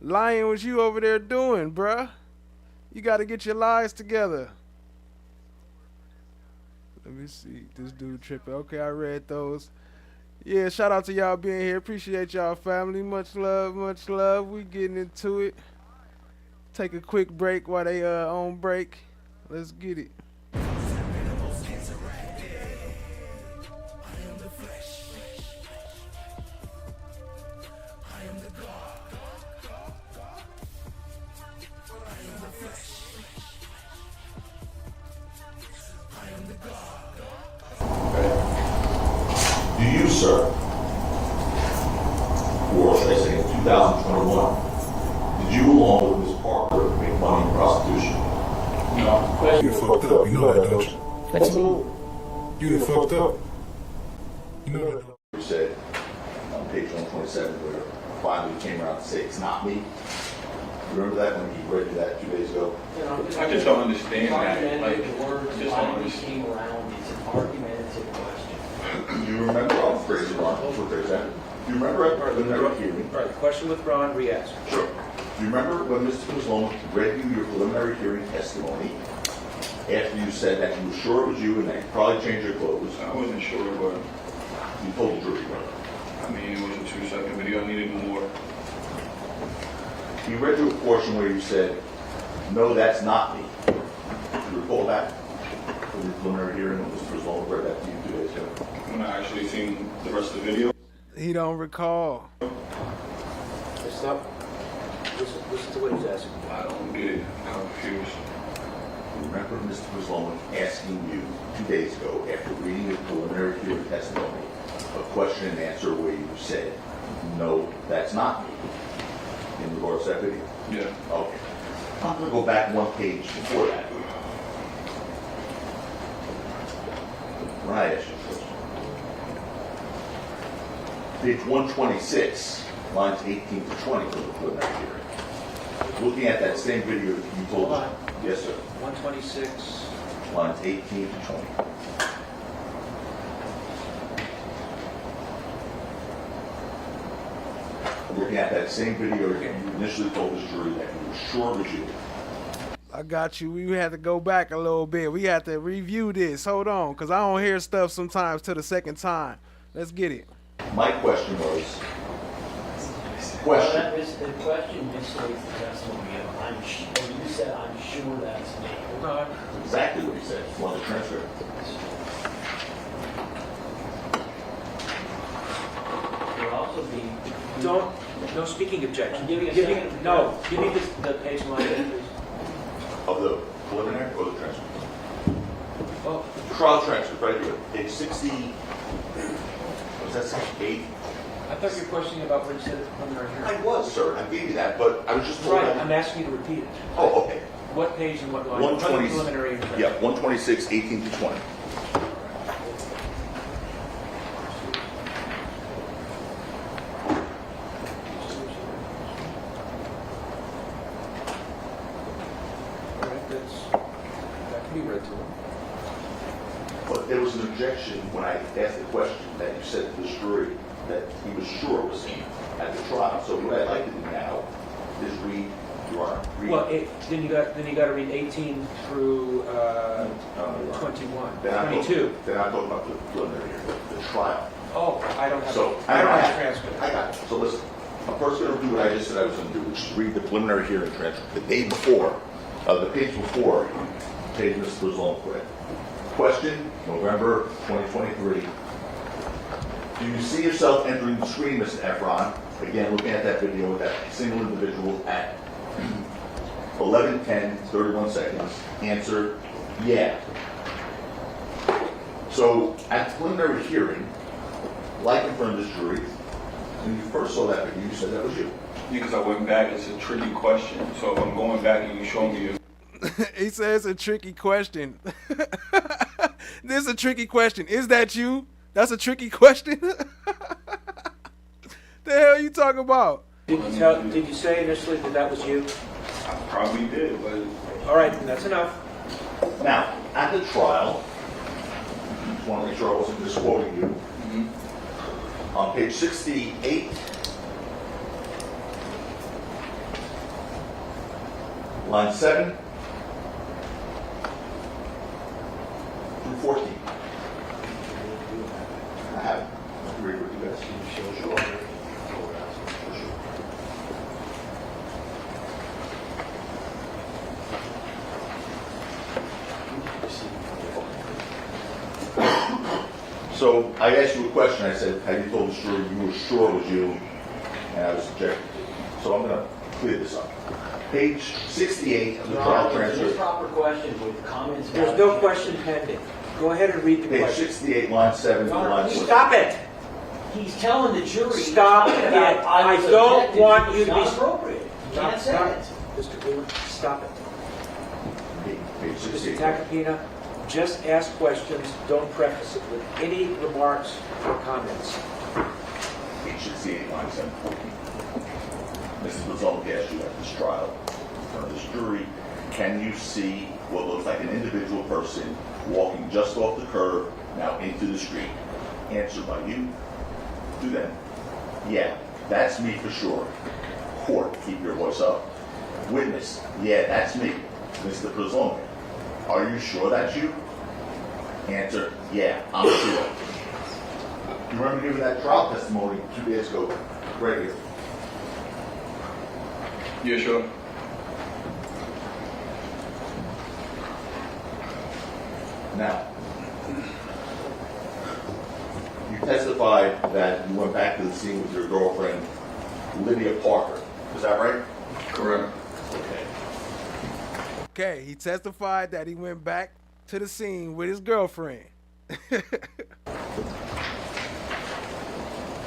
lying was you over there doing, bruh? You got to get your lies together. Let me see. This dude tripping. Okay, I read those. Yeah, shout out to y'all being here. Appreciate y'all, family. Much love, much love. We getting into it. Take a quick break while they on break. Let's get it. Do you, sir, or should I say in 2021, did you along with Ms. Parker make money in prostitution? No. You done fucked up. You know that, don't you? You done fucked up. You know that. You said on page 127 where finally came around to say it's not me. Remember that when he read you that 2 days ago? I just don't understand that. Like, The word just don't finally understand. came around. It's an argumentative question. Do you remember? I'll phrase it wrong. We'll phrase that. Do you remember at the preliminary hearing? All right, question withdrawn, re-ask. Sure. Do you remember when Mr. Sloan read you your preliminary hearing testimony after you said that you were sure it was you and that you probably changed your clothes? I wasn't sure, but You told the jury, right? I mean, it was a 2-second video. I needed more. He read you a portion where you said, no, that's not me. Do you recall that? From the preliminary hearing when Mr. Sloan read that to you 2 days ago? When I actually seen the rest of the video. He don't recall. Stop. Listen to what he's asking. I don't get it. I'm confused. Remember Mr. Sloan asking you 2 days ago after reading the preliminary hearing testimony a question and answer where you said, no, that's not me. In regards to that video? Yeah. Okay. I'm going to go back one page before that. When I asked you a question. Page 126, lines 18 to 20 from the preliminary hearing. Looking at that same video you told us. Yes, sir. 126. Lines 18 to 20. Looking at that same video again, you initially told this jury that you were sure it was you. I got you. We had to go back a little bit. We had to review this. Hold on, because I don't hear stuff sometimes till the second time. Let's get it. My question was, The question misstates the testimony of you said, I'm sure that's me. No, exactly what he said. Want the transcript? No speaking objection. Give me a Give me, second. no, give me the page and line, please. Of the preliminary or the transcript? Oh, Trial transcript, right here, page 60, was that 68? I thought you were questioning about what you said at the preliminary hearing. I was, sir, I gave you that, but I was just told Right, that. I'm asking you to repeat it. Oh, okay. What page and what line? 120, Preliminary hearing. yeah, 126, 18 to 20. All right, that can be read to them. But there was an objection when I asked the question that you said to the jury that he was sure was him at the trial. So what I'd like to do now is read, Your Honor, read. Well, then you got to read 18 through 21, Then I'm 22. Then I'm talking about the preliminary hearing, the trial. Oh, I don't have. So I don't have a transcript. I got it. So listen, I'm first going to do what I just said I was going to do, which is read the preliminary hearing transcript. The day before, the page before, page Mr. Brazil quit. Question, November 2023. Do you see yourself entering the screen, Mr. Efron? Again, looking at that video with that single individual at 11:10, 31 seconds. Answer, yeah. So at the preliminary hearing, like in front of this jury, when you first saw that video, you said that was you. Because I went back, it's a tricky question. So if I'm going back and you show me He says a tricky question. This is a tricky question. Is that you? That's a tricky question. The hell are you talking about? Did you say initially that was you? I probably did, but All right, that's enough. Now, at the trial, just want to make sure I wasn't misquoting you. On page 68, line 7 through 14. I have it. I agree with you guys. Sure. So I asked you a question. I said, have you told the jury you were sure it was you? And I was objecting. So I'm going to clear this up. Page 68 of the trial transcript. Proper question with comments. There's no question pending. Go ahead and read the Page question. 68, line 7 to line 14. Stop it! He's telling the jury. Stop it! I don't want you to be. It's not appropriate. You can't say it. Mr. Cooler, stop it. Page Mr. 68. Tacopina, just ask questions. Don't preface it with any remarks or comments. Page 68, line 7 to 14. Mrs. Brazil asked you at this trial, in front of this jury, can you see what looks like an individual person walking just off the curb, now into the street? Answered by you, to them. Yeah, that's me for sure. Court, keep your voice up. Witness, yeah, that's me. Mr. Brazil, are you sure that's you? Answer, yeah, I'm sure. You remember giving that trial testimony 2 days ago, right here? yeah, sure. Now, you testified that you went back to the scene with your girlfriend, Lydia Parker. Is that right? Correct. Okay. Okay, he testified that he went back to the scene with his girlfriend. I'd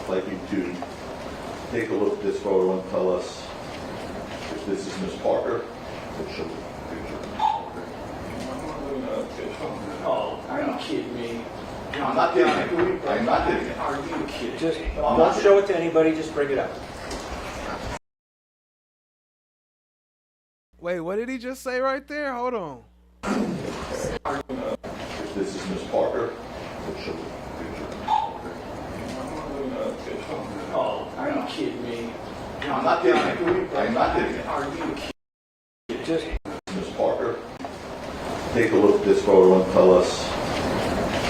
like you to take a look at this photo and tell us if this is Miss Parker. We'll show the picture. Oh, are you kidding me? I'm not kidding you. I'm not kidding you. Are you kidding Just me? don't show it to anybody. Just bring it up. Wait, what did he just say right there? Hold on. If this is Miss Parker, we'll show the picture. Oh, are you kidding me? I'm not kidding you. I'm not kidding you. Are you kidding? Just Miss Parker, take a look at this photo and tell us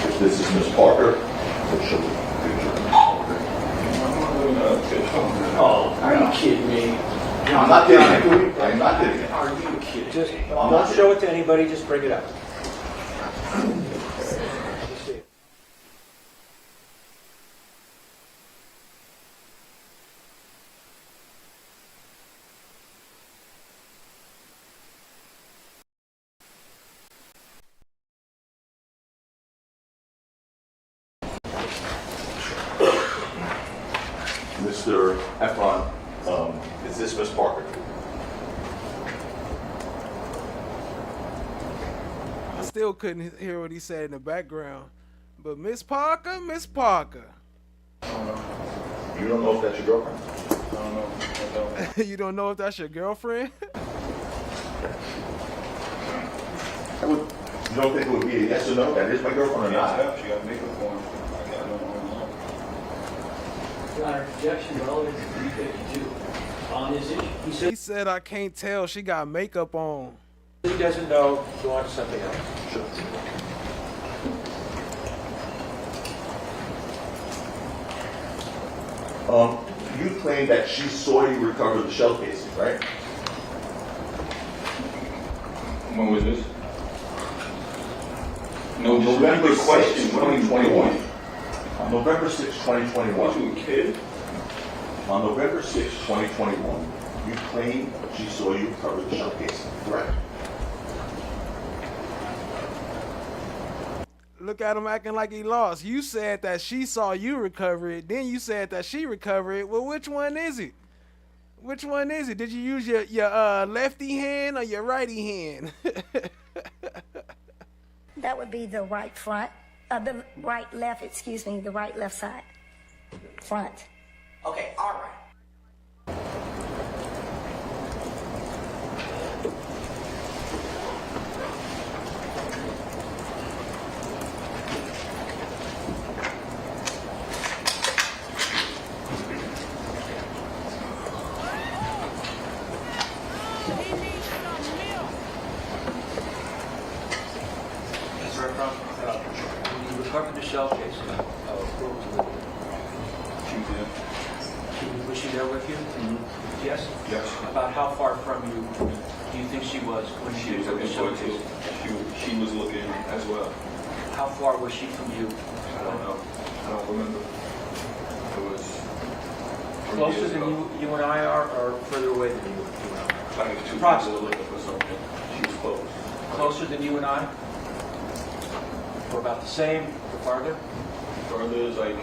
if this is Miss Parker. We'll show the picture. Oh, are you kidding me? I'm not kidding you. I'm not kidding you. Are you kidding? just don't show it to anybody. Just bring it up. Mr. Efron, is this Miss Parker? I still couldn't hear what he said in the background. But Miss Parker, Miss Parker. You don't know if that's your girlfriend? I don't know. I don't. You don't know if that's your girlfriend? You don't think it would be a yes or no? That is my girlfriend or not? Yeah, she got makeup on. I don't know. Your Honor, objection relative to 352. On this issue, He said I can't tell. She got makeup on. He doesn't know. Go on to something else. Sure. You claim that she saw you recover the shell casing, right? When was this? No, On November 6, question. 2021. On November 6, 2021. Was you a kid? On November 6, 2021, you claim she saw you recover the shell casing, correct? Look at him acting like he lost. You said that she saw you recover it. Then you said that she recovered it. Well, which one is it? Which one is it? Did you use your lefty hand or your righty hand? That would be the right front, the right left, excuse me, the right left side. Front. Okay, all right. When you recovered the shell case, where was Olivia? She was there. Was she there with you? Mm-hmm. Yes? Yes. About how far from you do you think she was when She you was recovered the looking shell for it case? too. She was looking as well. How far was she from you? I don't know. I don't remember. It was 3 Closer years than ago. you and I are, or further away than you and I? Like if 2 people Approximately. were looking for something. She was close. Closer than you and I? Or about the same, or farther? Further is like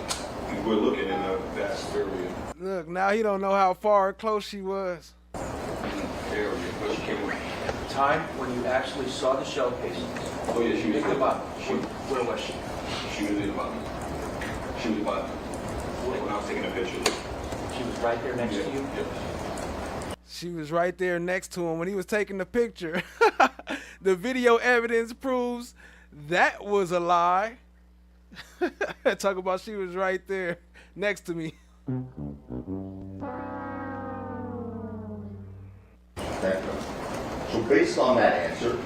we're looking in a vast area. Look, now he don't know how far or close she was. Area, but she came with. The time when you actually saw the shell casings. Oh yeah, she was. Pick them up. Where was she? She was in about me. She was about me. Like when I was taking a picture. She was right there next to you? Yep. She was right there next to him when he was taking the picture. The video evidence proves that was a lie. Talk about she was right there next to me. Thank you. So based on that answer,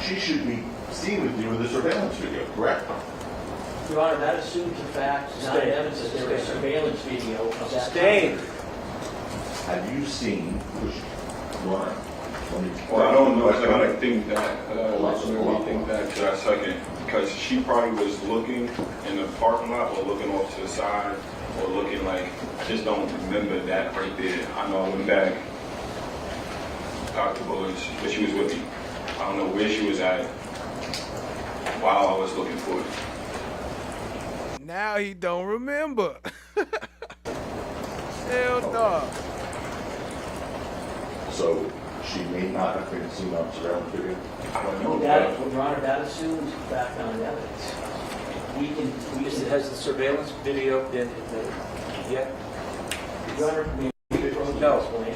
she should be seen with you in the surveillance video, correct? Your Honor, that assumes the fact, not Stay. evidence, that there was Stay. surveillance video of that. Stay. Have you seen, Lauren, Well, I don't know. I gotta think that. Let me think back to that second. Because she probably was looking in the parking lot or looking off to the side or looking like, I just don't remember that right there. I know I went back, got the bullets, but she was with me. I don't know where she was at while I was looking for it. Now he don't remember. Hell no. So she may not have been seen on surveillance video? I don't know. That, Your Honor, that assumes fact, not evidence. We can, Has the surveillance video been admitted yet? Your Honor, may we approach No. explain?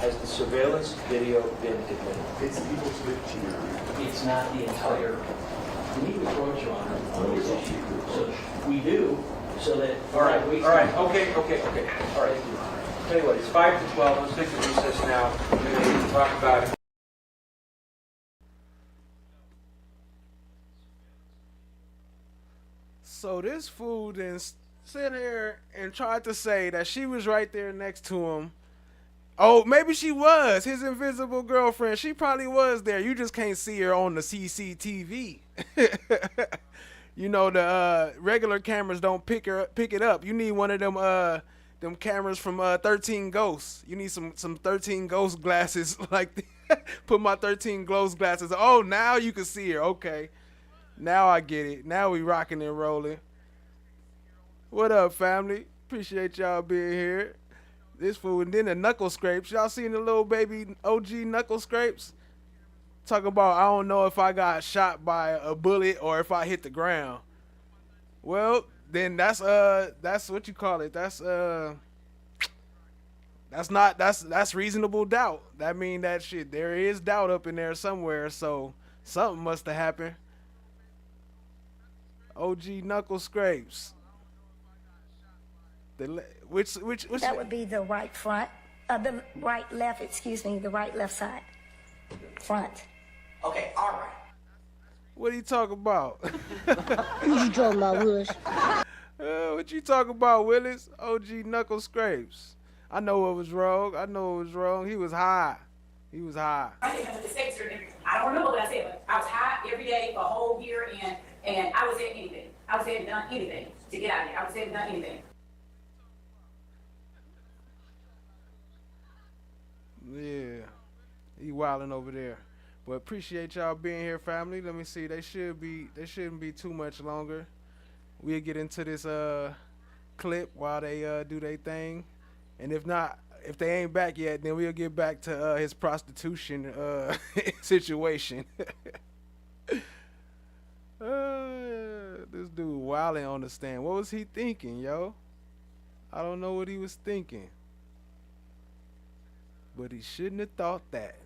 Has the surveillance video been admitted? It's people's picture. It's not the entire. We need to approach, Your Honor, on this issue. So we do, so that. All right, okay. All right. Tell you what, it's 5 to 12. Let's take a recess now. We're going to talk about it. So this fool then sit here and tried to say that she was right there next to him. Oh, maybe she was his invisible girlfriend. She probably was there. You just can't see her on the CCTV. You know, the regular cameras don't pick it up. You need one of them cameras from 13 Ghosts. You need some 13 Ghost glasses like put my 13 Ghost glasses. Oh, now you can see her. Okay. Now I get it. Now we rocking and rolling. What up, family? Appreciate y'all being here. This fool, and then the knuckle scrapes. Y'all seen the little baby OG knuckle scrapes? Talk about, I don't know if I got shot by a bullet or if I hit the ground. Well, then that's what you call it. That's reasonable doubt. That mean that shit, there is doubt up in there somewhere, so something must have happened. OG knuckle scrapes. Which That would be the right front, the right left, excuse me, the right left side. Front. Okay, all right. What are you talking about? What you talking about, Willis? What you talking about, Willis? OG knuckle scrapes. I know what was wrong. I know what was wrong. He was high. He was high. I don't remember what I said, but I was high every day for a whole year, and I was at anything. I was at and done anything to get out of here. I was at and done anything. Yeah, he wilding over there. But appreciate y'all being here, family. Let me see. They shouldn't be too much longer. We'll get into this clip while they do their thing, and if not, if they ain't back yet, then we'll get back to his prostitution situation. This dude wilding on the stand. What was he thinking, yo? I don't know what he was thinking. But he shouldn't have thought that.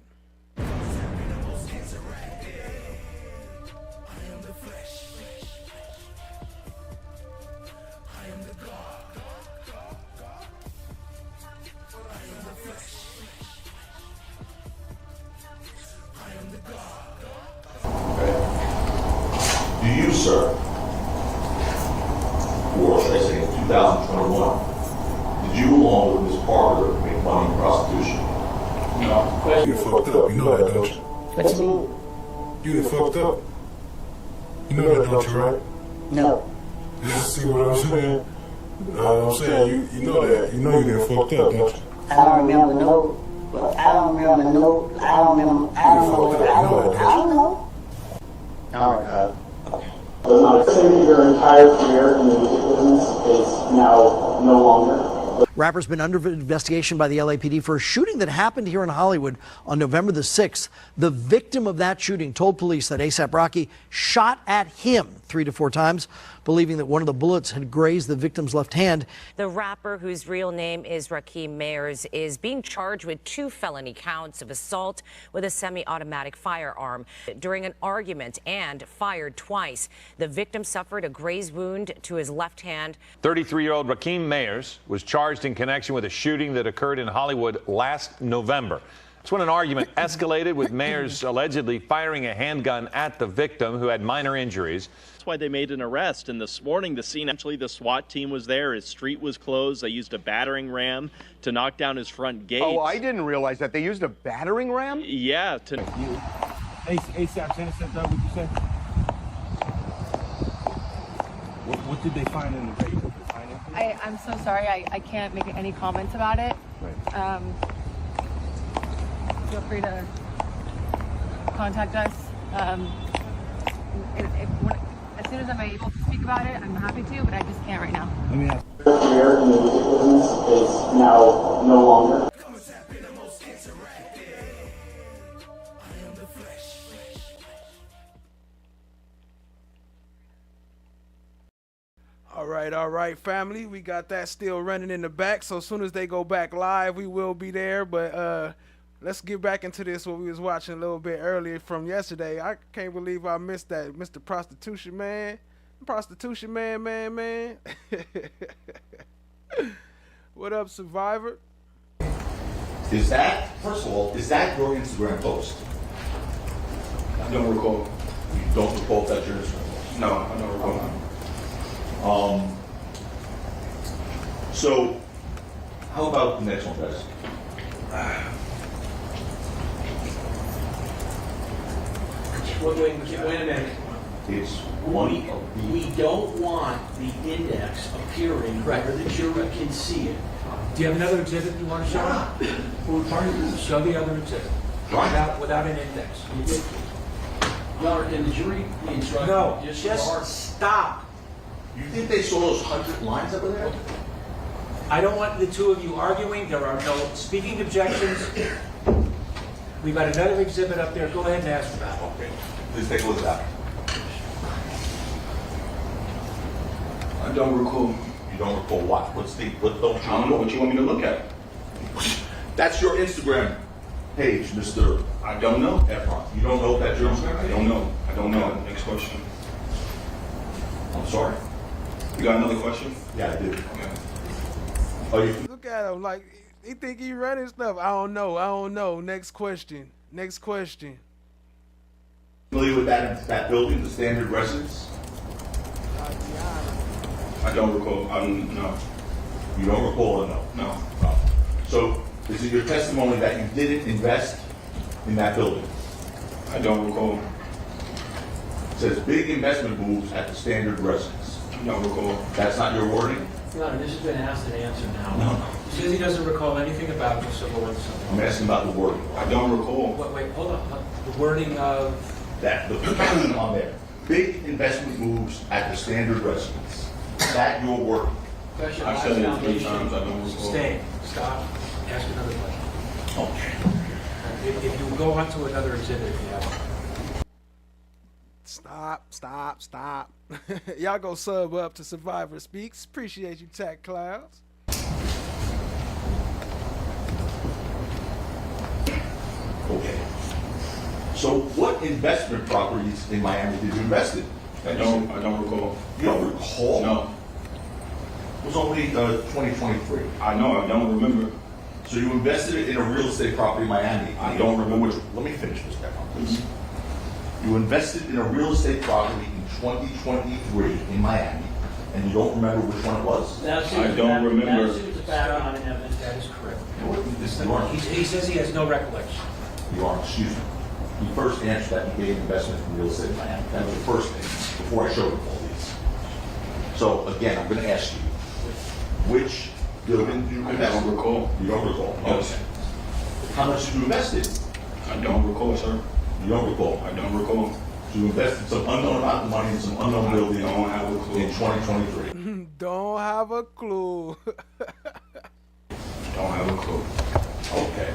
Do you, sir, or should I say in 2021, did you along with Ms. Parker make money in prostitution? No. You done fucked up. You know that, don't you? What you mean? You done fucked up. You know that, don't you, right? No. You see what I'm saying? I'm saying, you know that. You know you done fucked up, don't you? I don't remember no. I don't remember no. I don't know. All right. Saving your entire career in the music business is now no longer. Rapper's been under investigation by the LAPD for a shooting that happened here in Hollywood on November the 6th. The victim of that shooting told police that ASAP Rocky shot at him 3 to 4 times, believing that one of the bullets had grazed the victim's left hand. The rapper, whose real name is Rakim Mayers, is being charged with 2 felony counts of assault with a semi-automatic firearm during an argument and fired twice. The victim suffered a grazed wound to his left hand. 33-year-old Rakim Mayers was charged in connection with a shooting that occurred in Hollywood last November. That's when an argument escalated, with Mayers allegedly firing a handgun at the victim, who had minor injuries. That's why they made an arrest. And this morning, the scene, actually, the SWAT team was there. His street was closed. They used a battering ram to knock down his front gate. Oh, I didn't realize that. They used a battering ram? Yeah. ASAP Tennyson, what you say? What did they find in the vehicle? I'm so sorry. I can't make any comments about it. Right. Feel free to contact us. As soon as I'm able to speak about it, I'm happy to, but I just can't right now. Let me ask. Your career in the music business is now no longer. All right, family. We got that still running in the back, so as soon as they go back live, we will be there. But let's get back into this, what we was watching a little bit earlier from yesterday. I can't believe I missed that. Mr. Prostitution Man. Prostitution Man. What up, Survivor? Is that, first of all, is that your Instagram post? I don't recall. You don't recall that your Instagram post? No, I don't recall. So, how about the next one, guys? Wait a minute. It's one of the... We don't want the index appearing where the jury can see it. Do you have another exhibit you want to show? Show the other exhibit. Without an index. Your Honor, can the jury be instructed? No, just stop. You think they saw those 100 lines over there? I don't want the two of you arguing. There are no speaking objections. We've got another exhibit up there. Go ahead and ask about it. Okay. Please take a look at that. I don't recall. You don't recall what? What don't you I don't know what you want me to look at. That's your Instagram page, Mr. I don't know. Efron. You don't know if that's your Instagram I page? don't know. I don't know. Next question. I'm sorry. You got another question? Yeah, I do. Okay. Oh, you Look at him like he think he running stuff. I don't know. Next question. familiar with that building, the standard residence? I don't recall. No. You don't recall or no? No. No. So, is it your testimony that you didn't invest in that building? I don't recall. It says big investment moves at the standard residence. I don't recall. That's not your wording? Your Honor, this has been asked and answered now. No. He says he doesn't recall anything about the civil rights. I'm asking about the wording. I don't recall. Wait, hold on. The wording of... That, the position on there. Big investment moves at the standard residence. That your wording. Question. I've said it 3 times. I don't recall. Stay. Stop. Ask another question. Okay. If you go on to another exhibit, if you have. Stop. Y'all go sub up to Survivor Speaks. Appreciate you, Tech Clouds. Okay. So what investment properties in Miami did you invest in? I don't recall. You don't recall? No. It was only 2023. I know. I don't remember. So you invested it in a real estate property in Miami. I don't remember which. Let me finish this, Stefan, please. You invested in a real estate property in 2023 in Miami, and you don't remember which one it was? I don't remember. That is correct. He says he has no recollection. You are, excuse me. You first answered that you gave investment in real estate in Miami. That was the first thing, before I showed you all these. So again, I'm going to ask you, which building did you invest in? I don't recall. You don't recall? Yes. Okay. How much did you invest in? I don't recall, sir. You don't recall? I don't recall. So you invested some unknown amount of money in some unknown building I don't have a clue. in 2023. Don't have a clue. Don't have a clue. Okay.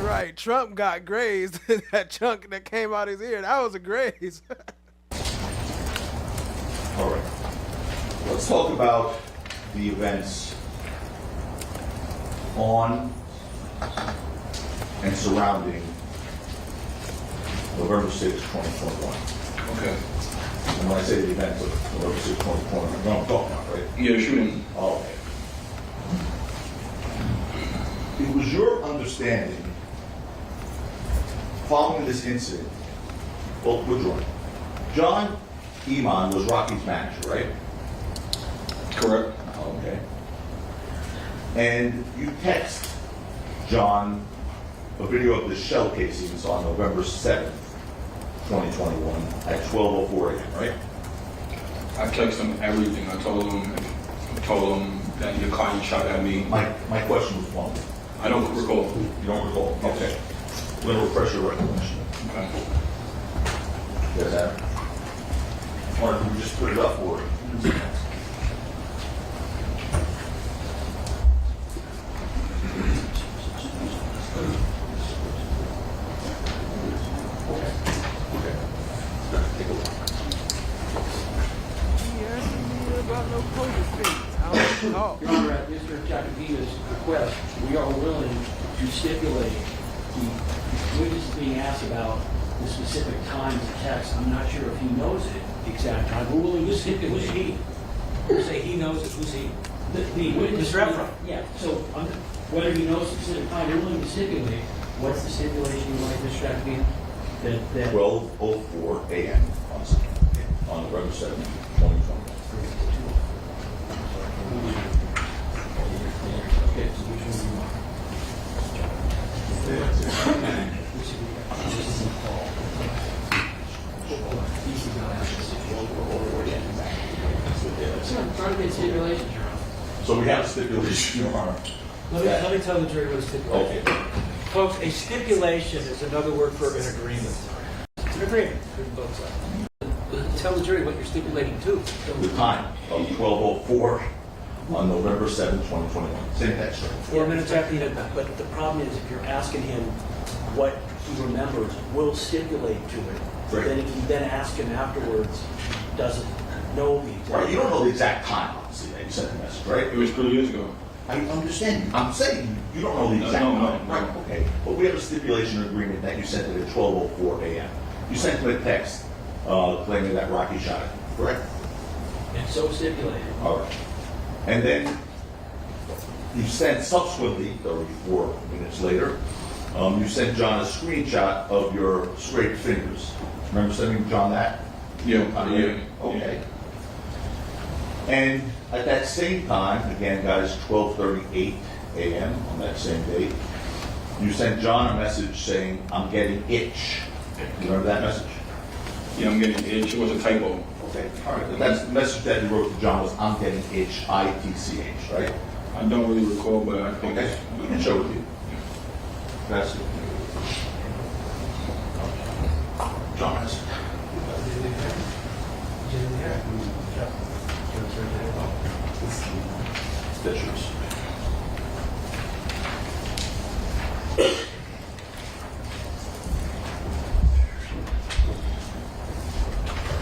Right, Trump got grazed. That chunk that came out his ear, that was a graze. All right. Let's talk about the events on and surrounding November 6, 2021. Okay. And when I say the events of November 6, 2021, you know what I'm talking about, right? Yeah, shooting. Oh, okay. It was your understanding following this incident, well, withdrawn. John Iman was Rocky's manager, right? Correct. Okay. And you text John a video of the shell casings on November 7th, 2021 at 12:04 a.m., right? I texted him everything. I told him that your client shot at me. My question was one. I don't recall. You don't recall? Okay. I'm going to refresh your recollection. Okay. Yes, Adam. Or do we just put it up for it? Your Honor, at Mr. Jacobina's request, we are willing to stipulate the witness being asked about the specific times of text. I'm not sure if he knows it exact time. We're willing to stipulate. Who's he? You say he knows it. Who's he? The witness. Mr. Efron. Yeah. So whether he knows the specific time, we're willing to stipulate. What's the stipulation you like, Mr. Jacobina? That 12:04 a.m. on November 7th, 2021. Okay, so which one do you want? I'm trying to get stipulations, Your Honor. So we have a stipulation, Your Honor. Let me tell the jury what a stipulation is. Okay. Folks, a stipulation is another word for an agreement. It's an agreement between both sides. Tell the jury what you're stipulating to. The time of 12:04 on November 7, 2021. Same text, right? 4 minutes after the event. But the problem is, if you're asking him what he remembers, we'll stipulate to it. Right. Then if you then ask him afterwards, doesn't know the exact. Right, you don't know the exact time, obviously, that you sent the message, right? It was 3 years ago. I understand you. I'm saying you don't know the exact time. Right, okay. But we have a stipulation agreement that you sent it at 12:04 a.m. You sent him a text claiming that Rocky shot him, correct? And so stipulated. All right. And then you sent subsequently, 34 minutes later, you sent John a screenshot of your scraped fingers. Remember sending John that? Yeah. Okay. And at that same time, again, guys, 12:38 a.m. on that same date, you sent John a message saying, "I'm getting itch." You remember that message? Yeah, I'm getting itch. It was a typo. Okay. All right. That's the message that you wrote to John was, "I'm getting itch," ITCH, right? I don't really recall, but I think Okay. We can show it to you. That's it. John has it. Pictures.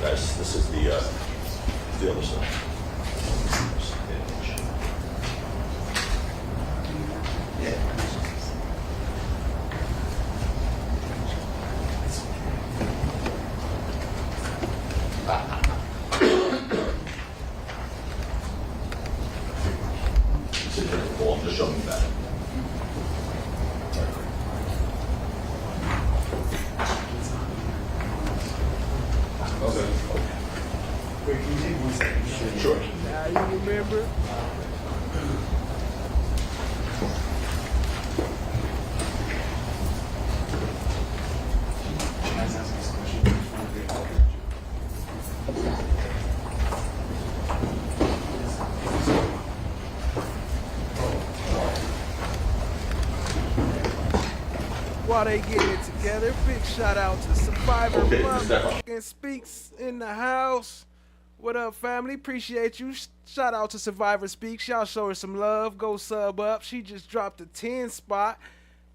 Guys, this is the other side. Yeah. I'm just showing you that. Okay. Wait, can you take 1 second? Sure. Now you remember? While they get it together, big shout out to Survivor Okay, Motherfucking Speaks in the house. What up, family? Appreciate you. Shout out to Survivor Speaks. Y'all show her some love. Go sub up. She just dropped a 10 spot.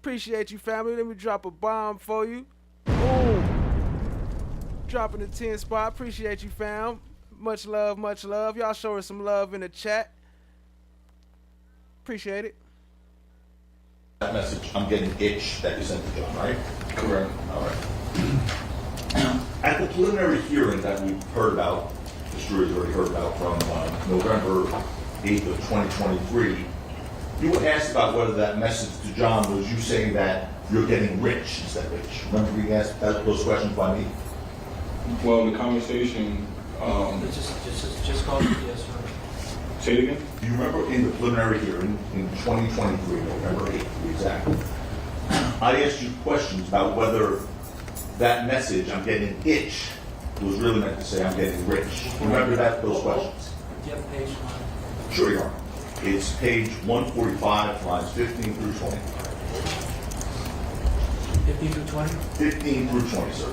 Appreciate you, family. Let me drop a bomb for you. Boom. Dropping the 10 spot. Appreciate you, fam. Much love, much love. Y'all show her some love in the chat. Appreciate it. That message, "I'm getting itch," that you sent to John, right? Correct. All right. At the preliminary hearing that we've heard about, the jury's already heard about from November 8th of 2023, you were asked about whether that message to John was you saying that you're getting rich instead of rich. Remember being asked those questions by me? Well, the conversation. Just call it yes or no. Say it again. Do you remember in the preliminary hearing in 2023, November 8th, to be exact, I asked you questions about whether that message, "I'm getting itch," was really meant to say, "I'm getting rich." Remember those questions? Do you have a page line? Sure you are. It's page 145, lines 15 through 20. 15 through 20? 15 through 20, sir.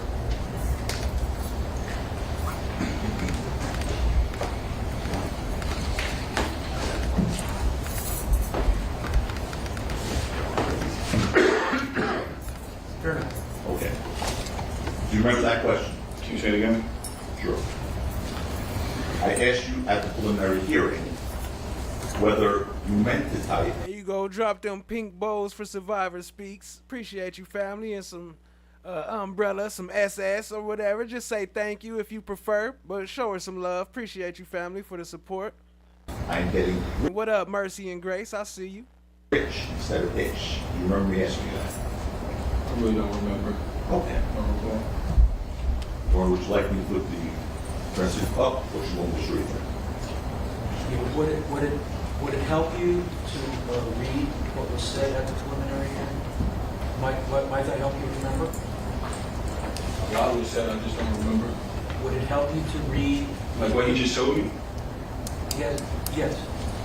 Okay. Do you remember that question? Can you say it again? Sure. I asked you at the preliminary hearing whether you meant to type. There you go. Drop them pink bows for Survivor Speaks. Appreciate you, family, and some umbrella, some SS or whatever. Just say thank you if you prefer, but show her some love. Appreciate you, family, for the support. I'm getting What up, Mercy and Grace? I see you. rich instead of itch. You remember me asking you that? I really don't remember. Okay. I don't recall. Or would you like me to put the transcript up, or should you want me to read it? Would it help you to read what was said at the preliminary hearing? Might that help you remember? A lot was said, I just don't remember. Would it help you to read? Like what he just showed me? Yes.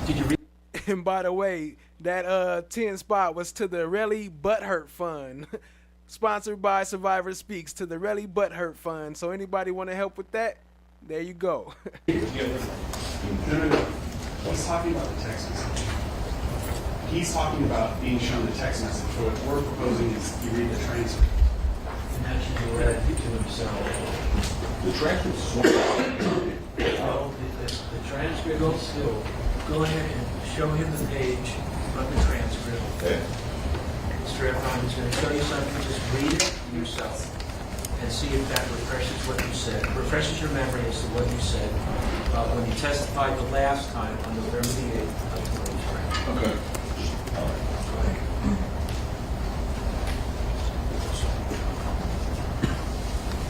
Did you read? And by the way, that 10 spot was to the RELLI Butthurt Fund. sponsored by Survivor Speaks to the RELLI Butt Hurt Fund. So anybody want to help with that? There you go. No. He's talking about the text message. He's talking about being shown the text message. So what we're proposing is you read the transcript. And that should be read to himself. The transcript is The transcript will still. Go ahead and show him the page of the transcript. Okay. Mr. Efron is going to show you something. Just read it yourself and see if that refreshes what you said. Refreshes your memory as to what you said when you testified the last time on November the 8th of 2020. Okay.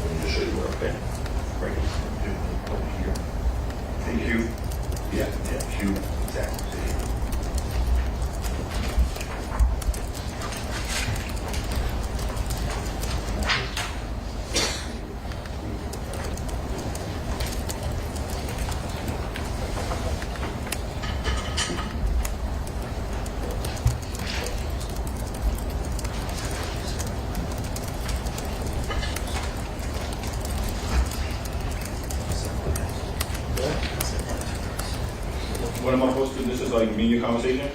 Let me just show you where I've been. Right over here. Thank you. Yeah, Q, exactly. What am I supposed to do? This is like media conversation?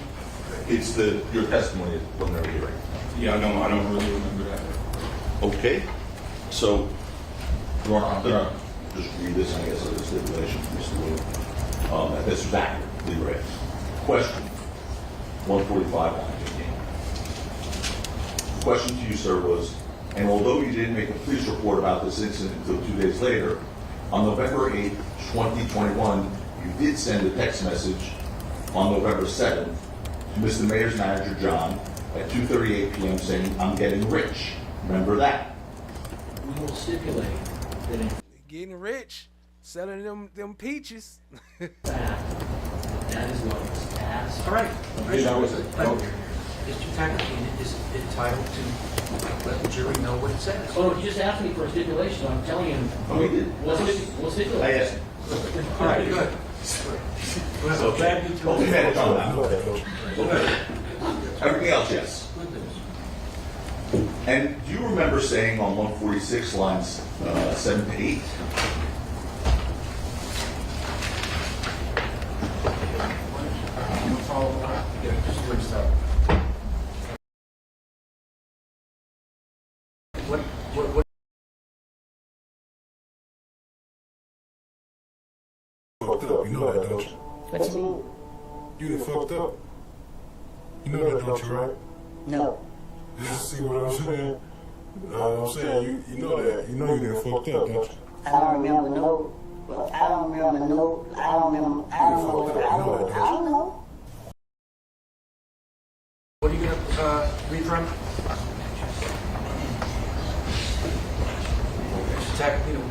It's your testimony at the preliminary hearing. Yeah, I don't really remember that. Okay, so, Your Honor, I'm gonna just read this, I guess, as a stipulation from Mr. Williams. That this was accurately read. Question, 145, 115. The question to you, sir, was, and although you didn't make a police report about this incident until 2 days later, on November 8th, 2021, you did send a text message on November 7th to Mr. Mayor's manager, John, at 2:38 p.m. saying, I'm getting rich. Remember that? We will stipulate that in Getting rich, selling them peaches. fact, that is what was asked. All right. Yeah, that was it. Mr. Tackleton is entitled to let the jury know what it says. Oh, he just asked me for a stipulation. I'm telling him. Oh, he did? We'll stipulate. I asked him. All right, good. So, okay, manage on that. Okay. Everything else, yes. And do you remember saying on 146 lines 7 to 8? What? Fucked up, you know that, don't you? What you mean? You done fucked up. You know that, don't you, right? No. You see what I'm saying? I'm saying, you know that. You know you done fucked up, don't you? I don't remember no. Well, I don't remember no. I don't know. What are you going to read from?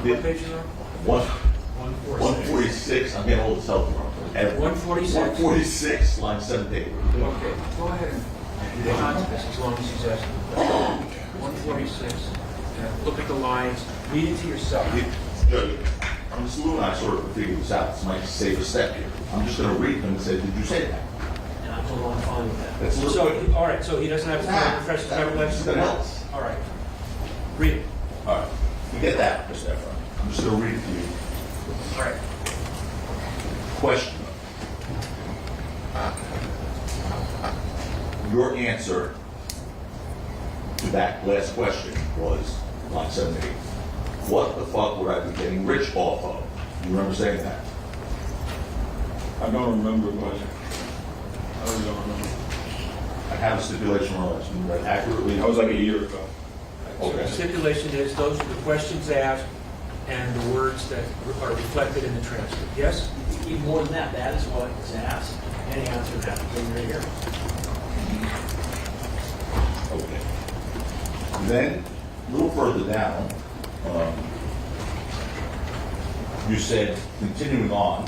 What page are you on? 146, I'm getting old as hell tomorrow. 146? 146, line 7 to 8. Okay, go ahead and get on to this as long as he's asking the question. 146. Look at the lines. Read it to yourself. Judge, Mr. Lou and I sort of figured this out. This might save a step here. I'm just going to read them and say, did you say that? And I'm totally fine with that. So, all right, so he doesn't have to refresh his memory. This is going to help us. All right. Read it. All right. You get that, Mr. Efron. I'm just going to read it to you. All right. Question. Your answer to that last question was line 7 to 8. What the fuck would I be getting rich off of? You remember saying that? I don't remember, but I really don't remember. I have a stipulation on that. You read accurately. That was like a year ago. So the stipulation is those are the questions asked and the words that are reflected in the transcript. Yes? Even more than that, that is what was asked. And he answered that right here. Okay. Then, a little further down, you said, continuing on,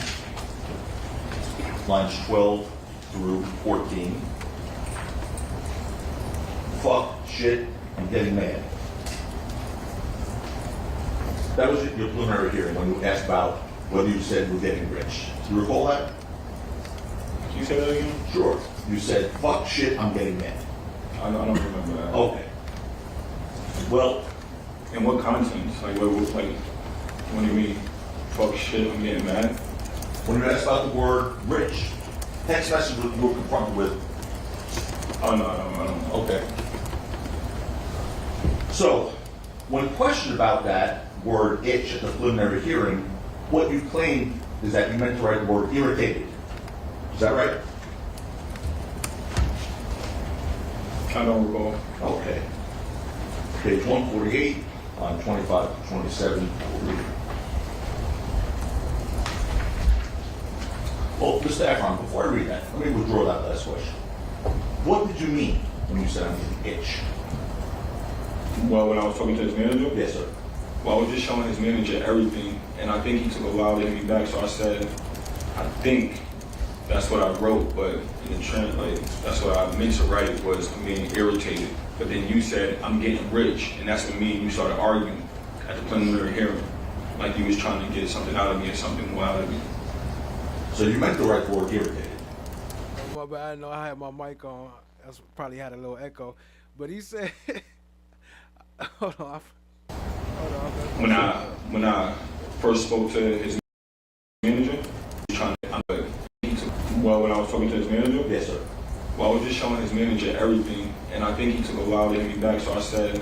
lines 12 through 14, fuck, shit, I'm getting mad. That was your preliminary hearing when you asked about whether you said we're getting rich. Do you recall that? Can you say that again? Sure. You said, fuck, shit, I'm getting mad. I don't remember that. Okay. Well, and what content? Like, what do you mean? Fuck shit, I'm getting mad? When you asked about the word rich, text message you were confronted with. Oh, no, I don't know. Okay. So, when questioned about that word itch at the preliminary hearing, what you claimed is that you meant to write the word irritated. Is that right? I don't recall. Okay. Page 148 on 25 to 27. Well, Mr. Akron, before I read that, let me withdraw that last question. What did you mean when you said I'm getting itch? Well, when I was talking to his manager? Yes, sir. Well, I was just showing his manager everything, and I think he took a while to hit me back, so I said, I think that's what I wrote, but in the trend, like, that's what I meant to write was I'm being irritated. But then you said, I'm getting rich, and that's when me and you started arguing at the preliminary hearing. Like you was trying to get something out of me or something more out of me. So you meant to write the word irritated. Oh, my bad. I know I had my mic on. That's probably had a little echo. But he said, hold on. When I first spoke to his manager, well, when I was talking to his manager? Yes, sir. Well, I was just showing his manager everything, and I think he took a while to hit me back, so I said,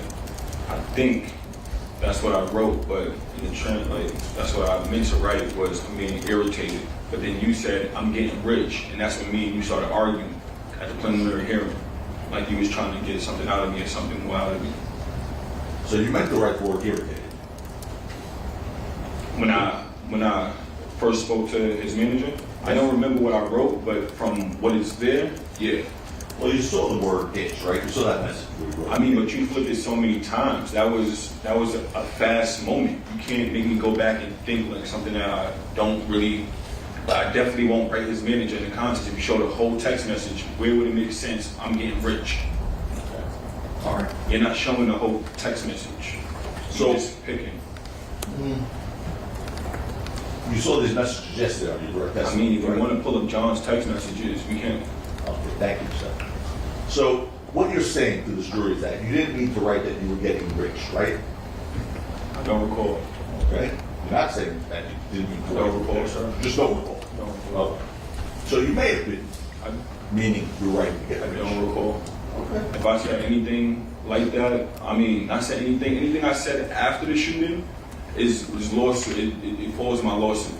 I think that's what I wrote, but in the trend, like, that's what I meant to write was I'm being irritated. But then you said, I'm getting rich, and that's when me and you started arguing at the preliminary hearing. Like you was trying to get something out of me or something more out of me. So you meant to write the word irritated. When I first spoke to his manager, I don't remember what I wrote, but from what is there, yeah. Well, you saw the word itch, right? You saw that message. I mean, but you flipped it so many times. That was a fast moment. You can't make me go back and think like something that I don't really. I definitely won't write his manager in the context. If you show the whole text message, where would it make sense? I'm getting rich. Okay. All right. You're not showing the whole text message. You're just picking. You saw these messages yesterday on your direct I testimony. mean, if you want to pull up John's text messages, we can. Okay, thank you, sir. So what you're saying to this jury is that you didn't mean to write that you were getting rich, right? I don't recall. Okay. You're not saying that you didn't mean to I write don't recall, sir. Just don't recall. Okay. So you may have been meaning you're writing to get I rich. don't recall. Okay. If I said anything like that, I mean, I said anything I said after the shooting is lawsuit. It falls in my lawsuit.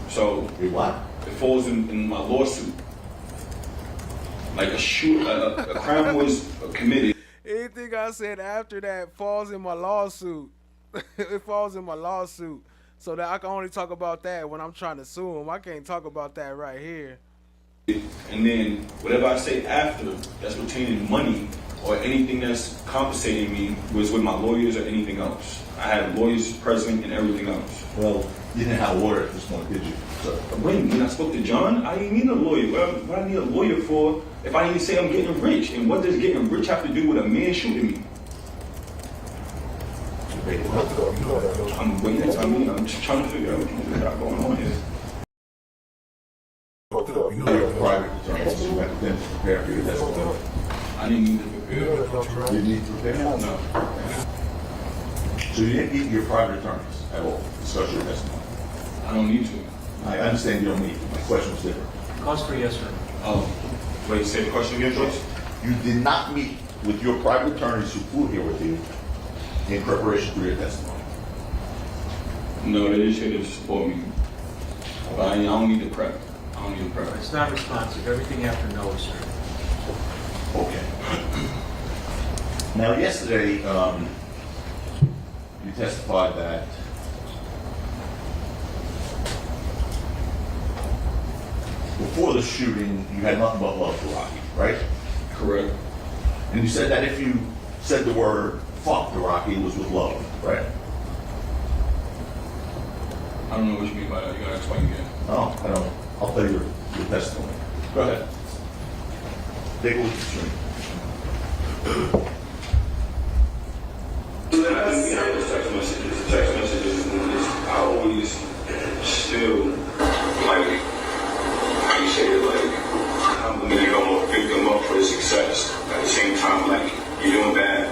So what? It falls in my lawsuit. Like a crime was committed. Anything I said after that falls in my lawsuit. It falls in my lawsuit. So that I can only talk about that when I'm trying to sue him. I can't talk about that right here. And then whatever I say after that's retaining money or anything that's compensating me was with my lawyers or anything else. I had lawyers present and everything else. Well, you didn't have a lawyer at this point, did you? So when I spoke to John, I didn't need a lawyer. What I need a lawyer for if I didn't say I'm getting rich? And what does getting rich have to do with a man shooting me? I'm waiting. I'm just trying to figure out what's going on here. Your private attorneys, you have to prepare for your testimony. I didn't need to prepare. You didn't need to prepare? No. So you didn't meet your private attorneys at all to discuss your testimony? I don't need to. I understand you don't need to. My question was different. Cause for yes, sir. Oh, wait, say the question again, Joyce? You did not meet with your private attorneys who flew here with you in preparation for your testimony? No, they just here to support me. But I don't need the prep. I don't need the prep. It's not responsive. Everything after no, sir. Okay. Now, yesterday, you testified that before the shooting, you had nothing but love for Rocky, right? Correct. And you said that if you said the word fuck to Rocky, it was with love, right? I don't know what you mean by that. You gotta explain again. Oh, I don't know. I'll tell you your testimony. Go ahead. Take a look at the screen. Text messages, I always still like how you say it, like compliment or pick them up for the success. At the same time, like you're doing bad.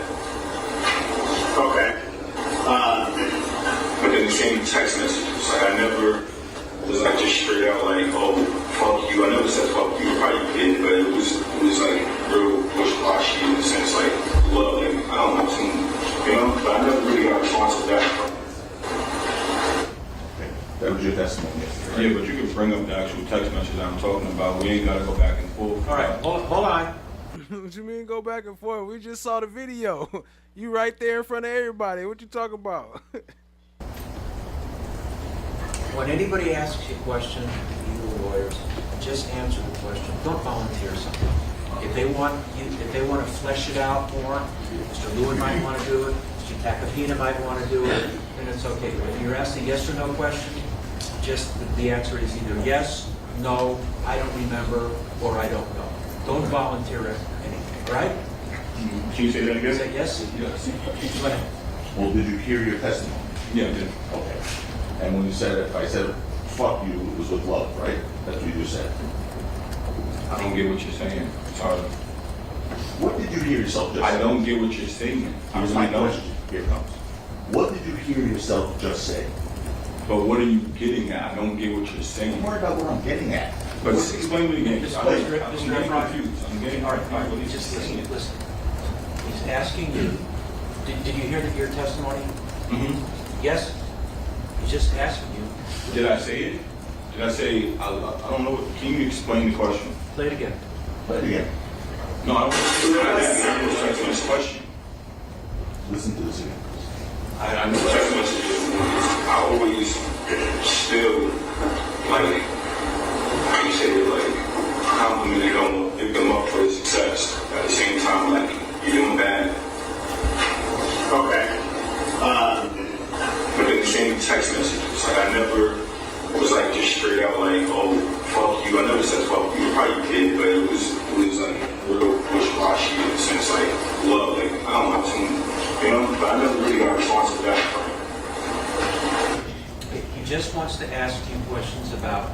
same text messages. Like, I never was like just straight out like, oh, fuck you. I never said fuck you. Probably did, but it was like real wishy-washy in the sense like love. Like, I don't know, but I never really got a response to that. That was your testimony yesterday. Yeah, but you can bring up the actual text message I'm talking about. We ain't got to go back and forth. All right, hold on. What you mean go back and forth? We just saw the video. You right there in front of everybody. What you talking about? When anybody asks you a question, you lawyers, just answer the question. Don't volunteer something. If they want to flesh it out more, Mr. Lewin might want to do it. Mr. Tacopina might want to do it, then it's okay. But if you're asking yes or no question, just the answer is either yes, no, I don't remember, or I don't know. Don't volunteer anything, right? Can you say that again? Say yes? Yes. Go ahead. Well, did you hear your testimony? Yeah, I did. Okay. And when you said it, I said, fuck you, it was with love, right? That's what you just said. I don't get what you're saying. Sorry. What did you hear yourself just say? I don't get what you're saying. Here's my question. Here it comes. What did you hear yourself just say? But what are you getting at? I don't get what you're saying. Don't worry about what I'm getting at. But explain it again. I'm getting confused. I'm getting All right, just listen. He's asking you, did you hear your testimony? Mm-hmm. Yes? He's just asking you. Did I say it? Did I say, I don't know. Can you explain the question? Play it again. Play it again. No, I don't answer this question. Listen to this again. I know text messages. I always still, like, how you say it, like, complimented them, pick them up for their success. At the same time, like, you're doing bad. Okay. But in the same text messages, like, I never was like just straight out like, oh, fuck you. I never said fuck you. Probably did, but it was like real wishy-washy in the sense like love. Like, I don't know, but I never really got a response to that. He just wants to ask you questions about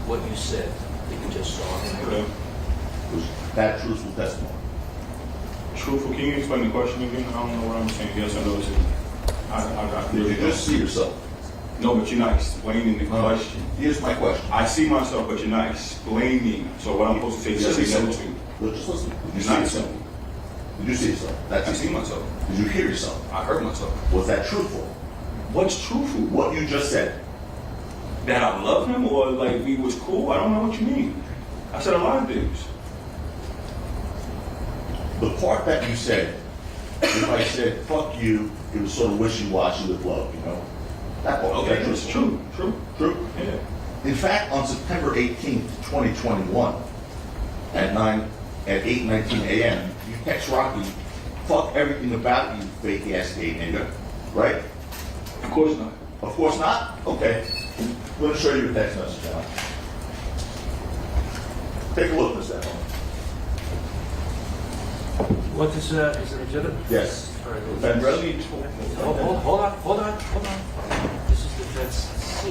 what you said that you just saw. Okay. Was that truthful testimony? Truthful? Can you explain the question again? I don't know what I'm saying. Yes or no to Did you just see yourself? No, but you're not explaining the question. Here's my question. I see myself, but you're not explaining. So what I'm supposed to say is yes or no to. Look, just listen. Did you see yourself? Did you see yourself? I see myself. Did you hear yourself? I heard myself. Was that truthful? What's truthful? What you just said. That I love him or like we was cool? I don't know what you mean. I said a lot of things. The part that you said, if I said, fuck you, it was sort of wishy-washy with love, you know? That part. Okay, it's true. True. Yeah. In fact, on September 18th, 2021, at 8:19 a.m., you text Rocky, fuck everything about you, fake ass gay nigga, right? Of course not. Of course not? Okay. I'm going to show you a text message now. Take a look at that one. What is it legitimate? Yes. All right. RELLI. Hold on. This is defense C.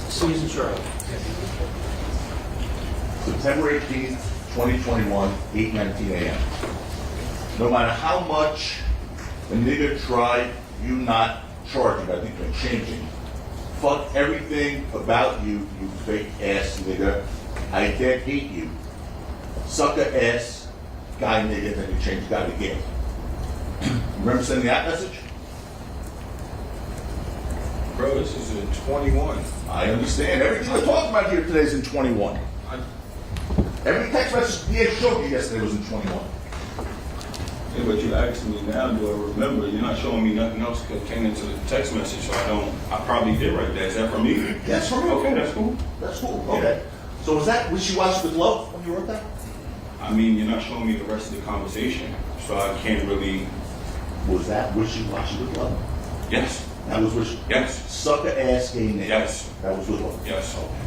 C is in charge. September 18th, 2021, 8:19 a.m. No matter how much a nigga tried, you not charging, I think they're changing. Fuck everything about you, you fake ass nigga. I dead hate you. Sucker ass guy nigga, then you change guy again. Remember sending that message? Bro, this is in 21. I understand. Everything we're talking about here today is in 21. Every text message he showed you yesterday was in 21. Yeah, but you asked me now, do I remember? You're not showing me nothing else that came into the text message, so I probably did right there. Is that from me? Yes, from me. Okay, that's cool. That's cool. Okay. So was that wishy-washy with love when you wrote that? I mean, you're not showing me the rest of the conversation, so I can't really. Was that wishy-washy with love? Yes. That was wishy. Yes. Sucker ass gay nigga. Yes. That was with love. Yes. Okay.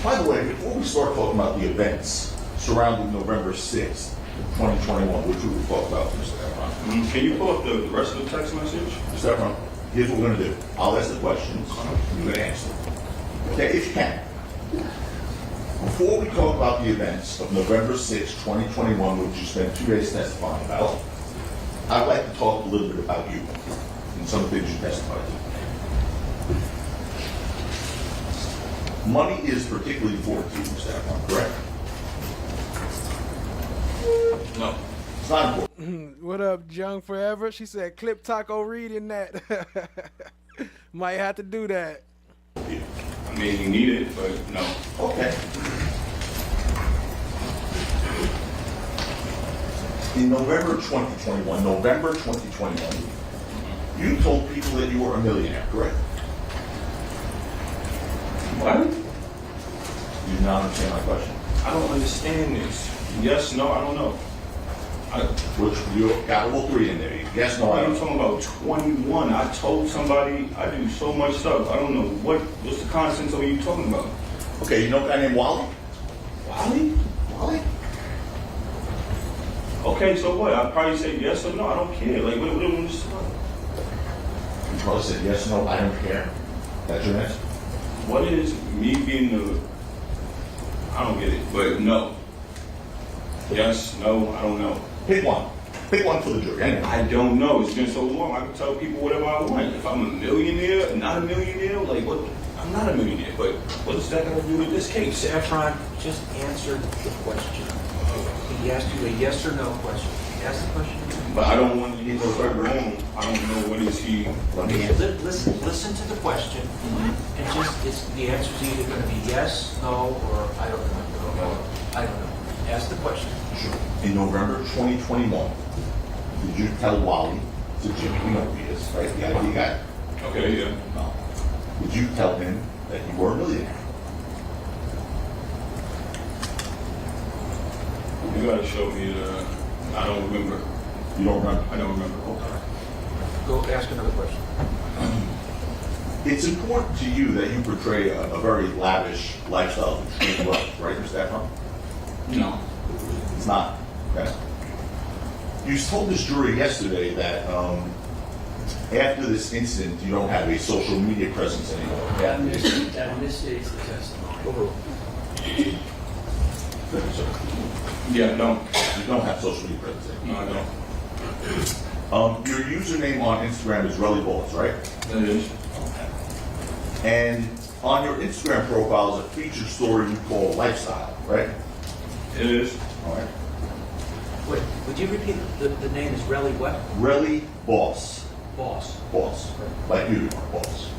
By the way, before we start talking about the events surrounding November 6th, 2021, which we will talk about, Mr. Efron. Can you pull up the rest of the text message? Mr. Efron, here's what we're going to do. I'll ask the questions. You're going to answer them. Okay, if you can. Before we talk about the events of November 6th, 2021, which you spent 2 days testifying about, I'd like to talk a little bit about you and some things you testified to. Money is particularly important to you, Mr. Efron, correct? No. It's not important. What up, Jung Forever? She said, clip Taco reading that. Might have to do that. I mean, you need it, but no. Okay. In November 2021, you told people that you were a millionaire, correct? What? You do not understand my question. I don't understand this. Yes, no, I don't know. Which you got all three in there. Yes, no, I I'm don't. talking about 21. I told somebody I do so much stuff. I don't know what's the content of you talking about. Okay, you know a guy named Wally? Wally? Wally? Okay, so what? I'd probably say yes or no. I don't care. Like, what is this about? You probably said yes, no, I don't care. That's your answer? What is me being the... I don't get it, but no. Yes, no, I don't know. Pick one. Pick one for the jury. Anyway. I don't know. It's been so long. I can tell people whatever I want. If I'm a millionaire, not a millionaire, like what? I'm not a millionaire, but what does that got to do with this case? Mr. Efron, just answer the question. He asked you a yes or no question. Ask the question. But I don't want to get no further wrong. I don't know what is he. Listen to the question, and the answer is either going to be yes, no, or I don't know. I don't know. Ask the question. Sure. In November 2021, did you tell Wally, to Jimmy, we know who he is, right? The IT guy? Okay, yeah. No. Did you tell him that you were a millionaire? You gotta show me the. I don't remember. You don't remember? I don't remember. Okay. Go ask another question. It's important to you that you portray a very lavish lifestyle of extreme wealth, right, Mr. Efron? No. It's not. Okay. You told this jury yesterday that after this incident, you don't have a social media presence anymore. That misstates the testimony. Yeah, no. You don't have social media presence anymore. No, I don't. Your username on Instagram is RELLI Balls, right? It is. Okay. And on your Instagram profile is a feature story you call Lifestyle, right? It is. All right. Wait, would you repeat the name is RELLI what? RELLI Boss. Boss. Boss. Like you, boss.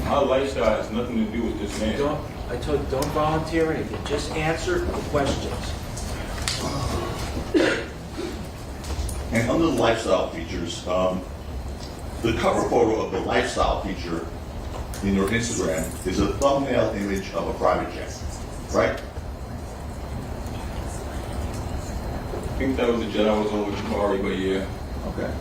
My lifestyle has nothing to do with this man. Don't volunteer anything. Just answer the questions. And under the lifestyle features, the cover photo of the lifestyle feature in your Instagram is a thumbnail image of a private jet, right? I think that was the jet I was on with Jabari, but yeah. Okay.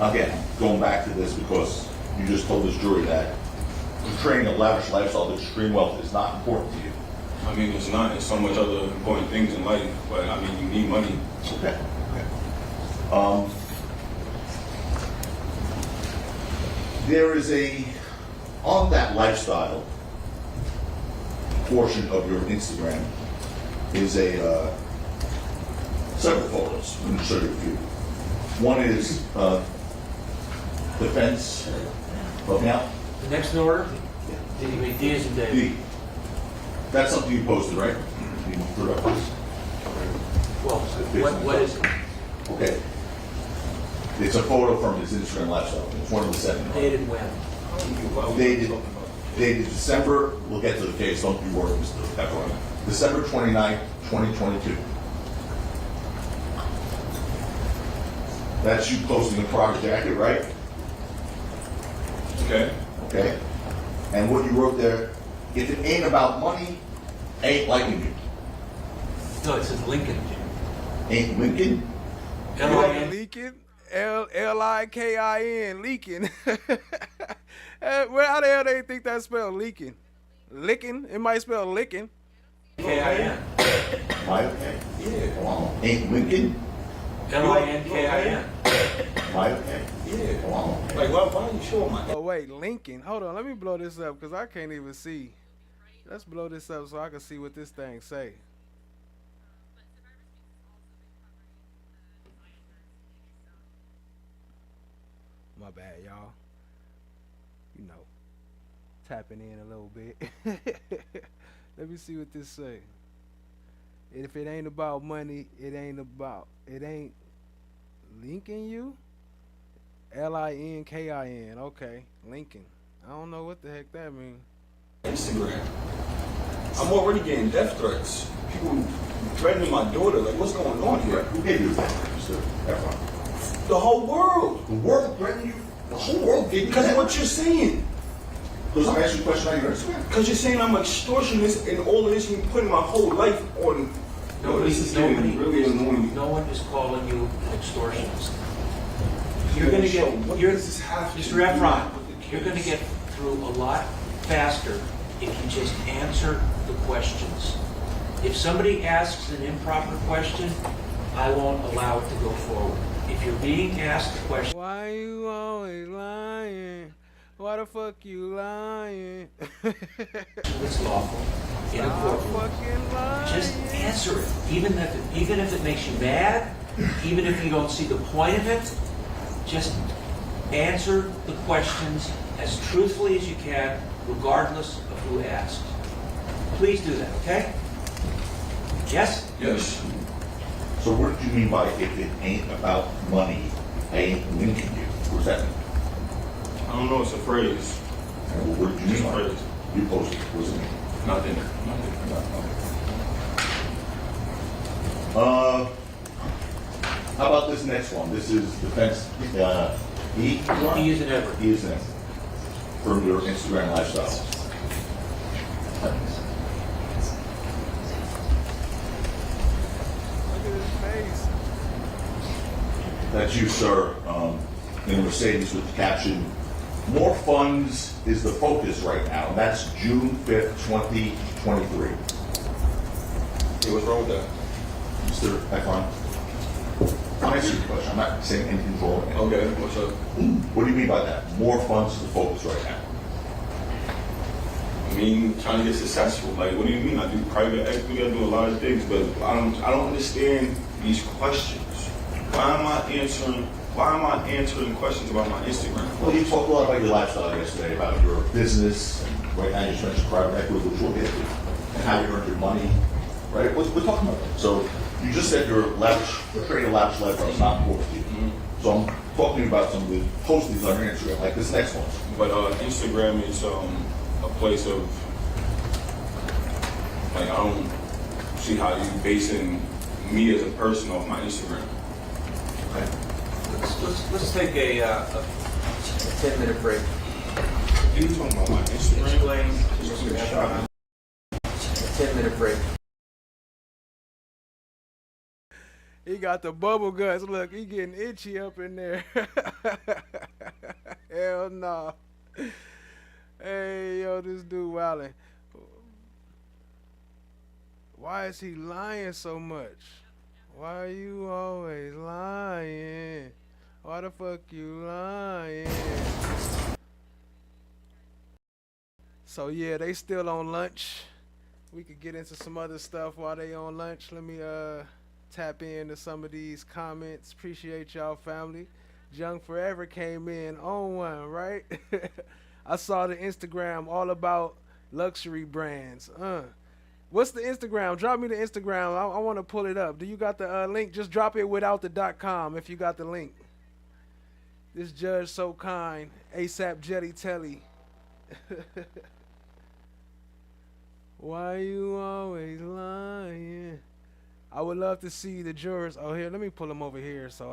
Again, going back to this because you just told this jury that portraying a lavish lifestyle of extreme wealth is not important to you. I mean, it's not. It's so much other important things in life, but I mean, you need money. Okay. There is on that lifestyle portion of your Instagram is several photos. I'm going to show you a few. One is defense. Help me out. The next in order? Yeah. D is in David. D. That's something you posted, right? You put it up first. Well, what is it? Okay. It's a photo from his Instagram lifestyle. It's one of the 7. Dated when? Dated December, we'll get to the case, don't be worried, Mr. Efron. December 29th, 2022. That's you posting a private jacket, right? Okay. Okay. And what you wrote there, if it ain't about money, ain't liking you. No, it says Lincoln. Ain't Lincoln? Lincoln? L-I-K-I-N, leaking. Well, how the hell they think that spelled leaking? Licking? It might spell licking. K-I-N. Might okay. Yeah. Wow. Ain't Lincoln? L-I-N-K-I-N. Might okay. Yeah. Wow. Like, why are you showing my... Oh, wait, Lincoln. Hold on, let me blow this up because I can't even see. Let's blow this up so I can see what this thing say. My bad, y'all. You know, tapping in a little bit. Let me see what this say. If it ain't about money, it ain't linking you? Linkin. Okay, Lincoln. I don't know what the heck that means. Instagram. I'm already getting death threats. People threatening my daughter. Like, what's going on here? Who gave you that, Mr. Efron? The whole world. The world threatened you? The whole world gave you Because that? of what you're saying. Because I'm asking you a question on your Instagram. Because you're saying I'm extortionist and all of this, and you're putting my whole life on. This is getting really annoying. No one is calling you an extortionist. You're going to get, Mr. Efron, you're going to get through a lot faster if you just answer the questions. If somebody asks an improper question, I won't allow it to go forward. If you're being asked a question... Why you always lying? Why the fuck you lying? It's lawful. In a courtroom. Just answer it. Even if it makes you mad, even if you don't see the point of it, just answer the questions as truthfully as you can, regardless of who asked. Please do that, okay? Yes? Yes. So what did you mean by if it ain't about money, I ain't linking you? What's that mean? I don't know, it's a phrase. Well, what did you mean by it? You posted it. What's it mean? Nothing. How about this next one? This is defense. He is an ever. He is an ever. From your Instagram lifestyle. Look at his face. That's you, sir, in a Mercedes with the caption, "More funds is the focus right now." And that's June 5th, 2023. Hey, what's wrong with that? Mr. Efron, I'm answering your question. I'm not saying anything's wrong. Okay, what's up? What do you mean by that? More funds is the focus right now. I mean, trying to get successful. Like, what do you mean? I do private equity, I do a lot of things, but I don't understand these questions. Why am I answering questions about my Instagram? Well, you talked a lot about your lifestyle yesterday, about your business, and right now you just mentioned private equity, which we'll get to, and how you earned your money, right? We're talking about that. So you just said you're trading a lavish life. It's not important to you. So I'm talking about some of the postings on your Instagram, like this next one. But Instagram is a place of, like, I don't see how you basing me as a person off my Instagram. Okay. Let's take a 10-minute break. You talking about my Instagram? Explain to Mr. Efron. 10-minute break. He got the bubble guts. Look, he getting itchy up in there. Hell no. Hey, yo, this dude wildin'. Why is he lying so much? Why are you always lying? Why the fuck you lying? So yeah, they still on lunch. We could get into some other stuff while they on lunch. Let me tap into some of these comments. Appreciate y'all, family. Young Forever came in on one, right? I saw the Instagram all about luxury brands. What's the Instagram? Drop me the Instagram. I want to pull it up. Do you got the link? Just drop it without the .com if you got the link. This judge so kind. ASAP Jetty Telly. Why you always lying? I would love to see the jurors. Oh, here, let me pull them over here so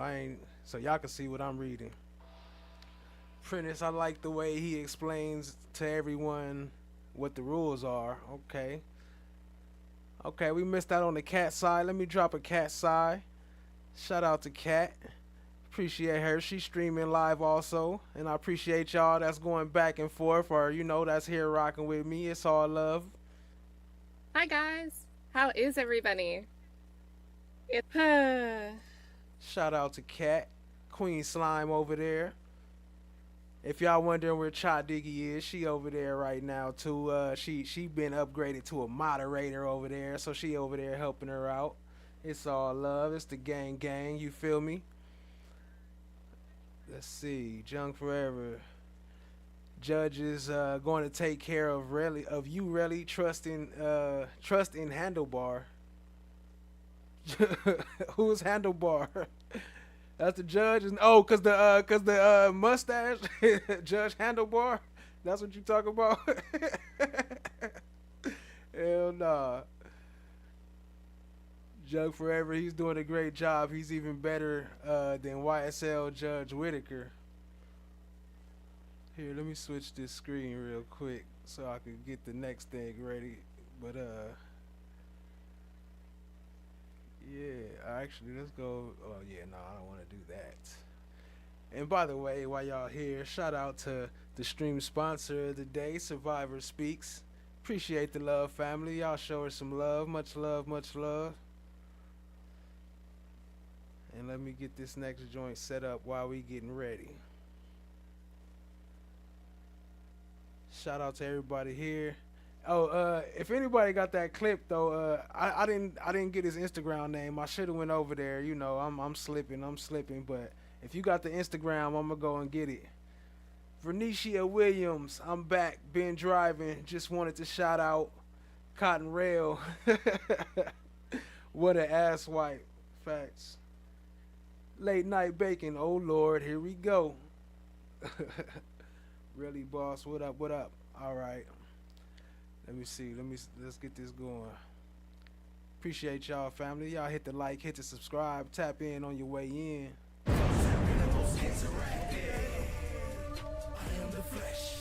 y'all can see what I'm reading. Prentice, I like the way he explains to everyone what the rules are. Okay. Okay, we missed out on the Cat side. Let me drop a Cat side. Shout out to Cat. Appreciate her. She's streaming live also. And I appreciate y'all that's going back and forth, or, you know, that's here rocking with me. It's all love. Hi, guys. How is everybody? Shout out to Cat. Queen Slime over there. If y'all wondering where Cha Diggy is, she over there right now too. She been upgraded to a moderator over there, so she over there helping her out. It's all love. It's the gang, you feel me? Let's see. Junk Forever. Judge is going to take care of RELLI. Trust in Handlebar. Who's Handlebar? That's the judge. Oh, cause the mustache, Judge Handlebar. That's what you talk about. Hell nah. Jug Forever, he's doing a great job. He's even better than YSL Judge Whitaker. Here, let me switch this screen real quick so I can get the next thing ready. But yeah, actually, let's go. Oh yeah, no, I don't want to do that. And by the way, while y'all here, shout out to the stream sponsor of the day, Survivor Speaks. Appreciate the love, family. Y'all show her some love. Much love, much love. And let me get this next joint set up while we getting ready. Shout out to everybody here. Oh, if anybody got that clip though, I didn't get his Instagram name. I should have went over there. You know, I'm slipping. But if you got the Instagram, I'm gonna go and get it. Vernicia Williams, I'm back. Been driving. Just wanted to shout out Cotton Rail. What an ass wipe. Facts. Late Night Bacon. Oh Lord, here we go. Really, boss. What up? What up? All right. Let me see. Let's get this going. Appreciate y'all, family. Y'all hit the like, hit the subscribe, tap in on your way in. I am the flesh.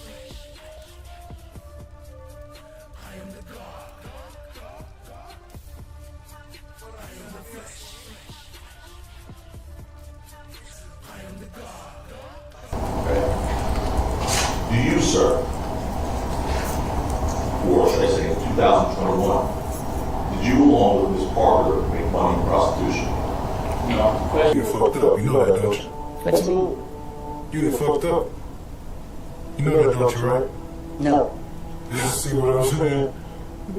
I am the God. I am the flesh. I am the God. Okay. Do you, sir, or should I say in 2021, did you along with Ms. Parker make money in prostitution? No. You fucked up. You know that, don't you? What you mean? You done fucked up. You know that, don't you, right? No. You see what I'm saying?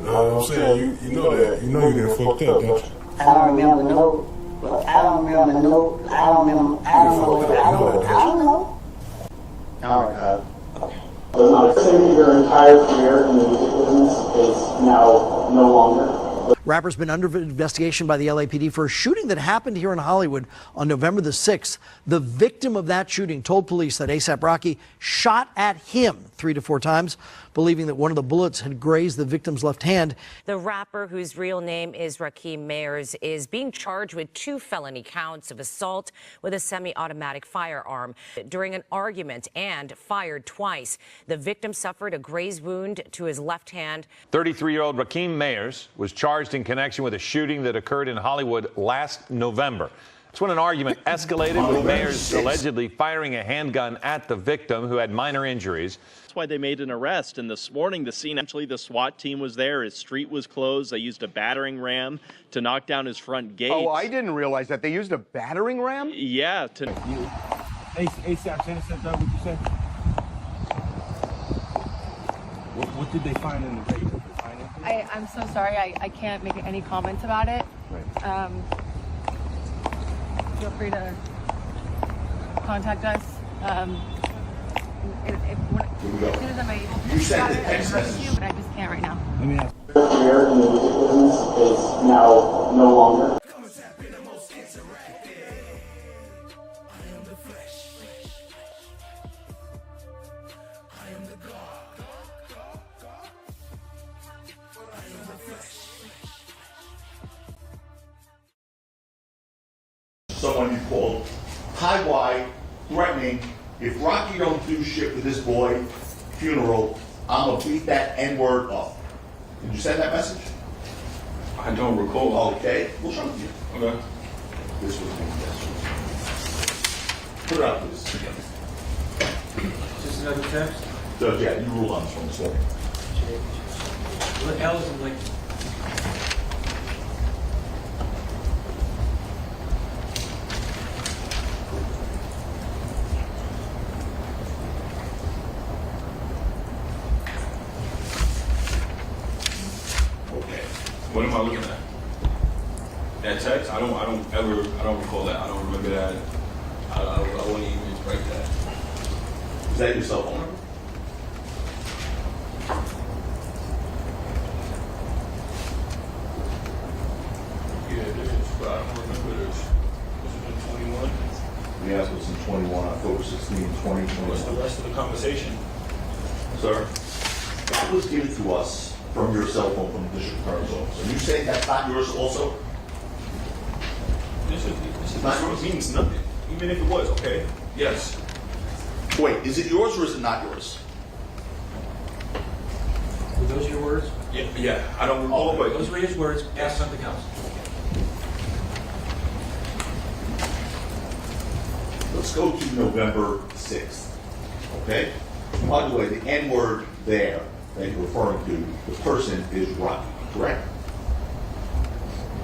I'm saying, you know that. You know you done fucked up, don't you? I don't remember no. I don't remember no. I don't know. All right, Saving your entire career in the music business is now no longer. Rapper's been under investigation by the LAPD for a shooting that happened here in Hollywood on November the 6th. The victim of that shooting told police that ASAP Rocky shot at him 3 to 4 times, believing that one of the bullets had grazed the victim's left hand. The rapper, whose real name is Rakim Mayers, is being charged with 2 felony counts of assault with a semi-automatic firearm during an argument and fired twice. The victim suffered a grazed wound to his left hand. 33-year-old Rakim Mayers was charged in connection with a shooting that occurred in Hollywood last November. It's when an argument escalated with Mayers allegedly firing a handgun at the victim, who had minor injuries. That's why they made an arrest. And this morning, the scene, actually, the SWAT team was there. His street was closed. They used a battering ram to knock down his front gate. Oh, I didn't realize that. They used a battering ram? Yeah. ASAP, intercept that, what you said? What did they find in the vape? I'm so sorry. I can't make any comments about it. Right. Feel free to contact us. As soon as I'm able to. You sent the I text can message. you, but I just can't right now. Let me ask. Your career in the music business is now no longer. Someone you called high wide, threatening, if Rocky don't do shit with this boy funeral, I'm gonna beat that N-word up. Did you send that message? I don't recall. Okay, we'll show it to you. Okay. This was me. Put it up, please. Is this another text? So, yeah, you rule on this one this morning. What else is like? What am I looking at? That text? I don't recall that. I don't remember that. I wouldn't even Right there. Is that your cell phone number? Yeah, this is, but I don't remember this. This is in 21. We asked what's in 21, October 16, 2021. What's the rest of the conversation? Sir, that was given to us from your cell phone from the district attorney's office. Are you saying that's not yours also? This means nothing. Even if it was, okay? Yes. Wait, is it yours or is it not yours? Were those your words? Yeah. I don't recall, but Those were his words. Ask something else. Let's go to November 6th, okay? By the way, the N-word there that you're referring to, the person is Rocky, correct?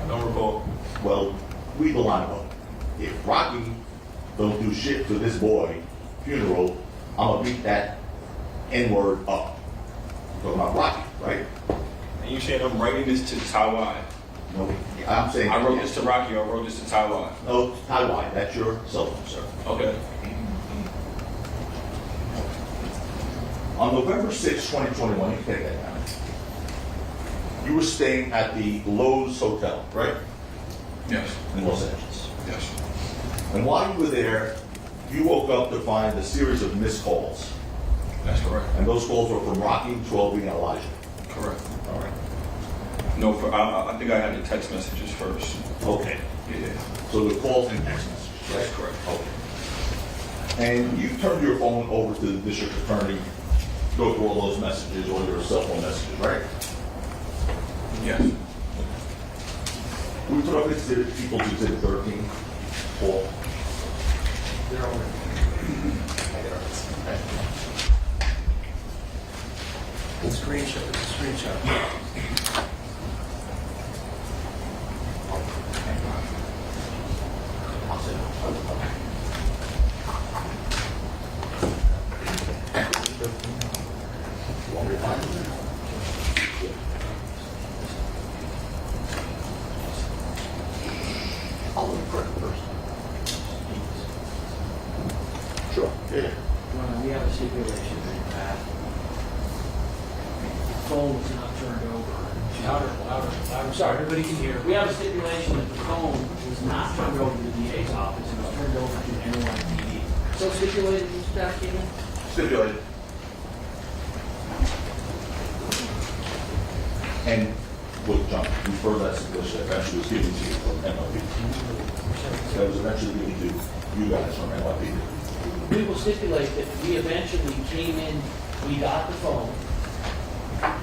I don't recall. Well, read the line above. If Rocky don't do shit for this boy funeral, I'm gonna beat that N-word up. You're talking about Rocky, right? And you saying I'm writing this to Taiwan? No, I'm saying I wrote this to Rocky, or I wrote this to Taiwan? No, Taiwan. That's your cell phone, sir. Okay. On November 6, 2021, you can take that down. You were staying at the Lowe's Hotel, right? Yes. In Los Angeles. Yes. And while you were there, you woke up to find a series of missed calls. That's correct. And those calls were from Rocky, 12, and Elijah. Correct. All right. No, I think I had the text messages first. Okay. Yeah. So the calls and text messages, right? That's correct. Okay. And you turned your phone over to the district attorney to go through all those messages or your cell phone messages, right? Yes. We put up exhibit, people's exhibit 13, Paul. They're all It's a screenshot. It's a screenshot. I'll look for it first. Sure. Yeah. We have a stipulation that the phone was not turned over. Louder, louder, louder. Sorry, everybody can hear. We have a stipulation that the phone was not turned over to the DA's office, it was turned over to NYPD. So stipulated, Mr. Taskinen? Stipulated. And what, John, you heard that stipulation that eventually was given to you from NYPD. That was eventually given to you guys from NYPD. We will stipulate that we eventually came in, we got the phone,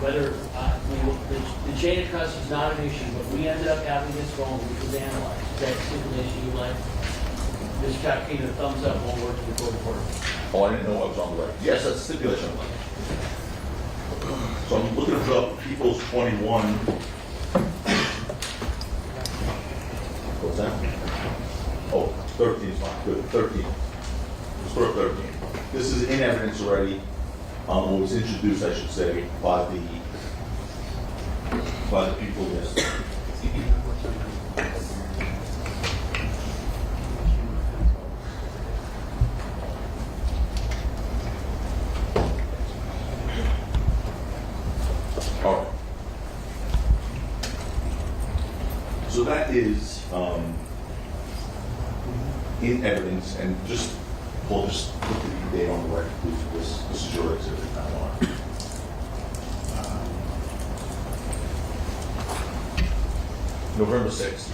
whether, the chain of custody is not an issue, but we ended up having this phone, which was analyzed. Is that stipulation you like? Ms. Taskinen, a thumbs up, won't work to the court reporter. Oh, I didn't know I was on the right. Yes, that's a stipulation. So I'm looking up People's 21. What's that? Oh, 13 is fine. Good. 13. Let's put up 13. This is in evidence already. It was introduced, I should say, by the people yesterday. All right. So that is in evidence, and just we'll just look at the date on the record. This is your exhibit. November 6th.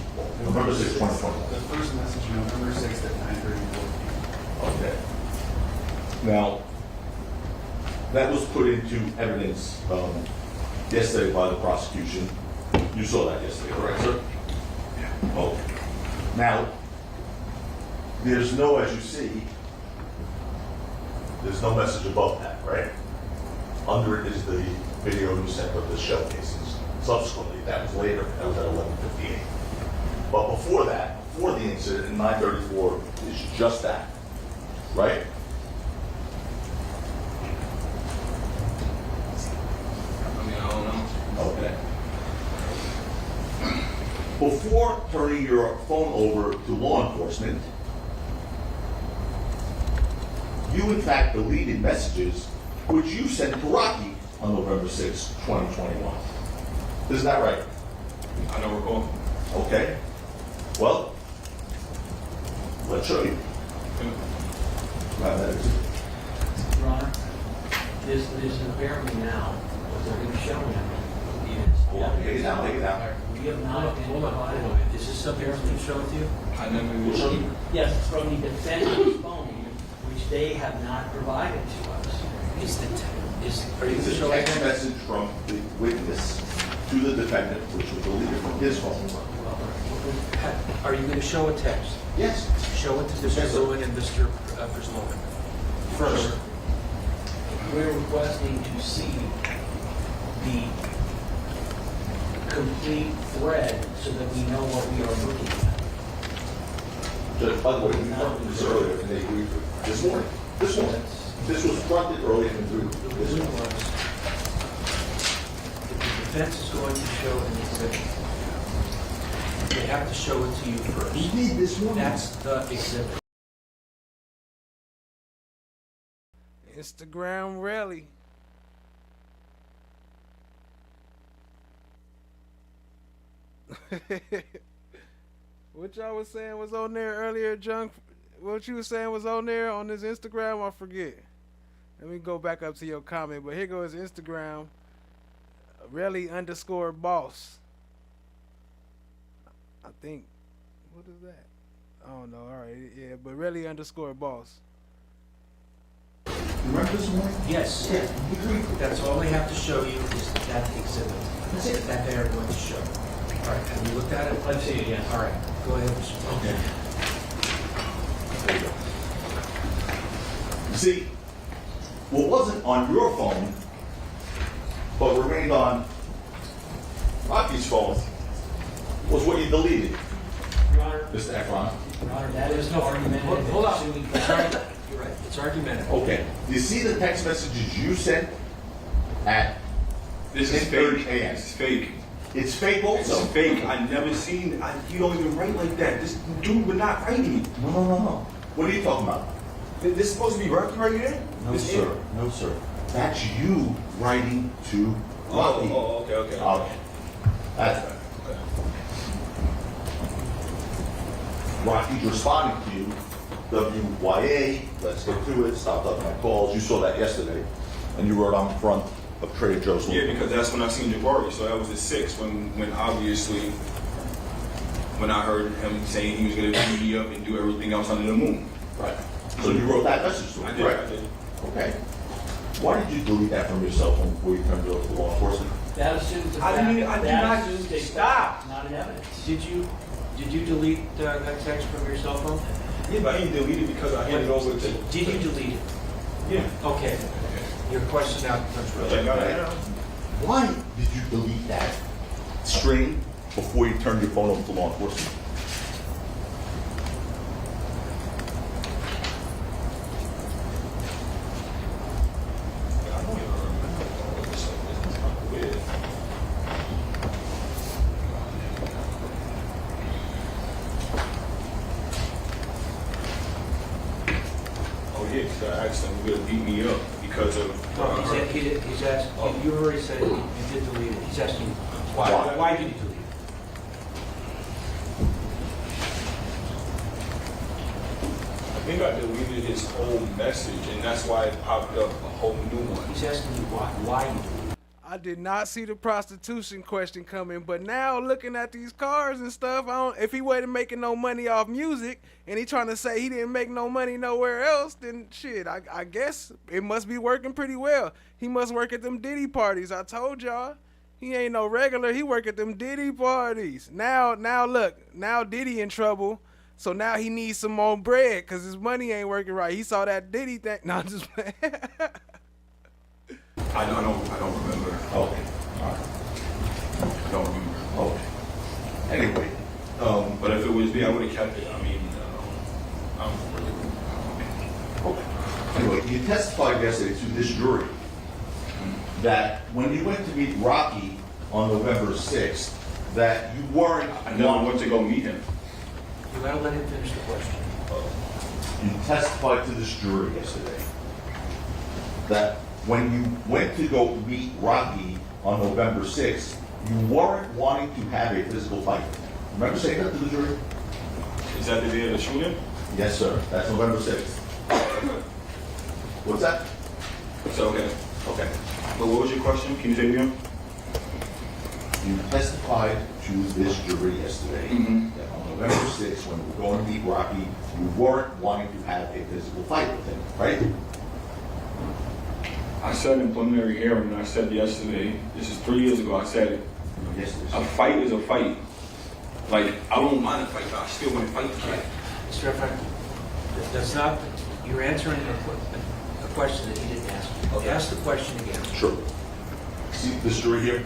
November 6th, 2020. The first message, November 6th at 9:34. Okay. Now, that was put into evidence yesterday by the prosecution. You saw that yesterday, correct, sir? Yeah. Okay. Now, there's no, as you see, there's no message above that, right? Under it is the video you sent of the shell casings. Subsequently, that was later, that was at 11:58. But before that, before the incident in 9:34 is just that, right? I mean, I don't know. Okay. Before turning your phone over to law enforcement, you in fact deleted messages which you sent to Rocky on November 6, 2021. Is that right? I don't recall. Okay. Well, let's show you. Grab that exhibit. Your Honor, there's apparently now, what they're going to show him is. Take it down, take it down. We have not been provided. Is this something that's been shown to you? I never even showed you. Yes, it's from the defendant's phone, which they have not provided to us. Are you It's a showing text them? message from the witness to the defendant, which was deleted from his phone. Are you going to show a text? Yes. Show it to Mr. Lewin and Mr. Verslogan. First. We're requesting to see the complete thread so that we know what we are looking at. Judge, by the way, we talked this earlier, and they agreed to it. This morning. This morning. This was fronted earlier in the The reason was, if the defense is going to show an exhibit, they have to show it to you first. You need this one. That's the exhibit. Instagram RELLI. What y'all was saying was on there earlier, Junk? What you was saying was on there on this Instagram? I forget. Let me go back up to your comment. But here goes Instagram. RELLI_boss. I think. What is that? I don't know. All right. Yeah, but RELLI_boss. Remember this morning? Yes. Yeah. That's all they have to show you is that exhibit. That's it. That they are going to show. All right. Have you looked at it? Let's see it, yes. All right. Go ahead, Mr. Okay. There you go. You see, what wasn't on your phone, but remained on Rocky's phone, was what you deleted, Your Honor, Mr. Efron. Your Honor, that is no argument. Hold up. You're right. It's argumentative. Okay. You see the text messages you sent at This is 10:30 fake. a.m.? This is fake. It's fake also. It's fake. I never seen. You don't even write like that. This dude would not write me. No. What are you talking about? This is supposed to be Rocky right here. No, This sir. is- No, sir. That's you writing to Rocky. Okay. Okay. That's right. Okay. Rocky's responding to you. WYA, let's get to it. Stop up my calls. You saw that yesterday. And you wrote on the front of Trader Joe's. Yeah, because that's when I seen Jabari. So that was at 6 when obviously when I heard him saying he was going to beat me up and do everything else under the moon. Right. So you wrote that message to him. I did. Correct. I did. Okay. Why did you delete that from your cell phone before you turned it over to law enforcement? That assumes a I fact. did That not assumes a stop. fact, not an evidence. Did you delete that text from your cell phone? Yeah, but I didn't delete it because I handed over to. Did you delete it? Yeah. Okay. Your question now becomes relevant. Okay. Why did you delete that string before you turned your phone over to law enforcement? I don't even remember all this stuff. This is kind of weird. Oh yeah, because I asked him to beat me up because of. No, he's asked. You already said you did delete it. He's asking why. Why did you delete it? I think I deleted his whole message, and that's why it popped up a whole new one. He's asking you why you deleted it. I did not see the prostitution question coming, but now looking at these cars and stuff, if he wasn't making no money off music and he trying to say he didn't make no money nowhere else, then shit, I guess it must be working pretty well. He must work at them Diddy parties. I told y'all. He ain't no regular. He work at them Diddy parties. Now look, now Diddy in trouble. So now he needs some more bread because his money ain't working right. He saw that Diddy thing. No, I'm just playing. I don't remember. Okay. All right. I don't remember. Okay. Anyway, But if it was me, I would have kept it. I mean, I'm really. okay. Anyway, you testified yesterday to this jury that when you went to meet Rocky on November 6th, that you weren't. I never went to go meet him. You gotta let him finish the question. You testified to this jury yesterday that when you went to go meet Rocky on November 6th, you weren't wanting to have a physical fight. Remember saying that to the jury? Is that the day of the shooting? Yes, sir. That's November 6th. What's that? It's okay. Okay. But what was your question? Can you say it again? You testified to this jury yesterday that on November 6th, when you were going to meet Rocky, you weren't wanting to have a physical fight with him, right? I said in preliminary hearing, and I said yesterday, this is 3 years ago, I said it. A fight is a fight. Like, I don't mind a fight, but I still want to fight the kid. Mr. Efron, that's not, you're answering a question that he didn't ask. Okay. Ask the question again. Sure. See this jury here?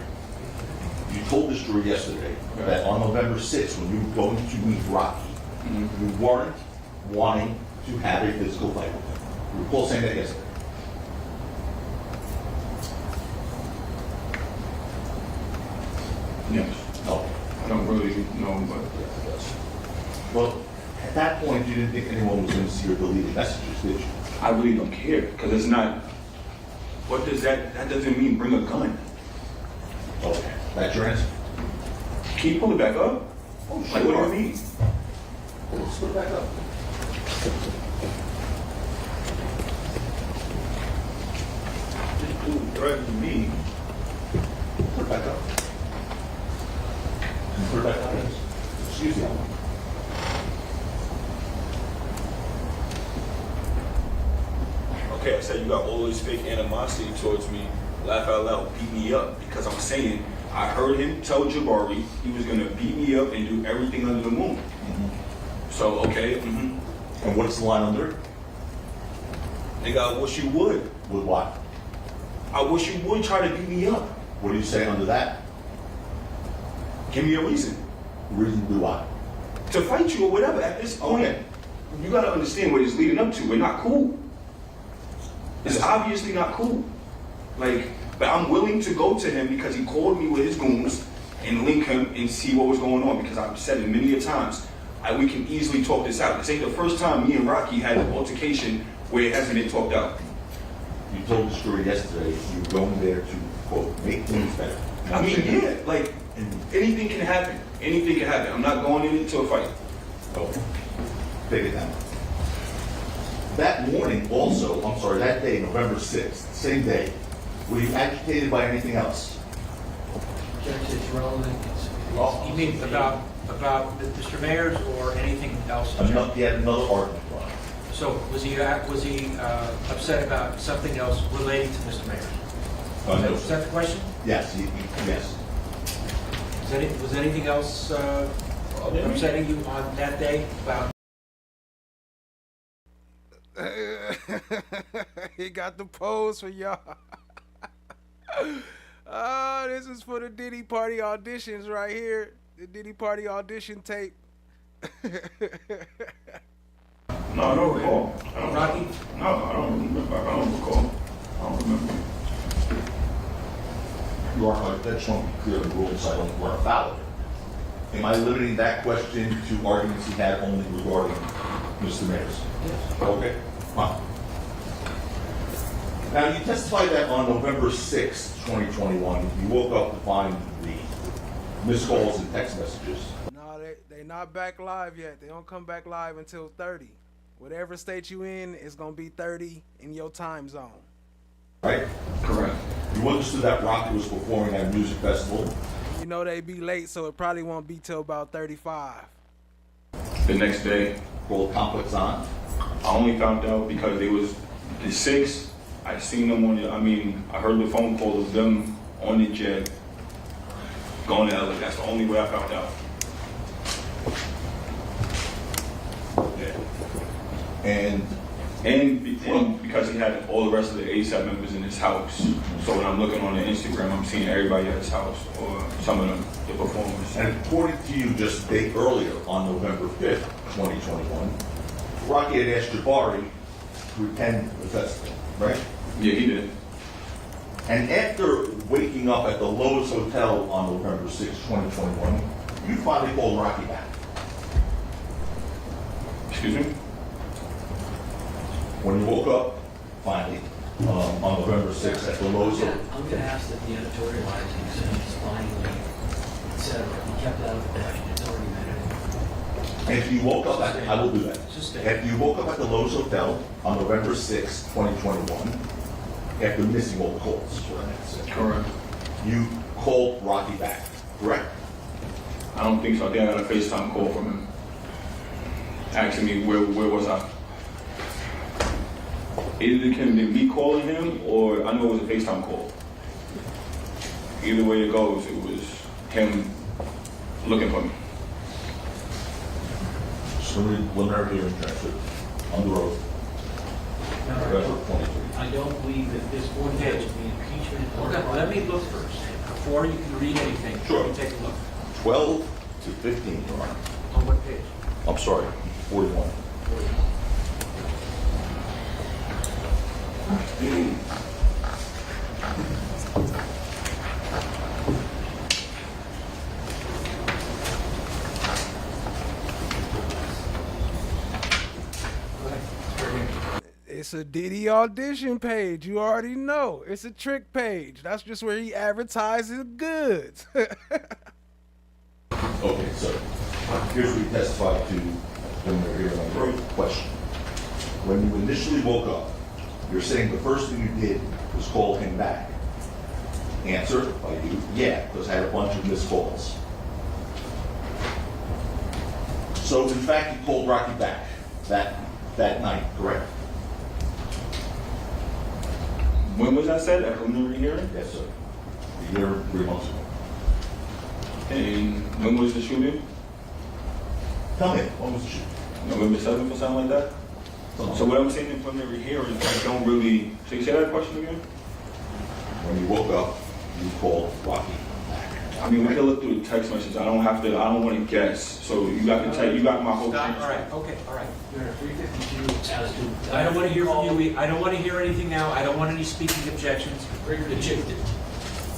You told this jury yesterday that on November 6th, when you were going to meet Rocky, you weren't wanting to have a physical fight with him. You recall saying that yesterday? Yes. No. I don't really know, but well, at that point, you didn't think anyone was going to see your deleted messages, did you? I really don't care, because it's not, what does that doesn't mean bring a gun. Okay, that's your answer? Can you pull it back up? Oh, sure. Like, what do you mean? Let's put it back up. This dude threatened me. Put it back up. Put it back up. Excuse me. Okay, I said you got all this fake animosity towards me, laugh out loud, beat me up, because I'm saying I heard him tell Jabari he was gonna beat me up and do everything under the moon. So, okay. And what's the line under it? Nigga, I wish you would. With what? I wish you would try to beat me up. What do you say under that? Give me a reason. Reason to do what? To fight you or whatever. At this point, you gotta understand what it's leading up to. We're not cool. It's obviously not cool. Like, but I'm willing to go to him because he called me with his goons and link him and see what was going on, because I've said it many a times. We can easily talk this out. This ain't the first time me and Rocky had an altercation where it hasn't been talked out. You told the story yesterday you were going there to, quote, make things better. I mean, yeah, like, anything can happen. Anything can happen. I'm not going into a fight. Okay. Take it down. That morning also, that day, November 6th, same day, were you agitated by anything else? Judge, it's relevant. You mean about Mr. Mayers or anything else? He had another argument. So was he upset about something else relating to Mr. Mayers? No. Is that the question? Yes. Yes. Was anything else upsetting you on that day about? He got the pose for y'all. This is for the Diddy Party auditions right here. The Diddy Party audition tape. No, I don't recall. Rocky? No, I don't remember. I don't recall. I don't remember. You are, that's one clear the rules, I don't want to foul it. Am I limiting that question to arguments he had only regarding Mr. Mayers? Yes. Okay, fine. Now, you testified that on November 6th, 2021, you woke up to find the missed calls and text messages. No, they not back live yet. They don't come back live until 30. Whatever state you in, it's going to be 30 in your time zone. Right? Correct. You understood that Rocky was performing at a music festival? You know they be late, so it probably won't be till about 35. The next day. Called Complex On? I only found out because they was the 6th. I seen them on I heard the phone call of them on the jet going to LA. That's the only way I found out. Okay. And because he had all the rest of the ASAP members in his house. So when I'm looking on the Instagram, I'm seeing everybody at his house, or some of them, the performers. And according to you, just a day earlier, on November 5th, 2021, Rocky had asked Jabari to attend the festival, right? Yeah, he did. And after waking up at the Lowe's Hotel on November 6th, 2021, you finally called Rocky back. Excuse me? When you woke up, finally, on November 6th at the Lowe's. I'm gonna ask that the editorializing since finally, et cetera, be kept out of the question. It's already been. If you woke up at, I will do that. Just If you woke up at the Lowe's Hotel on November 6th, 2021, after missing all the calls, what I meant to say. Correct. You called Rocky back, correct? I don't think so. I think I got a FaceTime call from him asking me where was I. Either it can be me calling him or I know it was a FaceTime call. Either way it goes, it was him looking for me. So we preliminary hearing transcript on the road. November 23. I don't believe that this one page of the impeachment. Okay, let me look first. Before you can read anything, Sure. let me take a look. 12 to 15, Your Honor. On what page? I'm sorry, 41. It's a Diddy audition page. You already know. It's a trick page. That's just where he advertises goods. Okay, so here's what you testified to when we were here on the road. Question. When you initially woke up, you're saying the first thing you did was call him back. Answer by you, yeah, because I had a bunch of missed calls. So in fact, you called Rocky back that night, correct? When was that said? At preliminary hearing? Yes, sir. A year, 3 months ago. And when was the shooting? Tell me, when was the shooting? November 7th or something like that? So what I'm saying in preliminary hearing, I don't really. So you say that question again? When you woke up, you called Rocky back. I mean, we can look through the text message. I don't have to. I don't want to guess. So you got to tell. You got my whole. Stop. All right. Okay. All right. You're at 352 as to. I don't want to hear from you. I don't want to hear anything now. I don't want any speaking objections.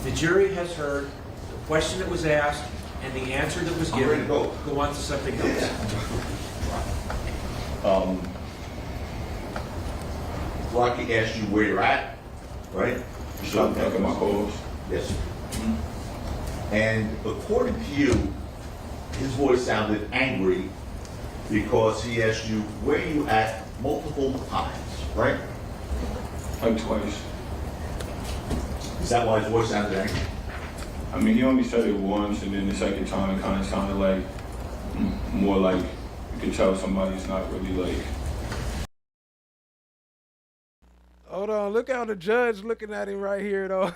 The jury has heard the question that was asked and the answer that was given. Go on to something else. Rocky asked you where you're at, right? You should look at my calls. Yes, sir. And according to you, his voice sounded angry because he asked you where you at multiple times, right? Like twice. Is that why his voice sounded angry? I mean, he only said it once, and then the second time it kind of sounded like more like you could tell somebody's not really like. Hold on, look how the judge looking at him right here, though.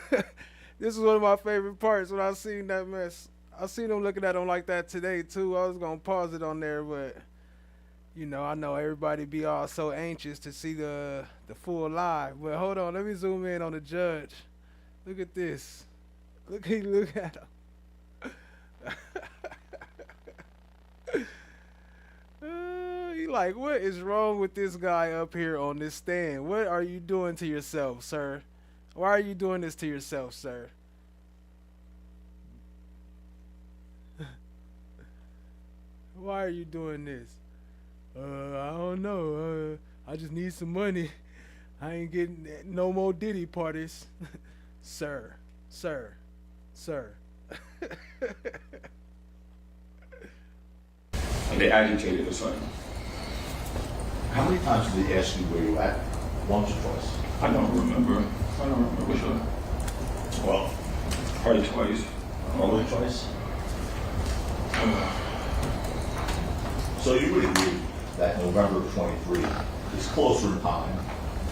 This is one of my favorite parts when I seen that mess. I seen him looking at him like that today, too. I was going to pause it on there, but, you know, I know everybody be all so anxious to see the full live. But hold on, let me zoom in on the judge. Look at this. Look at him. He like, what is wrong with this guy up here on this stand? What are you doing to yourself, sir? Why are you doing this to yourself, sir? Why are you doing this? I don't know. I just need some money. I ain't getting no more Diddy parties. Sir. And they agitated or something. How many times did he ask you where you at? Once or twice? I don't remember. Sure. Well, probably twice. Probably twice. So you would agree that November of 23 is closer in time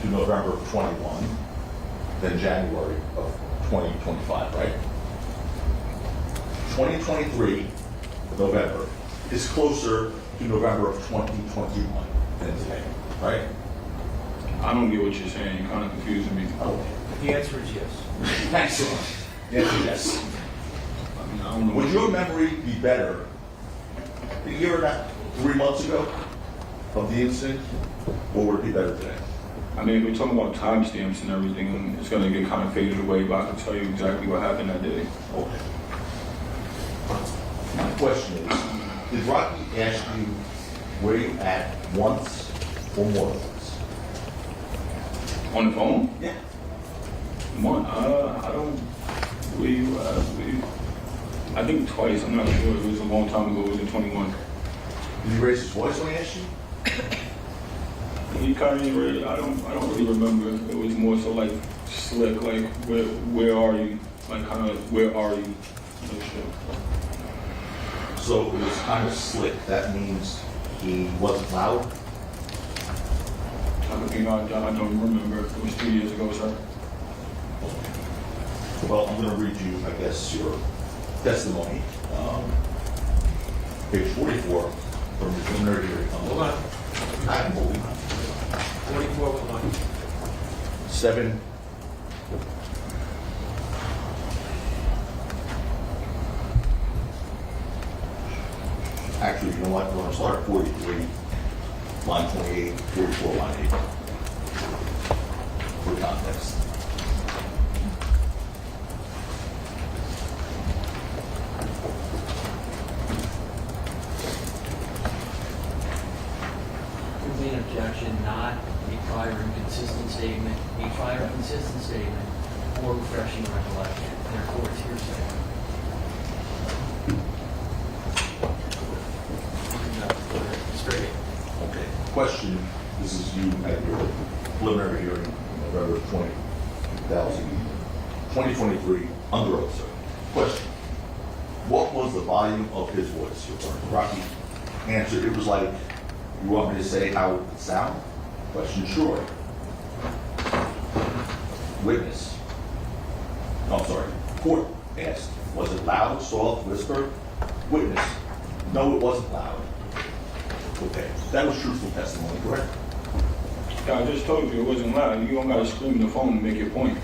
to November of 21 than January of 2025, right? 2023, November, is closer to November of 2021 than today, right? I don't get what you're saying. You're kind of confusing me. Okay. The answer is yes. Thanks so much. The answer is yes. I mean, I don't know. Would your memory be better a year and a half, 3 months ago of the incident, or would it be better today? I mean, if we're talking about timestamps and everything, it's going to get kind of faded away, but I can tell you exactly what happened that day. Okay. My question is, did Rocky ask you where you at once or more than once? On the phone? Yeah. I don't believe, I think twice, I'm not sure, it was a long time ago, it was in 21. Did he raise his voice when he asked you? He kind of really, I don't really remember. It was more so like slick, like where are you? Like kind of where are you? Like shit. So it was kind of slick. That means he wasn't loud? I don't remember. It was 2 years ago, sir. Well, I'm going to read you, I guess, your testimony. Page 44 from the preliminary hearing. Hold on. I'm holding on. 44, hold on. 7. Actually, you know what? We're going to start 43, line 28, 44, line 8. For context. Main objection, not a prior inconsistent statement, a prior consistent statement, or refreshing recollection. Therefore, it's hearsay. Straight. Okay. Question, this is you at your preliminary hearing, November 2023, under oath, sir. Question, what was the volume of his voice? Your partner, Rocky. Answer, it was like, you want me to say how it sound? Question, sure. Witness. No, I'm sorry. Court asked, was it loud, soft, whisper? Witness, no, it wasn't loud. Okay, that was truthful testimony, correct? Yeah, I just told you it wasn't loud. You don't gotta scream in the phone to make your point.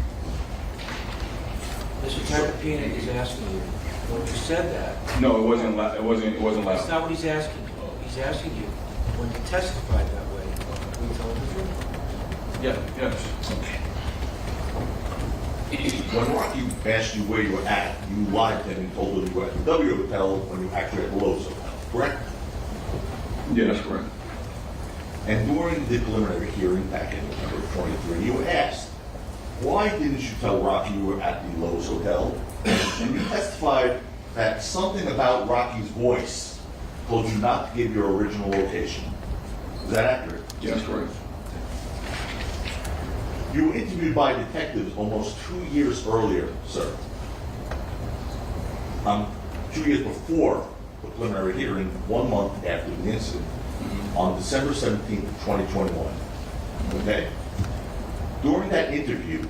Mr. Carapina is asking you, well, you said that. No, it wasn't loud. It wasn't loud. That's not what he's asking you. He's asking you, when you testified that way, will you tell him the truth? Yeah, yes. Okay. When Rocky asked you where you were at, you lied to him and told him you were at the W Hotel when you actually at the Lowe's Hotel, correct? Yeah, that's correct. And during the preliminary hearing back in November 23, you were asked, why didn't you tell Rocky you were at the Lowe's Hotel? And you testified that something about Rocky's voice told you not to give your original location. Is that accurate? Yeah, that's correct. You were interviewed by detectives almost 2 years earlier, sir. 2 years before the preliminary hearing, 1 month after the incident, on December 17th, 2021. Okay? During that interview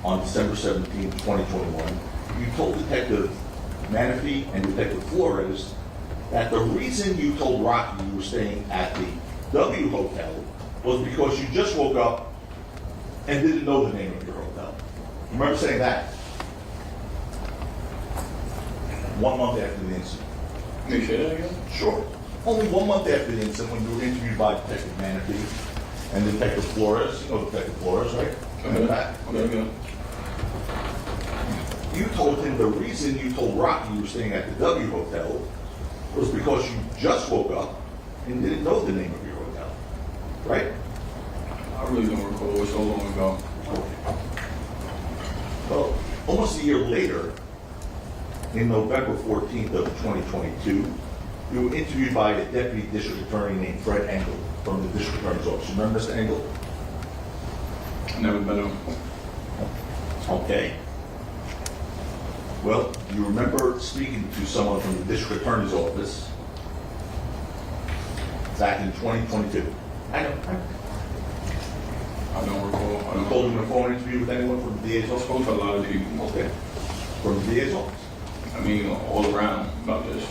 on December 17th, 2021, you told Detective Manafee and Detective Flores that the reason you told Rocky you were staying at the W Hotel was because you just woke up and didn't know the name of your hotel. You remember saying that? 1 month after the incident. Can you say that again? Sure. Only 1 month after the incident, when you were interviewed by Detective Manafee and Detective Flores. You know Detective Flores, right? Okay. Okay. You told him the reason you told Rocky you were staying at the W Hotel was because you just woke up and didn't know the name of your hotel, right? I really don't recall. It was so long ago. Okay. Well, almost a year later, in November 14th of 2022, you were interviewed by a deputy district attorney named Fred Engel from the district attorney's office. You remember Mr. Engel? Never met him. Okay. Well, you remember speaking to someone from the district attorney's office back in 2022. I don't recall. You told him in a phone interview with anyone from the DA's office? I spoke to a lot of people. Okay. From the DA's office? I mean, all around about this.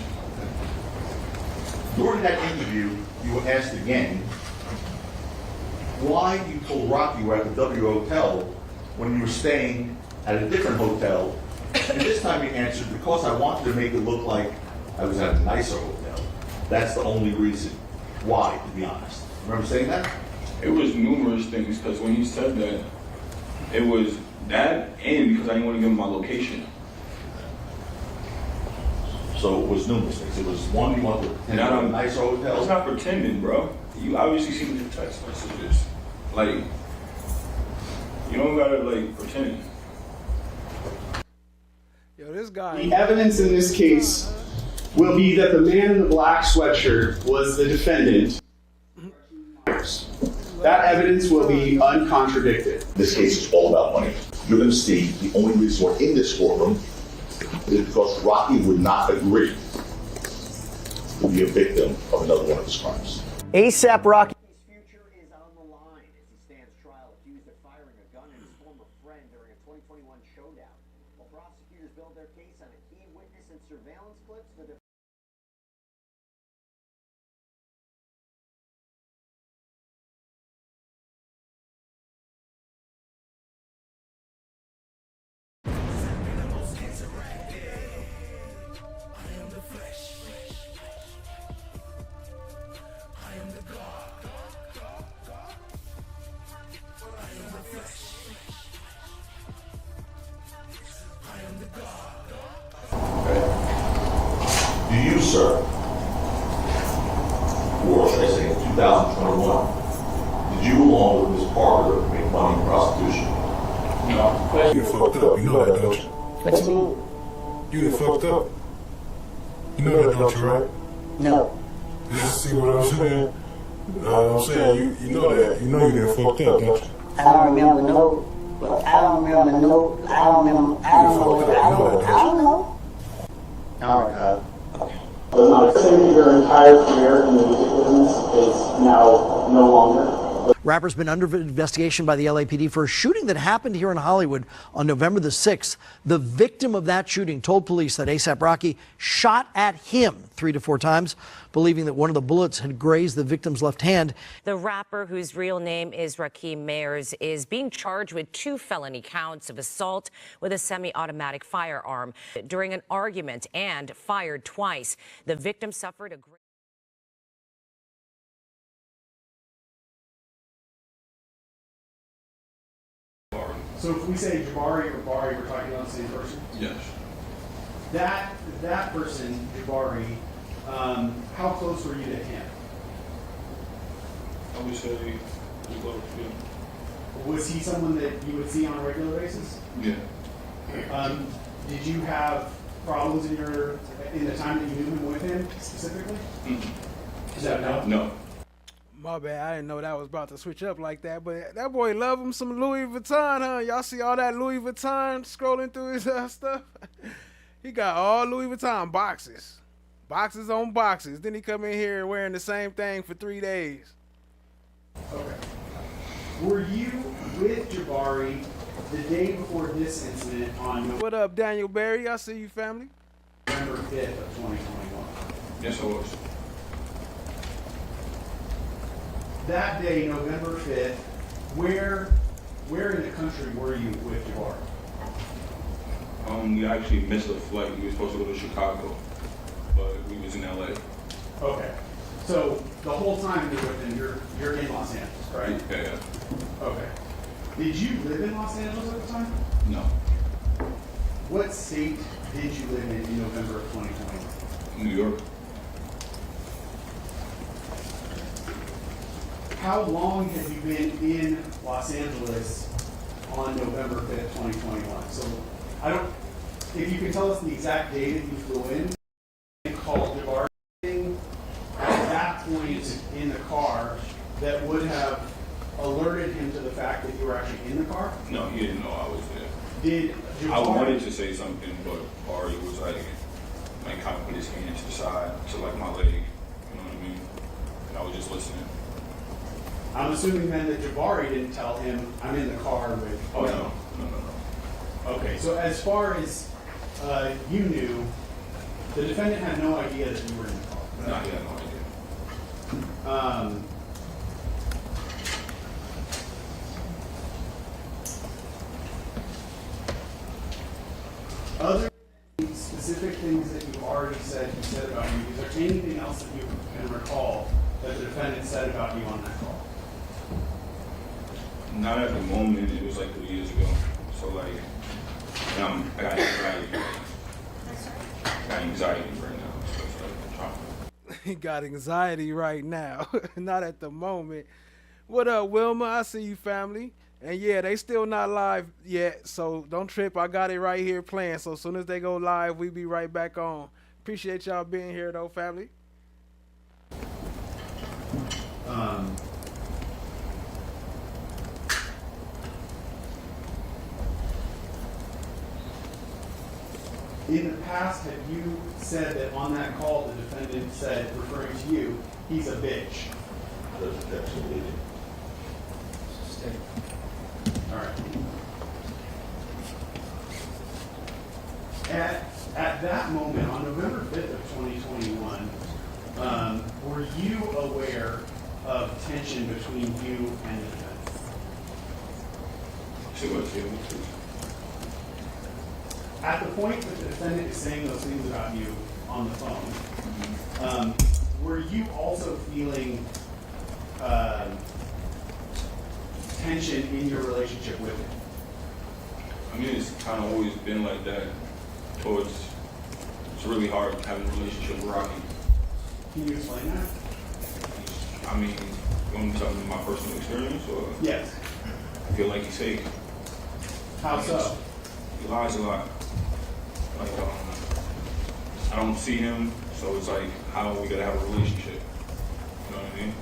During that interview, you were asked again why you told Rocky you were at the W Hotel when you were staying at a different hotel. And this time you answered, because I wanted to make it look like I was at a nicer hotel. That's the only reason. Why, to be honest? Remember saying that? It was numerous things, because when he said that, it was that and because I didn't want to give him my location. So it was numerous things. It was one, you wanted to pretend at a nicer hotel. It's not pretending, bro. You obviously see the text messages. Like, You don't gotta like pretend. Yo, this guy. The evidence in this case will be that the man in the black sweatshirt was the defendant. That evidence will be uncontradicted. This case is all about money. You're going to see the only reason we're in this courtroom is because Rocky would not agree to be a victim of another one of his crimes. ASAP Rocky. His future is on the line as he stands trial accused of firing a gun at his former friend during a 2021 showdown. While prosecutors build their case on a key witness and surveillance clips, the Do you, sir, or should I say in 2021, did you along with Ms. Parker make money in prostitution? No. You done fucked up. You know that, don't you? What you mean? You done fucked up. You know that, don't you, right? No. You see what I'm saying? I'm saying you know that. You know you done fucked up, don't you? I don't remember no. I don't remember no. I don't remember. I don't know. I don't know. All right. Extending your entire career in the music business is now no longer. Rapper's been under investigation by the LAPD for a shooting that happened here in Hollywood on November the 6th. The victim of that shooting told police that ASAP Rocky shot at him 3 to 4 times, believing that one of the bullets had grazed the victim's left hand. The rapper, whose real name is Rakim Mayers, is being charged with 2 felony counts of assault with a semi-automatic firearm during an argument and fired twice. The victim suffered a great... So if we say Jabari or Bari, we're talking about the same person? Yes. That person, Jabari, how close were you to him? I would say we close, yeah. Was he someone that you would see on a regular basis? Yeah. Did you have problems in the time that you knew him with him specifically? Is that no? No. My bad, I didn't know that was about to switch up like that, but that boy love him some Louis Vuitton, huh? Y'all see all that Louis Vuitton scrolling through his stuff? He got all Louis Vuitton boxes. Boxes on boxes. Then he come in here wearing the same thing for 3 days. Okay. Were you with Jabari the day before this incident on What up, Daniel Berry? I see you, family. November 5th of 2021? Yes, I was. That day, November 5th, where in the country were you with Jabari? We actually missed a flight. We were supposed to go to Chicago, but we was in LA. Okay. So the whole time you're with him, you're in Los Angeles, right? Yeah. Okay. Did you live in Los Angeles at the time? No. What state did you live in November of 2021? New York. How long have you been in Los Angeles on November 5th, 2021? So if you can tell us the exact day that you flew in and called Jabari at that point in the car that would have alerted him to the fact that you were actually in the car? No, he didn't know I was there. Did Jabari... I wanted to say something, but Ari was like kind of put his hand to the side, to like my leg, you know what I mean? And I was just listening. I'm assuming then that Jabari didn't tell him, I'm in the car with... Oh, no. Okay, so as far as you knew, the defendant had no idea that you were in the car. No, he had no idea. Other specific things that you've already said he said about you, is there anything else that you can recall that the defendant said about you on that call? Not at the moment. It was like 3 years ago. So like, I got anxiety. I got anxiety right now. So it's like trauma. He got anxiety right now. Not at the moment. What up, Wilma? I see you, family. And yeah, they still not live yet, so don't trip. I got it right here playing. So as soon as they go live, we be right back on. Appreciate y'all being here though, family. In the past, have you said that on that call the defendant said, referring to you, he's a bitch? That's absolutely. All right. At that moment, on November 5th of 2021, were you aware of tension between you and the defendant? At the point that the defendant is saying those things about you on the phone, were you also feeling tension in your relationship with him? I mean, it's kind of always been like that towards, it's really hard having a relationship with Rocky. Can you explain that? I mean, you want me to tell me my personal experience, or? Yes. I feel like he's fake. How so? He lies a lot. Like, I don't see him, so it's like, how are we gonna have a relationship? You know what I mean?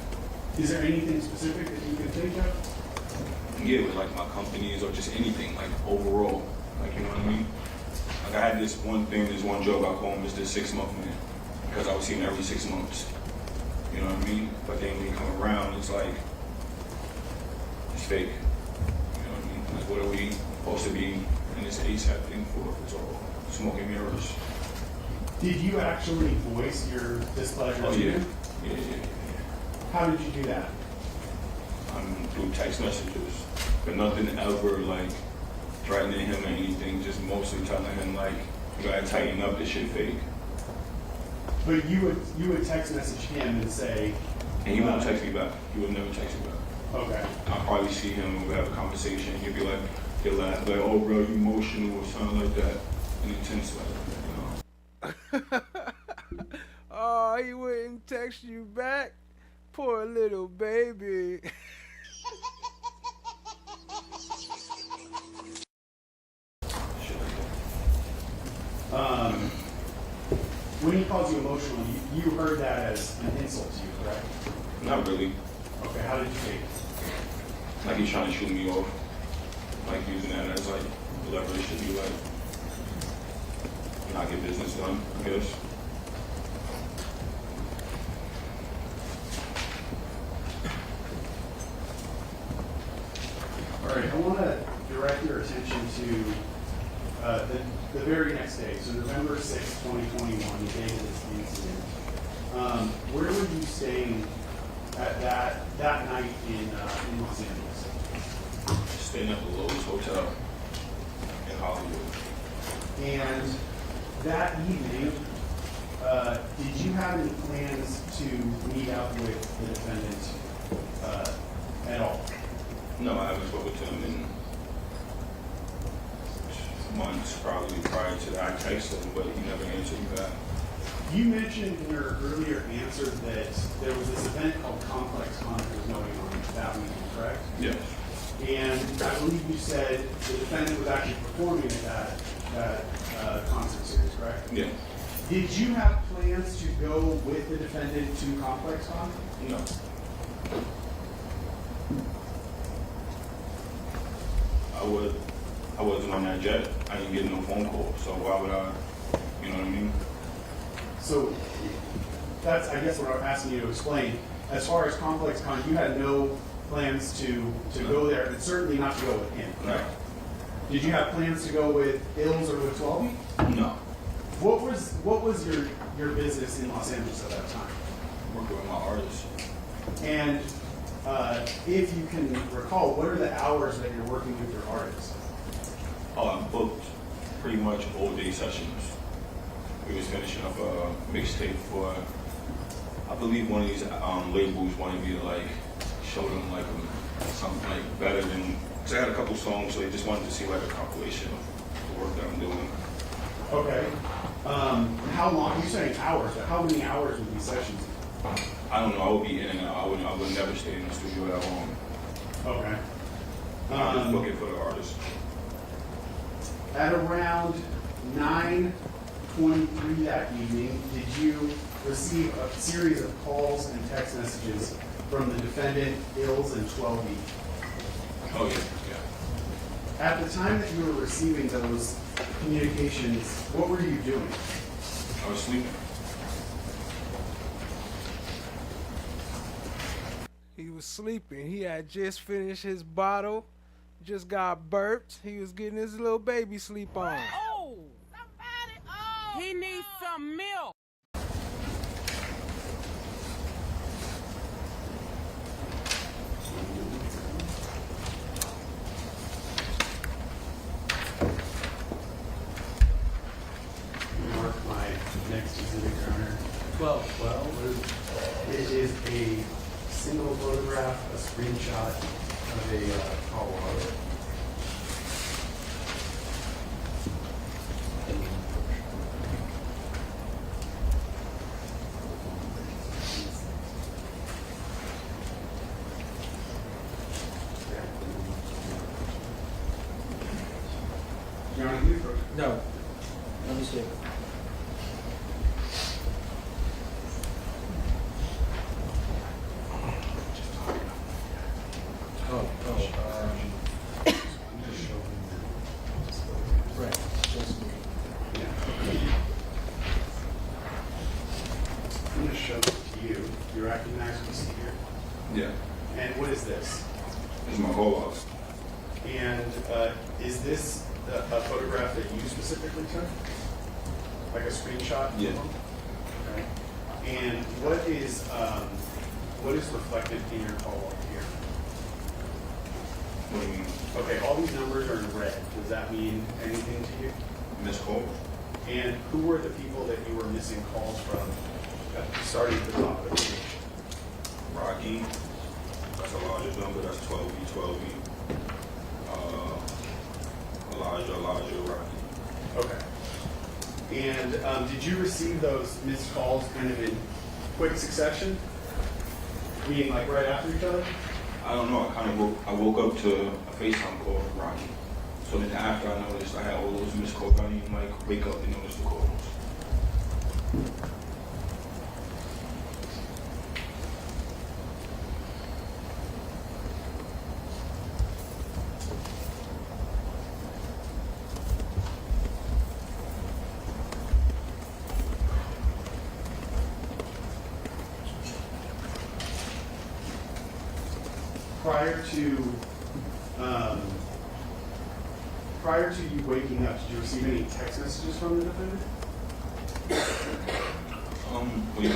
Is there anything specific that you can think of? Yeah, with like my companies or just anything, like overall. Like, you know what I mean? Like I had this one job I call him Mr. 6 month man. Because I would see him every 6 months. You know what I mean? But then when he come around, it's like, it's fake. You know what I mean? Like what are we supposed to be in this ASAP thing for? It's all smoke and mirrors. Did you actually voice your displeasure Oh to yeah. him? Yeah. How did you do that? Through text messages. But nothing ever like threatening him or anything, just mostly telling him like, you gotta tighten up, this shit fake. But you would text message him and say... And he won't text me back. He would never text me back. Okay. I'll probably see him and we'll have a conversation. He'll be like, he'll laugh like, oh bro, you emotional or something like that. And intense like that, you know. Oh, he wouldn't text you back? Poor little baby. When he calls you emotional, you heard that as an insult to you, correct? Not really. Okay, how did you take it? Like he's trying to shoot me off. Like using that as like leverage to be like, not get business done, I guess. All right, I want to direct your attention to the very next day, so November 6, 2021, the day of this incident. Where were you staying at that night in Los Angeles? Staying at the Lowe's Hotel in Hollywood. And that evening, did you have any plans to meet up with the defendant at all? No, I haven't spoken to him in months, probably prior to that. I texted him, but he never answered me back. You mentioned in your earlier answer that there was this event called Complex Con that was going on that weekend, correct? Yes. And I believe you said the defendant was actually performing at that concert series, correct? Yeah. Did you have plans to go with the defendant to Complex Con? No. I wasn't on that jet. I didn't get no phone call, so why would I, you know what I mean? So that's, I guess, what I'm asking you to explain. As far as Complex Con, you had no plans to go there, and certainly not to go with him, correct? No. Did you have plans to go with Ills or with 12? No. What was your business in Los Angeles at that time? Working with my artists. And if you can recall, what are the hours that you're working with your artists? Oh, I booked pretty much all day sessions. We was finishing up a mixtape for, I believe one of these labels wanted me to like show them like something like better than, because I had a couple songs, so they just wanted to see like a compilation of the work that I'm doing. Okay. How long? You're saying hours, but how many hours would these sessions be? I don't know. I would be in and out. I would never stay in the studio that long. Okay. I'm just looking for the artist. At around 9:23 that evening, did you receive a series of calls and text messages from the defendant, Ills and 12E? Oh, yeah. At the time that you were receiving those communications, what were you doing? I was sleeping. He was sleeping. He had just finished his bottle, just got burped. He was getting his little baby sleep on. Oh, somebody, he needs some milk. Mark my next exhibit, Your Honor. 12. It is a single photograph, a screenshot of a call log. Your Honor, can you approach? No. Let me see. Right. I'm going to show this to you. You recognize what you see here? Yeah. And what is this? This is my whole house. And is this a photograph that you specifically took? Like a screenshot? Yeah. Okay. And what is reflected in your call log here? What do you mean? Okay, all these numbers are in red. Does that mean anything to you? Miss Cole? And who were the people that you were missing calls from, starting at the top of the page? Rocky. That's a larger number. That's 12E. Elijah, Rocky. Okay. And did you receive those missed calls kind of in quick succession? Meaning like right after each other? I don't know. I woke up to a FaceTime call from Rocky. So then after I noticed I had all those missed calls, I didn't even like wake up and notice the calls. Prior to you waking up, did you receive any text messages from the defendant? Yeah.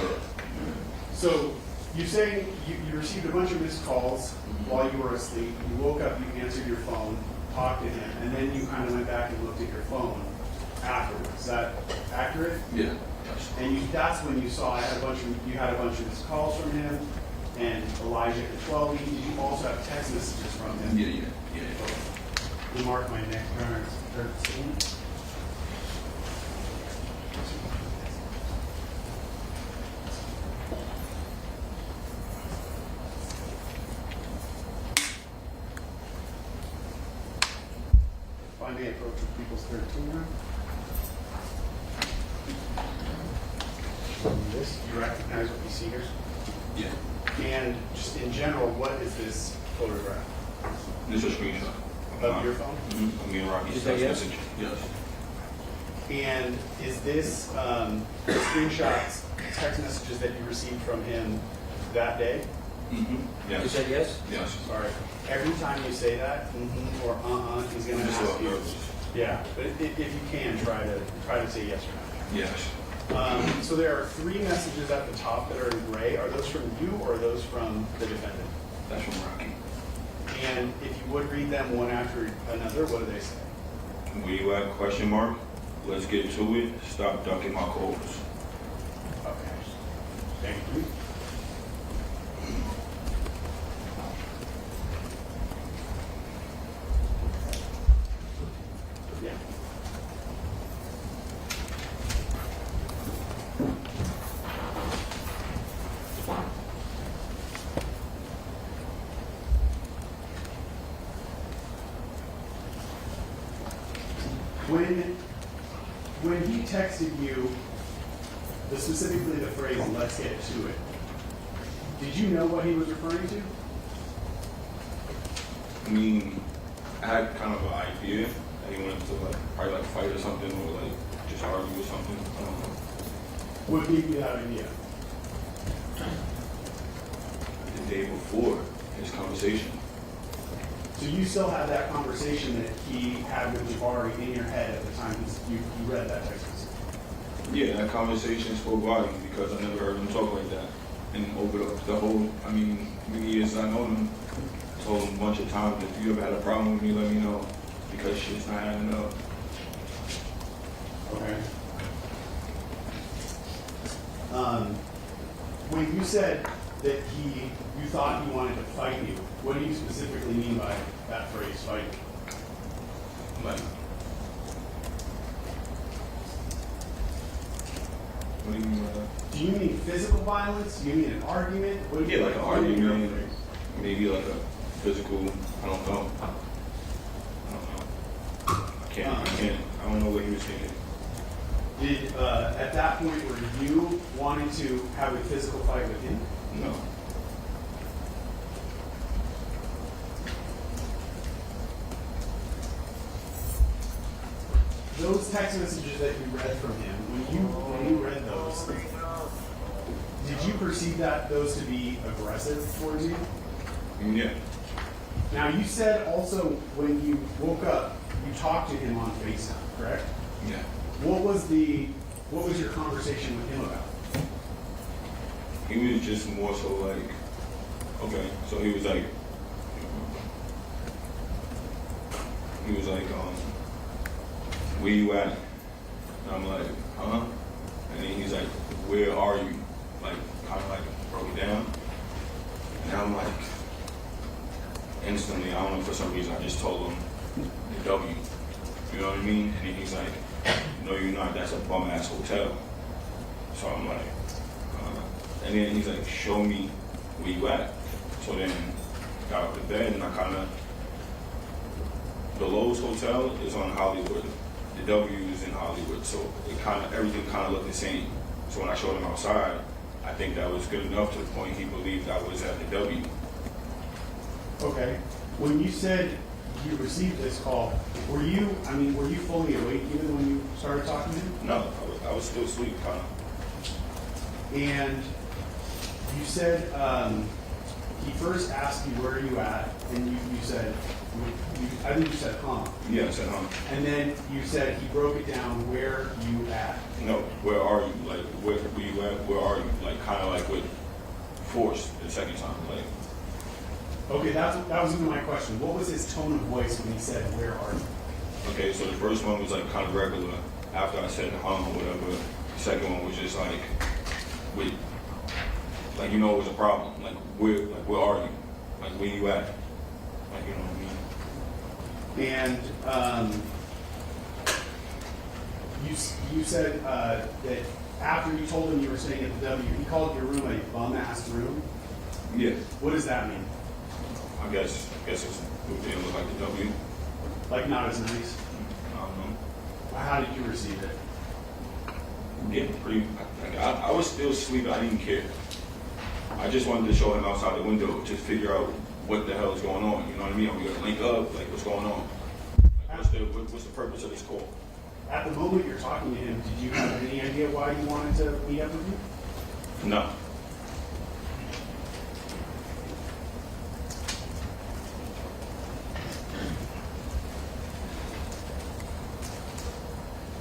So you say you received a bunch of missed calls while you were asleep. You woke up, you answered your phone, talked to him, and then you kind of went back and looked at your phone afterwards. Is that accurate? Yeah. And that's when you saw you had a bunch of missed calls from him and Elijah at 12. Did you also have text messages from him? Yeah. We'll mark my next turn. 13. Finding approach with people's 13 now. This, you recognize what you see here? Yeah. And just in general, what is this photograph? This is a screenshot. Of your phone? Mm-hmm. Of me and Rocky's Is that text yes? message. Yes. And is this screenshots, text messages that you received from him that day? Mm-hmm. Yes. You said yes? Yes. Sorry. Every time you say that, or he's going to I'm just a ask little you. nervous. Yeah, but if you can, try to say yes or no. Yes. So there are 3 messages at the top that are in gray. Are those from you or are those from the defendant? That's from Rocky. And if you would read them one after another, what do they say? Where you at? Question mark. Let's get to it. Stop ducking my calls. Okay. Thank you. Yeah. When he texted you, specifically the phrase "let's get to it," did you know what he was referring to? I mean, I had kind of an idea that he wanted to probably fight or something, or just argue or something. I don't know. What gave you that idea? The day before his conversation. So you still have that conversation that he had with Jabari in your head at the time you read that text message? Yeah, that conversation spoke volumes because I never heard him talk like that. And over the whole, many years I know him, I told him a bunch of times, if you ever had a problem with me, let me know, because shit's not adding up. Okay. When you said that you thought he wanted to fight you, what do you specifically mean by that phrase, fight? Like, what do you mean by that? Do you mean physical violence? Do you mean an argument? What do you Like an argument, maybe like a physical, I don't know. I don't know what he was thinking. Did, at that point, were you wanting to have a physical fight with him? No. Those text messages that you read from him, when you read those, did you perceive those to be aggressive towards you? Yeah. Now, you said also when you woke up, you talked to him on FaceTime, correct? Yeah. What was your conversation with him about? He was just more so like, okay, so he was like, where you at? And I'm like, huh? And then he's like, where are you? Like, kind of like broke it down. And I'm like, instantly, I don't know, for some reason, I just told him the W. You know what I mean? And then he's like, no, you're not. That's a bum-ass hotel. So I'm like, and then he's like, show me where you at. So then got out of bed and I kind of, the Lowe's Hotel is on Hollywood. The W is in Hollywood. So everything kind of looked the same. So when I showed him outside, I think that was good enough to the point he believed I was at the W. Okay. When you said you received this call, were you fully awake even when you started talking to him? No, I was still asleep, kind of. And you said he first asked you where are you at, and you said, I think you said huh. Yeah, I said huh. And then you said he broke it down, where you at? No, where are you? Like, where you at? Where are you? Like, kind of like with force the second time, like. Okay, that was even my question. What was his tone of voice when he said, where are you? Okay, so the first one was like kind of regular. After I said or whatever, the second one was just like, with, like, you know, it was a problem. Like, where are you? Like, where you at? Like, you know what I mean? And you said that after you told him you were staying at the W, he called your room a bum-ass room? Yeah. What does that mean? I guess it didn't look like the W. Like not as nice? I don't know. How did you receive it? Yeah, pretty. I was still sleeping. I didn't care. I just wanted to show him outside the window to figure out what the hell is going on. You know what I mean? Are we gonna link up? Like, what's going on? Like, what's the purpose of this call? At the moment you're talking to him, did you have any idea why you wanted to meet up with you? No.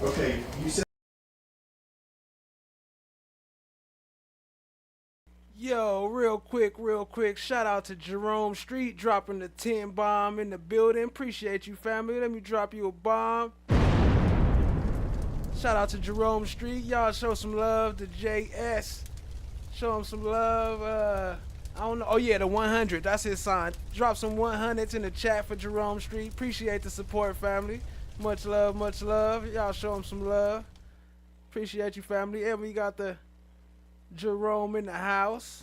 Okay, you said. Yo, real quick, shout out to Jerome Street dropping the 10 bomb in the building. Appreciate you, family. Let me drop you a bomb. Shout out to Jerome Street. Y'all show some love to JS. Show him some love. I don't know. Oh, yeah, the 100. That's his sign. Drop some 100s in the chat for Jerome Street. Appreciate the support, family. Much love, much love. Y'all show him some love. Appreciate you, family. And we got the Jerome in the house.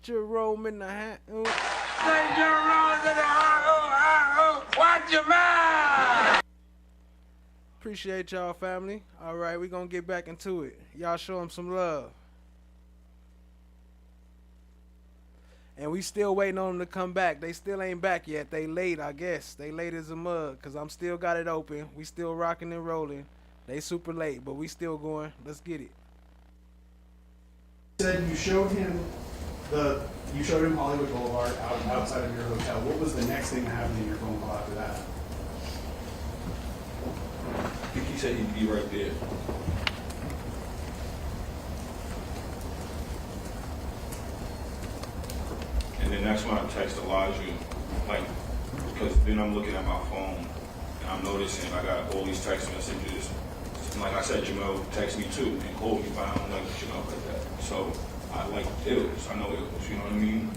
Jerome in the house. Say Jerome's in the house. Watch your mouth. Appreciate y'all, family. All right, we're going to get back into it. Y'all show them some love. And we still waiting on them to come back. They still ain't back yet. They late, I guess. They late as a mug because I'm still got it open. We still rocking and rolling. They super late, but we still going. Let's get it. You said you showed him Hollywood Boulevard outside of your hotel. What was the next thing that happened in your phone call after that? I think he said he'd be right there. And then that's when I text Elijah, like, because then I'm looking at my phone and I'm noticing I got all these text messages. And like I said, Jamel texted me too and called me, but I don't like Jamel like that. So I like Ills. I know Ills, you know what I mean?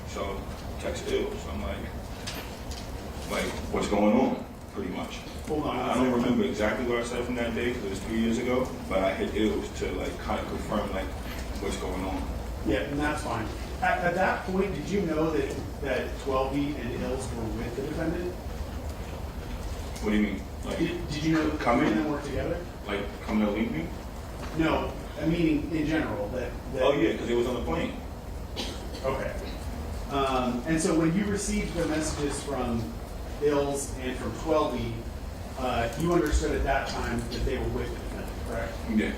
So text Ills. I'm like, what's going on? Pretty much. Hold on. I don't remember exactly what I said from that day because it was 3 years ago, but I hit Ills to like kind of confirm like what's going on. Yeah, and that's fine. At that point, did you know that 12E and Ills were with the defendant? What do you mean? Like, did you know that the two of them worked together? Like, come to link me? No, I mean in general. That oh yeah, because it was on the plane. Okay. And so when you received the messages from Ills and from 12E, you understood at that time that they were with the defendant, correct? Yeah.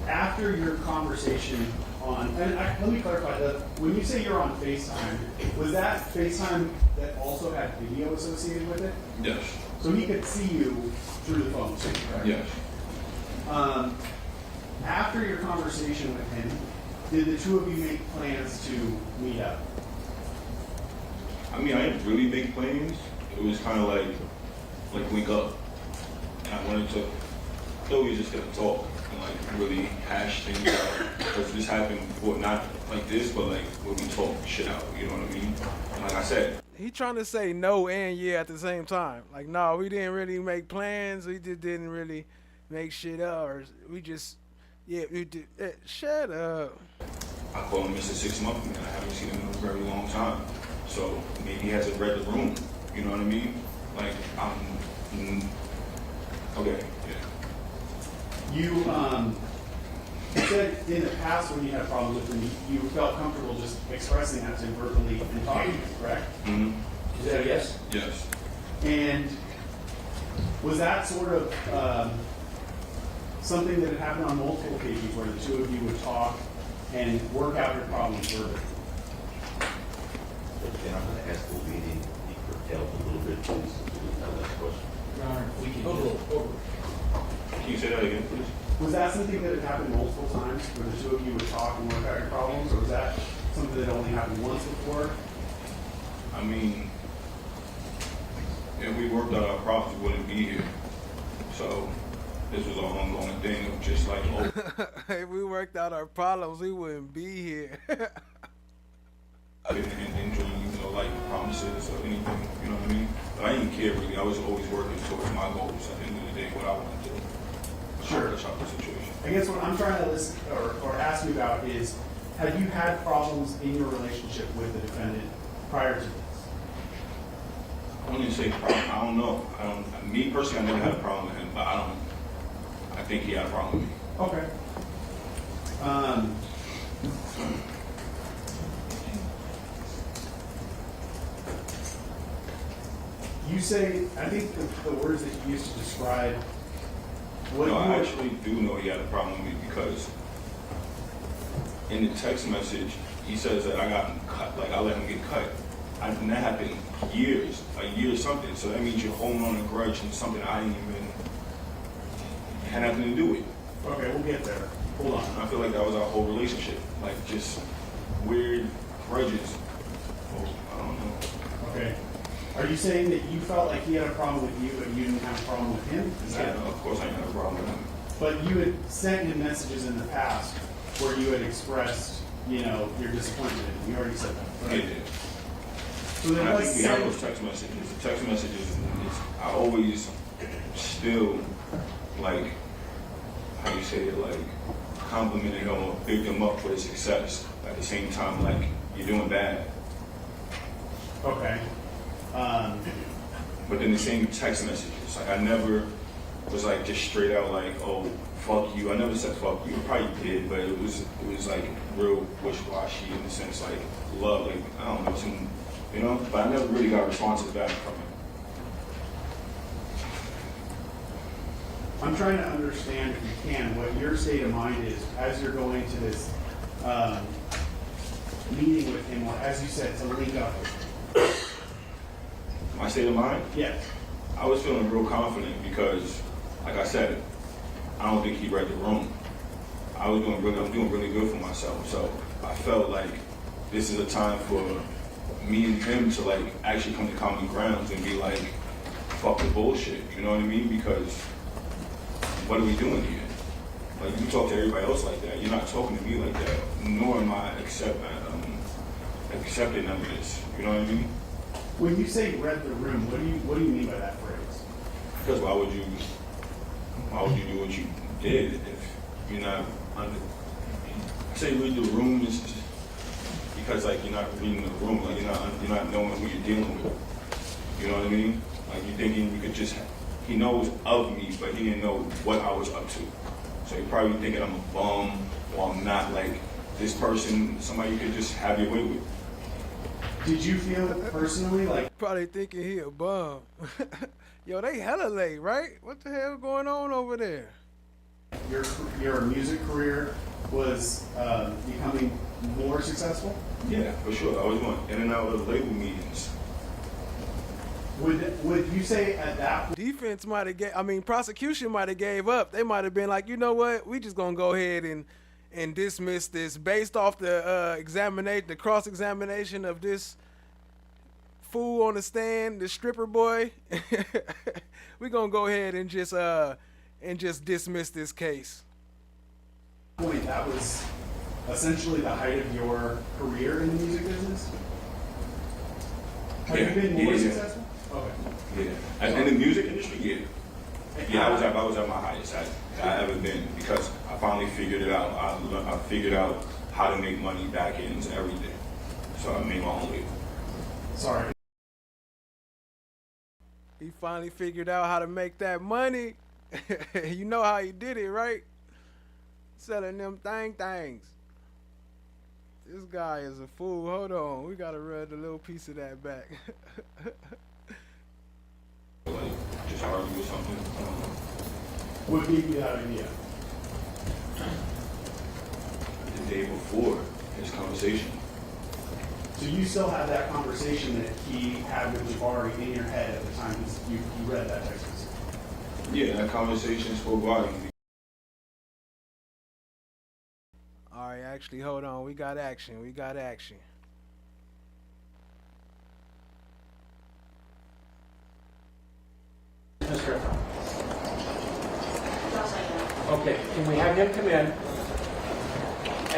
After your conversation let me clarify, when you say you're on FaceTime, was that FaceTime that also had video associated with it? Yes. So he could see you through the phone, correct? Yes. After your conversation with him, did the two of you make plans to meet up? I mean, I didn't really make plans. It was kind of like link up. And I wanted to, thought we were just going to talk and like really hash things out. Because this happened before, not like this, but like when we talk shit out, you know what I mean? And like I said, He trying to say no and yeah at the same time. Like, no, we didn't really make plans. We just didn't really make shit up. Or we just, yeah, we did. Shut up. I call him Mr. 6 months and I haven't seen him in a very long time. So maybe he hasn't read the room. You know what I mean? Like, okay, yeah. You said in the past when you had problems with him, you felt comfortable just expressing that to him verbally and talking to him, correct? Mm-hmm. Is that yes? Yes. And was that sort of something that had happened on multiple occasions where the two of you would talk and work out your problems verbally? And I'm going to ask the leading be curtailed a little bit, please, to that last question. Your Honor, we can Can you say that again, please? Was that something that had happened multiple times where the two of you would talk and work out your problems, or was that something that only happened once before? I mean, if we worked out our problems, we wouldn't be here. So this was an ongoing thing of just like, If we worked out our problems, we wouldn't be here. I didn't enjoy, like promises or anything, you know what I mean? But I didn't care really. I was always working towards my goals at the end of the day, what I wanted to do. Sure. The situation. I guess what I'm trying to listen or ask you about is, have you had problems in your relationship with the defendant prior to this? I wouldn't say problem. I don't know. Me personally, I never had a problem with him, but I think he had a problem with me. Okay. You say, I think the words that you used to describe what I actually do know he had a problem with me because in the text message, he says that I got him cut, like I let him get cut. And that happened years, a year something. So that means you're holding on a grudge and something I didn't even, had nothing to do with. Okay, we'll get there. Hold on. I feel like that was our whole relationship. Like just weird grudges. Oh, I don't know. Okay. Are you saying that you felt like he had a problem with you, but you didn't have a problem with him? Yeah, of course I didn't have a problem with him. But you had sent him messages in the past where you had expressed, your disappointment in him. You already said that, right? Yeah, yeah. So then I think we have those text messages. The text messages, I always still, like, how you say it, like, complimented him or bigged him up for his success. At the same time, like, you're doing bad. Okay. But then the same text messages, like I never was like just straight out like, oh, fuck you. I never said fuck you. I probably did, but it was like real wishy-washy in the sense like love, like I don't know, some, you know. But I never really got responses back from it. I'm trying to understand, if you can, what your state of mind is as you're going to this meeting with him, or as you said, to link up with him. My state of mind? Yes. I was feeling real confident because, like I said, I don't think he read the room. I'm doing really good for myself. So I felt like this is a time for me and him to like actually come to common grounds and be like, fuck the bullshit. You know what I mean? Because what are we doing here? Like, you talk to everybody else like that. You're not talking to me like that. Nor am I accepting none of this. You know what I mean? When you say read the room, what do you mean by that phrase? Because why would you do what you did if you're not under? I say read the room is because like you're not reading the room, like you're not knowing who you're dealing with. You know what I mean? Like you're thinking you could just. He knows of me, but he didn't know what I was up to. So you're probably thinking I'm a bum or I'm not like this person, somebody you could just have your way with. Did you feel personally like probably thinking he a bum? Yo, they hella late, right? What the hell going on over there? your music career was becoming more successful? Yeah, for sure. I was going in and out of label meetings. Would you say at that point, defense might have prosecution might have gave up. They might have been like, you know what, we just gonna go ahead and dismiss this based off the the cross-examination of this fool on the stand, the stripper boy. We're gonna go ahead and just dismiss this case. That was essentially the height of your career in the music business? Have you been more successful? Okay. Yeah. In the music industry, yeah. Yeah, I was at my highest I ever been because I finally figured it out. I figured out how to make money back ends everything. So I made my own label. Sorry. He finally figured out how to make that money. You know how he did it, right? Selling them things. This guy is a fool. Hold on. We gotta run a little piece of that back. Like, just argue with something. What gave you that idea? The day before his conversation. So you still have that conversation that he had with you already in your head at the time you read that text message? Yeah, that conversation spoke volumes. All right, actually, hold on. We got action. Okay, can we have him come in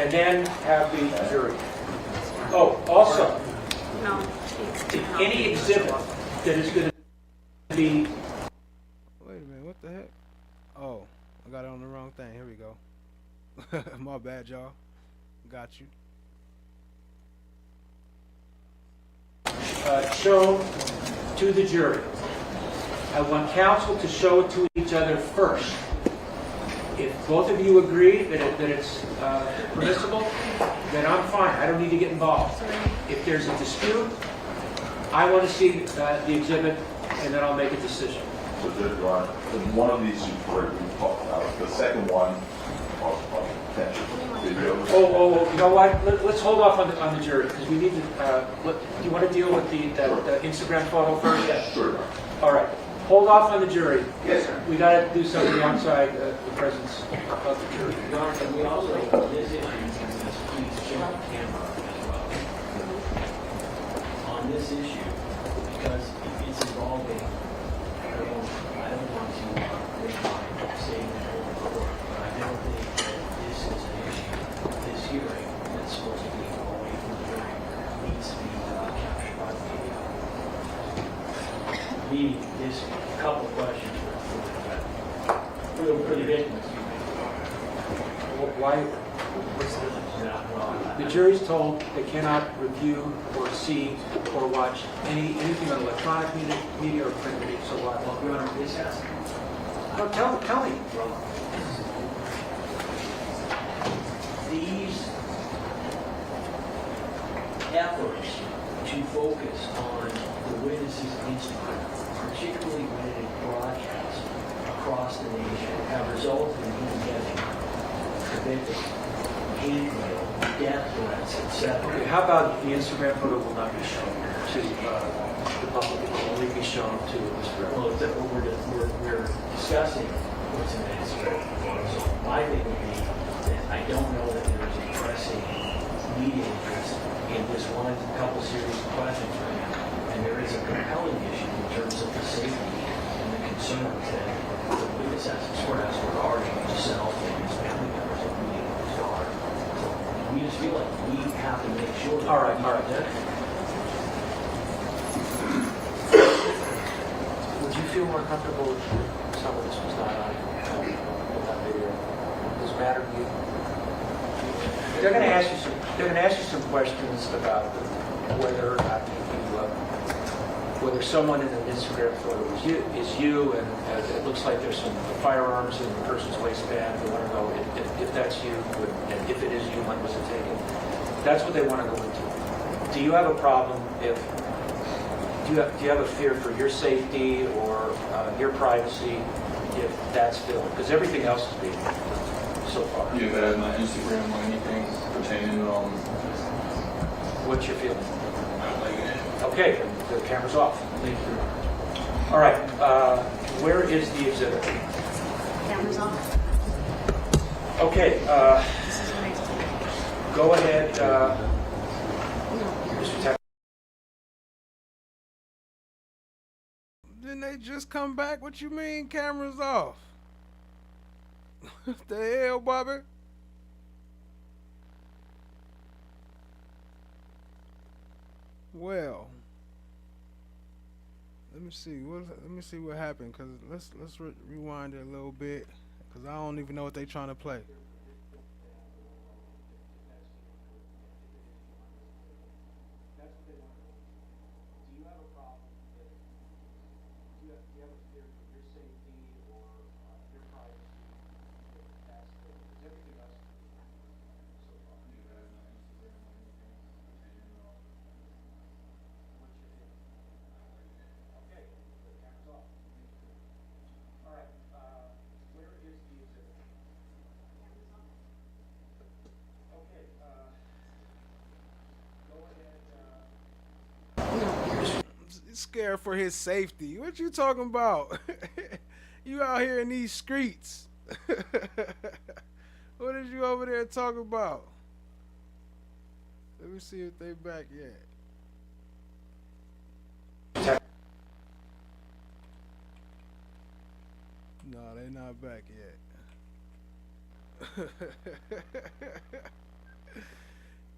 and then have the jury? Oh, also, any exhibit that is going to be... Wait a minute, what the heck? Oh, I got it on the wrong thing. Here we go. My bad, y'all. Got you. Shown to the jury. I want counsel to show it to each other first. If both of you agree that it's permissible, then I'm fine. I don't need to get involved. If there's a dispute, I want to see the exhibit, and then I'll make a decision. So, Judge Ron, one of these we talked about. The second one, you know what? Let's hold off on the jury because we need to. Do you want to deal with the Instagram photo first? Yeah, sure. All right. Hold off on the jury. Yes, sir. We got to do something outside the presence of the jury. And we also, this issue, please show the camera as well. On this issue, because it's involving, I don't want to make my statement over court, but I don't think that this is an issue. This hearing that's supposed to be away from the jury needs to be captured by the media. Meaning, this couple of questions for the victim. Why? Well, The jury's told they cannot review or see or watch anything on electronic media or print media. So what? Well, Your Honor, this has, No, tell me. these efforts to focus on the witnesses against him, particularly when it is broadcast across the nation, have resulted in him getting convicted, handmail, death threats, etc. Okay, how about the Instagram photo will not be shown to the public? It will only be shown to Mr. Well, it's that we're discussing what's in that Instagram photo. So my thing would be that I don't know that there is a pressing media interest in this one couple series of questions right now. And there is a compelling issue in terms of the safety and the concerns that the witness has expressed regarding himself and his family members of meeting his daughter. So we just feel like we have to make sure that All right. Would you feel more comfortable if some of this was not on that video? Does it matter to you? They're going to ask you some questions about whether or not whether someone in an Instagram photo is you, and it looks like there's some firearms in the person's waistband. They want to know if that's you, and if it is you, when was it taken? That's what they want to go into. Do you have a problem if? Do you have a fear for your safety or your privacy if that's filmed? Because everything else is being filmed so far. Yeah, but my Instagram or anything pertaining What's your feeling? not liking it. Okay, the camera's off. Thank you. All right, where is the exhibit? Camera's off. Okay, This is what I told go ahead, Mr. Tech. Didn't they just come back? What you mean cameras off? What the hell, Bobby? Well, let me see what happened. Cause let's rewind it a little bit. Cause I don't even know what they trying to play. Scared for his safety. What you talking about? You out here in these streets. What is you over there talking about? Let me see if they back yet. No, they not back yet.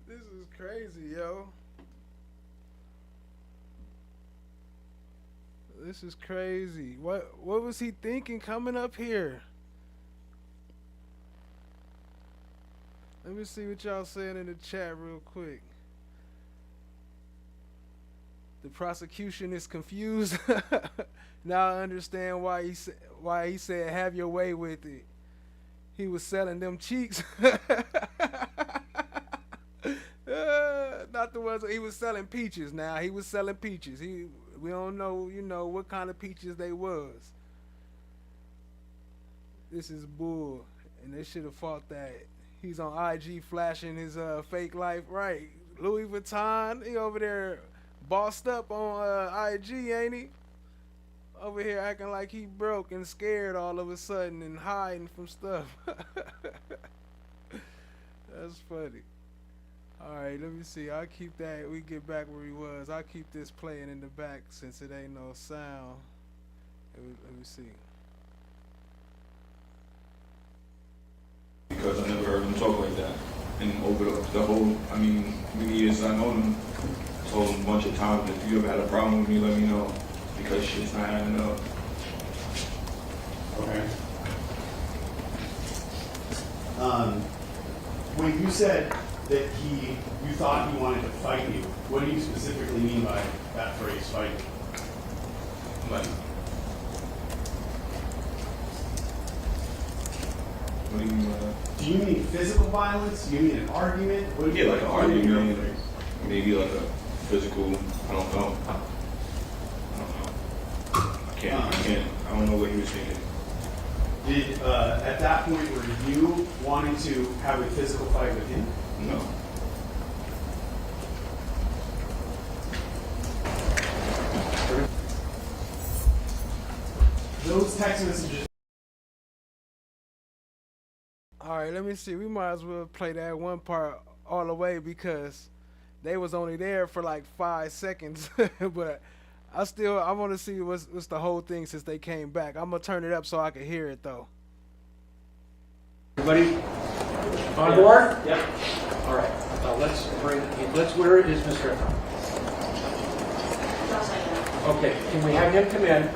This is crazy, yo. This is crazy. What was he thinking coming up here? Let me see what y'all saying in the chat real quick. The prosecution is confused. Now I understand why he said have your way with it. He was selling them cheeks. Not the ones he was selling peaches. Now he was selling peaches. We don't know, what kind of peaches they was. This is bull, and they should have fought that. He's on IG flashing his fake life, right? Louis Vuitton, he over there bossed up on IG, ain't he? Over here acting like he broke and scared all of a sudden and hiding from stuff. That's funny. All right, let me see. I'll keep that. We get back where he was. I'll keep this playing in the back since it ain't no sound. Let me see. Because I never heard him talk like that. And over the whole, the years I know him, I told him a bunch of times, if you ever had a problem with me, let me know. Because shit's not adding up. Okay. When you said that you thought he wanted to fight you. What do you specifically mean by that phrase, fight you? Like, what do you mean by that? Do you mean physical violence? Do you mean an argument? What do you Yeah, like an argument, like maybe like a physical, I don't know. I don't know what he was thinking. Did, at that point, were you wanting to have a physical fight with him? No. Those text messages. All right, let me see. We might as well play that one part all the way because they was only there for like 5 seconds. But I want to see what's the whole thing since they came back. I'm gonna turn it up so I can hear it though. Everybody on board? Yep. All right. Where is Mr. Efron? Okay. Can we have him come in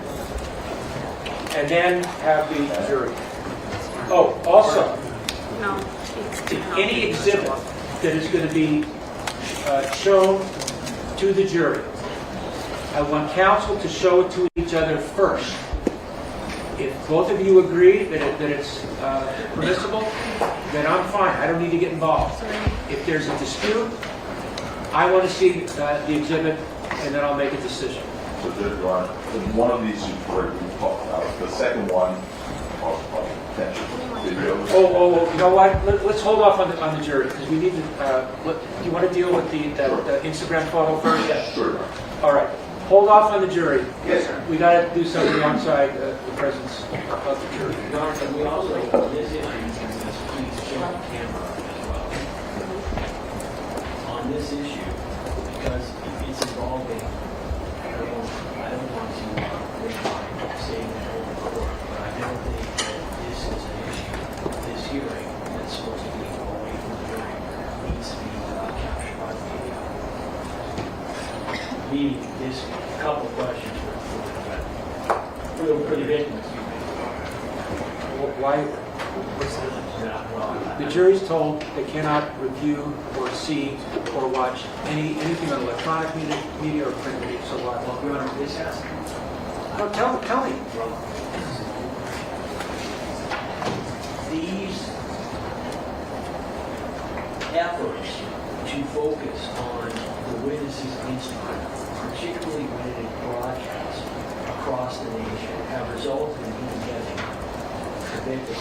and then have the jury? Oh, also, any exhibit that is going to be shown to the jury, I want counsel to show it to each other first. If both of you agree that it's permissible, then I'm fine. I don't need to get involved. If there's a dispute, I want to see the exhibit, and then I'll make a decision. So, Judge Garner, one of these you talked about. The second one, Oh, you know what? Let's hold off on the jury because we need to. Do you want to deal with the Instagram photo first? Yeah, sure. All right. Hold off on the jury. Yes, sir. We got to do something outside the presence of the jury. We also, this issue, please show the camera as well. On this issue, because it's involving, I don't want to say that over court, but I don't think that this is an issue. This hearing that's supposed to be away from the jury needs to be captured by the media. Meaning, this couple questions for the victim. Why? The jury's told they cannot review or see or watch anything on electronic media or print media. So what? Well, Your Honor, this has to No, tell me. These efforts to focus on the witness's Instagram, particularly when it is broadcast across the nation, have resulted in him getting the victim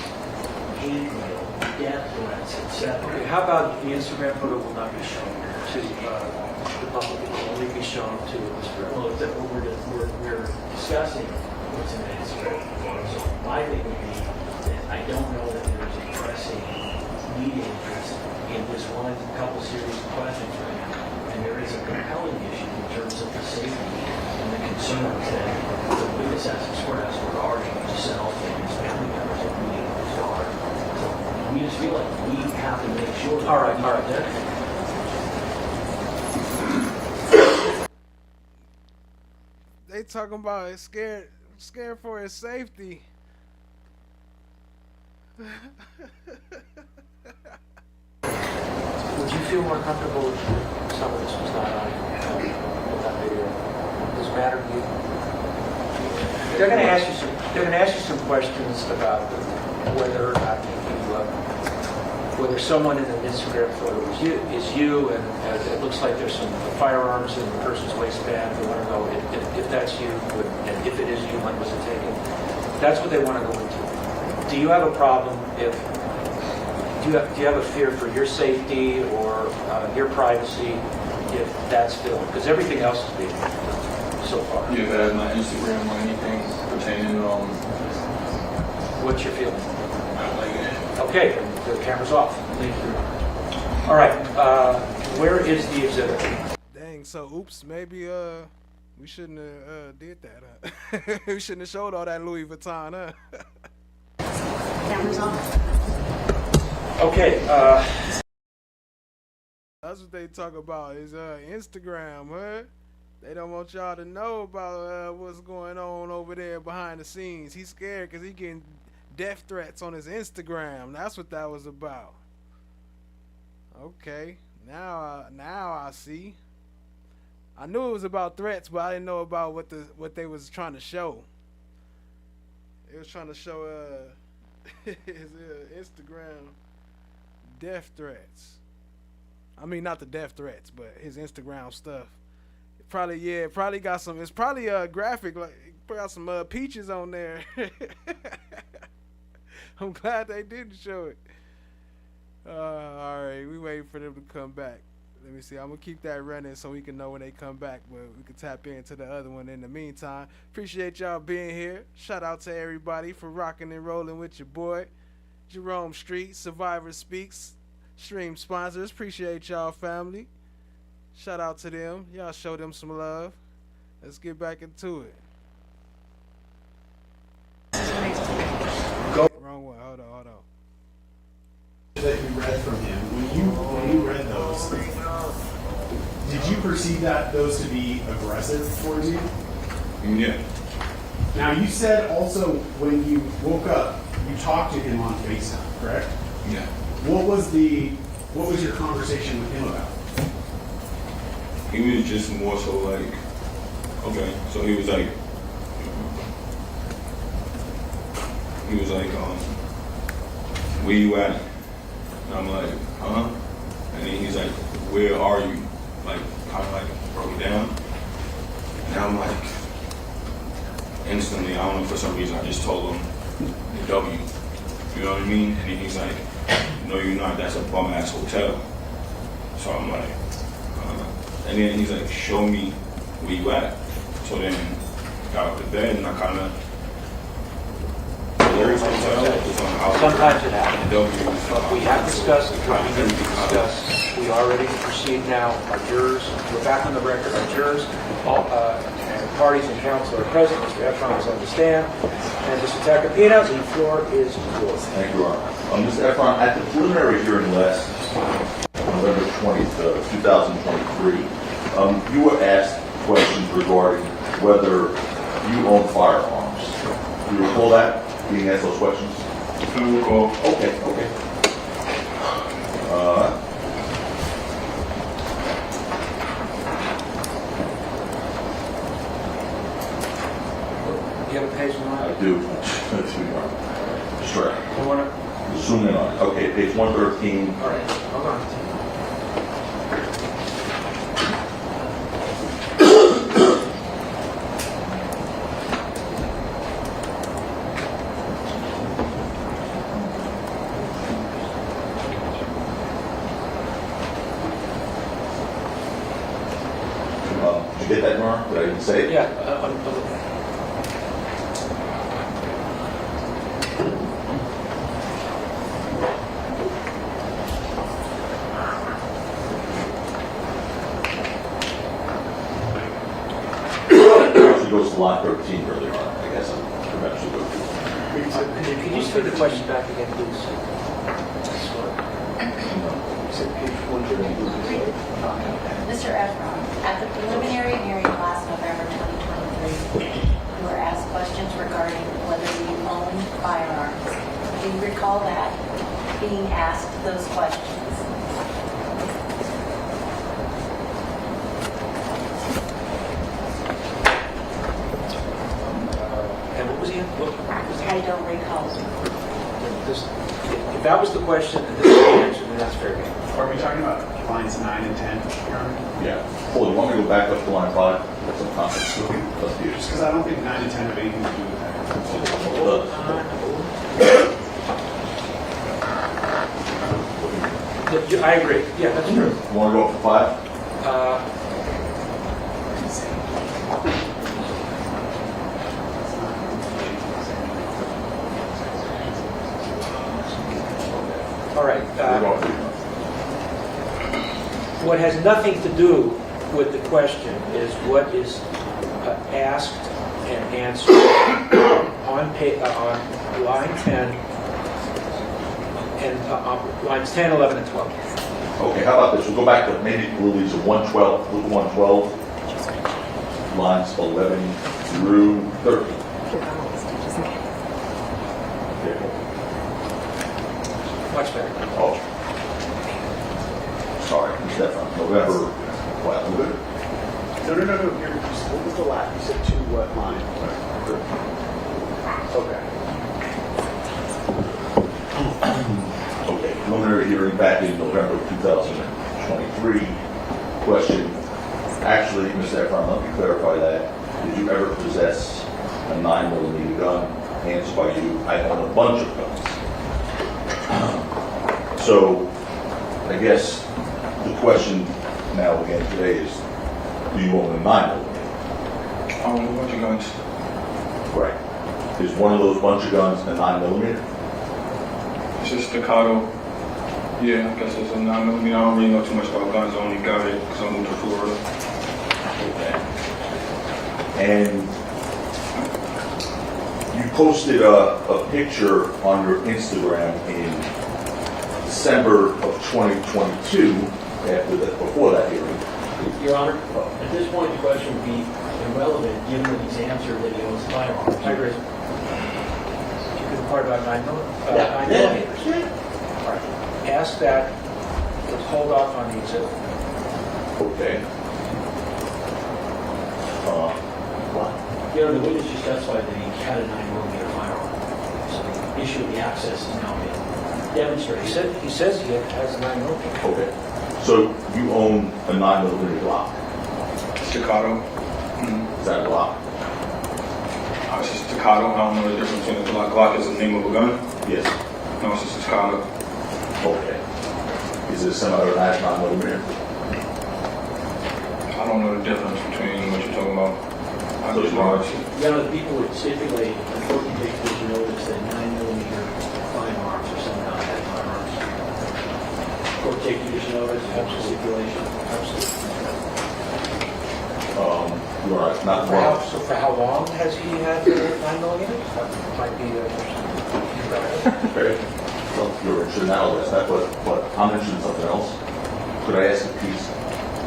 hate mail, death threats, etc. Okay, how about the Instagram photo will not be shown to the public? It will only be shown to Mr. Well, we're discussing what's in the Instagram photo. So my thing would be that I don't know that there's a pressing media interest in this one couple series of questions right now. And there is a compelling issue in terms of the safety and the concerns that the witness has expressed regarding himself and his family members and meeting his daughter. So we just feel like we have to make sure that all right. They talking about it, scared for his safety. Would you feel more comfortable if some of this was not on that video? Does it matter to you? They're going to ask you some questions about whether or not whether someone in an Instagram photo is you, and it looks like there's some firearms in the person's waistband. They want to know if that's you, and if it is you, when was it taken? That's what they want to go into. Do you have a problem if? Do you have a fear for your safety or your privacy if that's filmed? Because everything else is being filmed so far. Yeah, if it has my Instagram or anything pertaining to what's your feeling? Not like it. Okay, the camera's off. Thank you. All right, where is the exhibit? Dang, so oops, maybe we shouldn't have did that. We shouldn't have showed all that Louis Vuitton, huh? Cameras on. Okay. That's what they talk about is Instagram, huh? They don't want y'all to know about what's going on over there behind the scenes. He's scared because he getting death threats on his Instagram. That's what that was about. Okay, now I see. I knew it was about threats, but I didn't know about what they was trying to show. They was trying to show his Instagram death threats. I mean, not the death threats, but his Instagram stuff. Probably got some. It's probably a graphic, like got some peaches on there. I'm glad they didn't show it. All right, we waiting for them to come back. Let me see. I'm gonna keep that running so we can know when they come back, but we can tap into the other one in the meantime. Appreciate y'all being here. Shout out to everybody for rocking and rolling with your boy, Jerome Street, Survivor Speaks, stream sponsors. Appreciate y'all, family. Shout out to them. Y'all show them some love. Let's get back into it. Go. Wrong one. Hold on. That you read from him, when you read those, did you perceive those to be aggressive towards you? Yeah. Now you said also when you woke up, you talked to him on FaceTime, correct? Yeah. What was your conversation with him about? He was just more so like, okay, so he was like, where you at? And I'm like, huh? And then he's like, where are you? Like, kind of like broke down. And I'm like, instantly, I don't know, for some reason, I just told him the W. You know what I mean? And then he's like, no, you're not. That's a bum-ass hotel. So I'm like, and then he's like, show me where you at. So then got out of bed and I kind of, Sometimes it happens. But we have discussed what we need to discuss. We are ready to proceed now. Our jurors, we're back on the record. Our jurors, all parties and counsel are present. Mr. Efron is on the stand. And Mr. Tacopina, the floor is yours. Thank you, Ron. Mr. Efron, at the preliminary hearing last November 20th, 2023, you were asked questions regarding whether you own firearms. Do you recall that? Being asked those questions? Okay. You have a page on I do. Just right. You want to zoom in on it. Okay, page 113. All right, hold on. Did you get that, Nora? Did I even say it? Yeah. Actually goes to line 13 earlier on. I guess I'll eventually go through. Can you just read the question back again, please? Mr. Efron, at the preliminary hearing last November 2023, you were asked questions regarding whether you own firearms. Do you recall that, being asked those questions? And what was the answer? I don't recall. If that was the question and this is the answer, then that's fair game. Are we talking about lines 9 and 10, Your Honor? Yeah. Hold on, you want me to go back up to line 5? That's some context. Let's do Just because I don't think 9 and 10 have anything to do with that. I agree. Yeah, that's true. You want to go up to 5? All right. What has nothing to do with the question is what is asked and answered on line 10 and lines 10, 11, and 12. Okay, how about this? We'll go back to maybe Louise of 112, Luke 112, lines 11 through 13. Much better. Oh. Stefan, November, what, November? No. What was the last? You said 2 what line? Okay. Okay, preliminary hearing back in November 2023. Question, actually, Mr. Efron, let me clarify that. Did you ever possess a 9mm gun? Answered by you, I own a bunch of guns. So, I guess the question now again today is, do you own a 9mm? I own a bunch of guns. Right. Is one of those bunch of guns a 9mm? It's just staccato. Yeah, I guess it's a 9mm. I don't really know too much about guns. I only got it because I moved to Florida. Okay. And you posted a picture on your Instagram in December of 2022, before that hearing. Your Honor, at this point, the question would be irrelevant, given that he's answered that he owns firearms. I agree. The part about 9 millimeters. All right. Ask that, let's hold off on the exhibit. Okay. What? You know, the witness just testified that he had a 9mm firearm. So the issue of the access is now been demonstrated. He says he has a 9mm. Okay. So you own a 9mm Glock? Staccato. Is that a Glock? It's just staccato. I don't know the difference between a Glock. Glock is the name of a gun? Yes. No, it's just staccato. Okay. Is it semi-automatic 9mm? I don't know the difference between what you're talking about. So it's large. You know, the people would stipulate, unfortunately, take judicial notice that 9mm firearms are semi-automatic firearms. Or take judicial notice, have some stipulation. Absolutely. You are not wrong. So for how long has he had the 9mm? That might be a Okay. Well, you're interested in that list, but I'm interested in something else. Could I ask if he's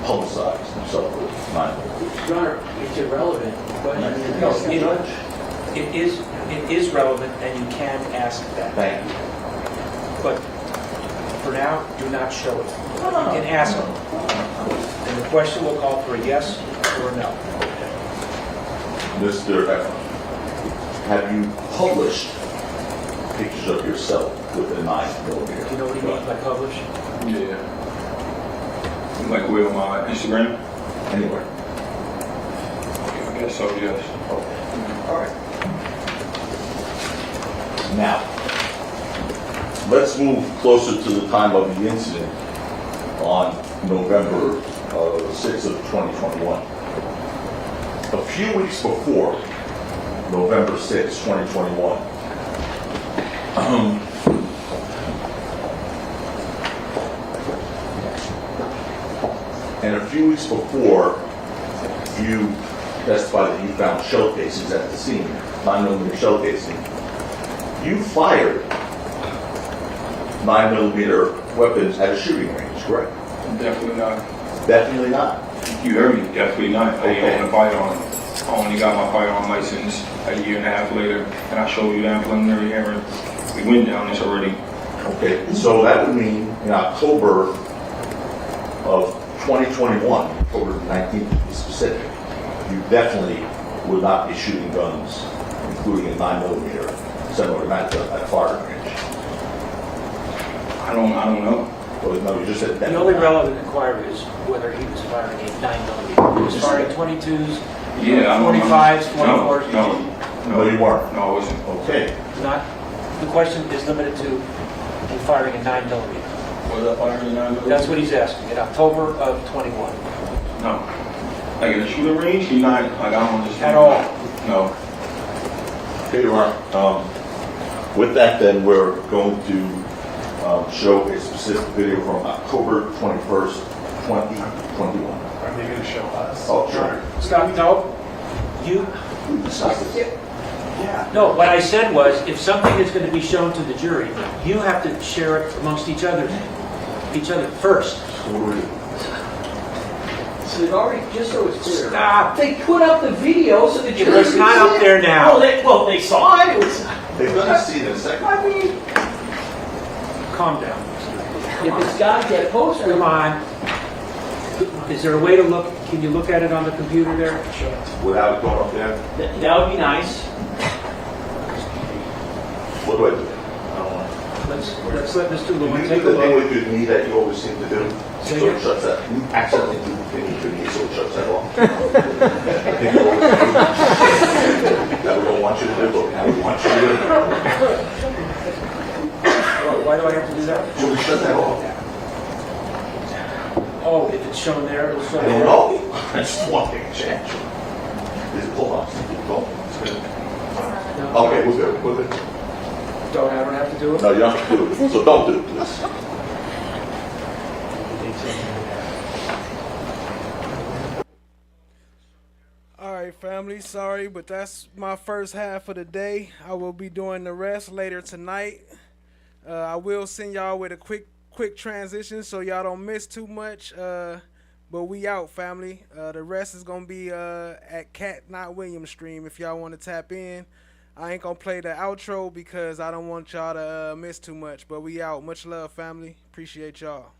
publicized himself with 9mm? Your Honor, it's irrelevant, but it is relevant, and you can ask that. Thank you. But for now, do not show it. You can ask him. And the question will call for a yes or a no. Mr. Efron, have you published pictures of yourself with a 9mm? Do you know what he means by publish? Yeah. Like where on my Instagram? Anywhere. I guess so, yes. Okay. All right. Now, let's move closer to the time of the incident on November 6th of 2021. A few weeks before November 6th, 2021, and a few weeks before, you testified that you found shell casings at the scene, 9mm shell casing. You fired 9mm weapons at a shooting range, correct? Definitely not. Definitely not. You heard me. Definitely not. I Okay. ain't own a firearm. I only got my firearm license a year and a half later, and I showed you that preliminary hearing. We went down this already. Okay, so that would mean in October of 2021, October 19th to be specific, you definitely would not be shooting guns, including a 9mm semi-automatic gun at a firing range. I don't know. Well, no, you just said The definitely only not. relevant inquiry is whether he was firing a 9mm. He was firing 22s, Yeah, I don't know. 45s, 24s. No, you weren't. No, I wasn't. Okay. Not, the question is limited to him firing a 9mm. Was I firing a 9mm? That's what he's asking, in October of 21. No. Like in a shooting range? He not, like I don't just... At all? No. Okay, Ron. With that, then, we're going to show a specific video from October 21st, 2021. Are they going to show us? Oh, sure. Scott, no. You, Yeah. no, what I said was, if something is going to be shown to the jury, you have to share it amongst each other first. So they've already, just so it's clear. Stop. They put up the video so the jury was could not see up it. there now. Well, they saw it. It was. They're going to see it in a second. I mean, Calm down. if it's got to get posted. Come on. Is there a way to look, can you look at it on the computer there? Sure. Without going up there? That would be nice. What do I do? Let's let Mr. Do Lewin you take do a the thing look. with your knee that you always seem to do? Say So again? it shuts that, you accidentally do the thing with your knee so it shuts that off. The thing you always do. That we don't want you to do, but now we want you to do. Why do I have to do that? So we shut that off. Oh, if it's shown there, it'll show I there. don't know. I just want to change. Is it pull ups? Okay, we're good. We're good. I don't have to do it? No, you don't have to do it. So don't do it, please. All right, family, sorry, but that's my first half of the day. I will be doing the rest later tonight. I will send y'all with a quick transition so y'all don't miss too much. But we out, family. The rest is going to be at Cat Not Williams stream if y'all want to tap in. I ain't going to play the outro because I don't want y'all to miss too much. But we out. Much love, family. Appreciate y'all.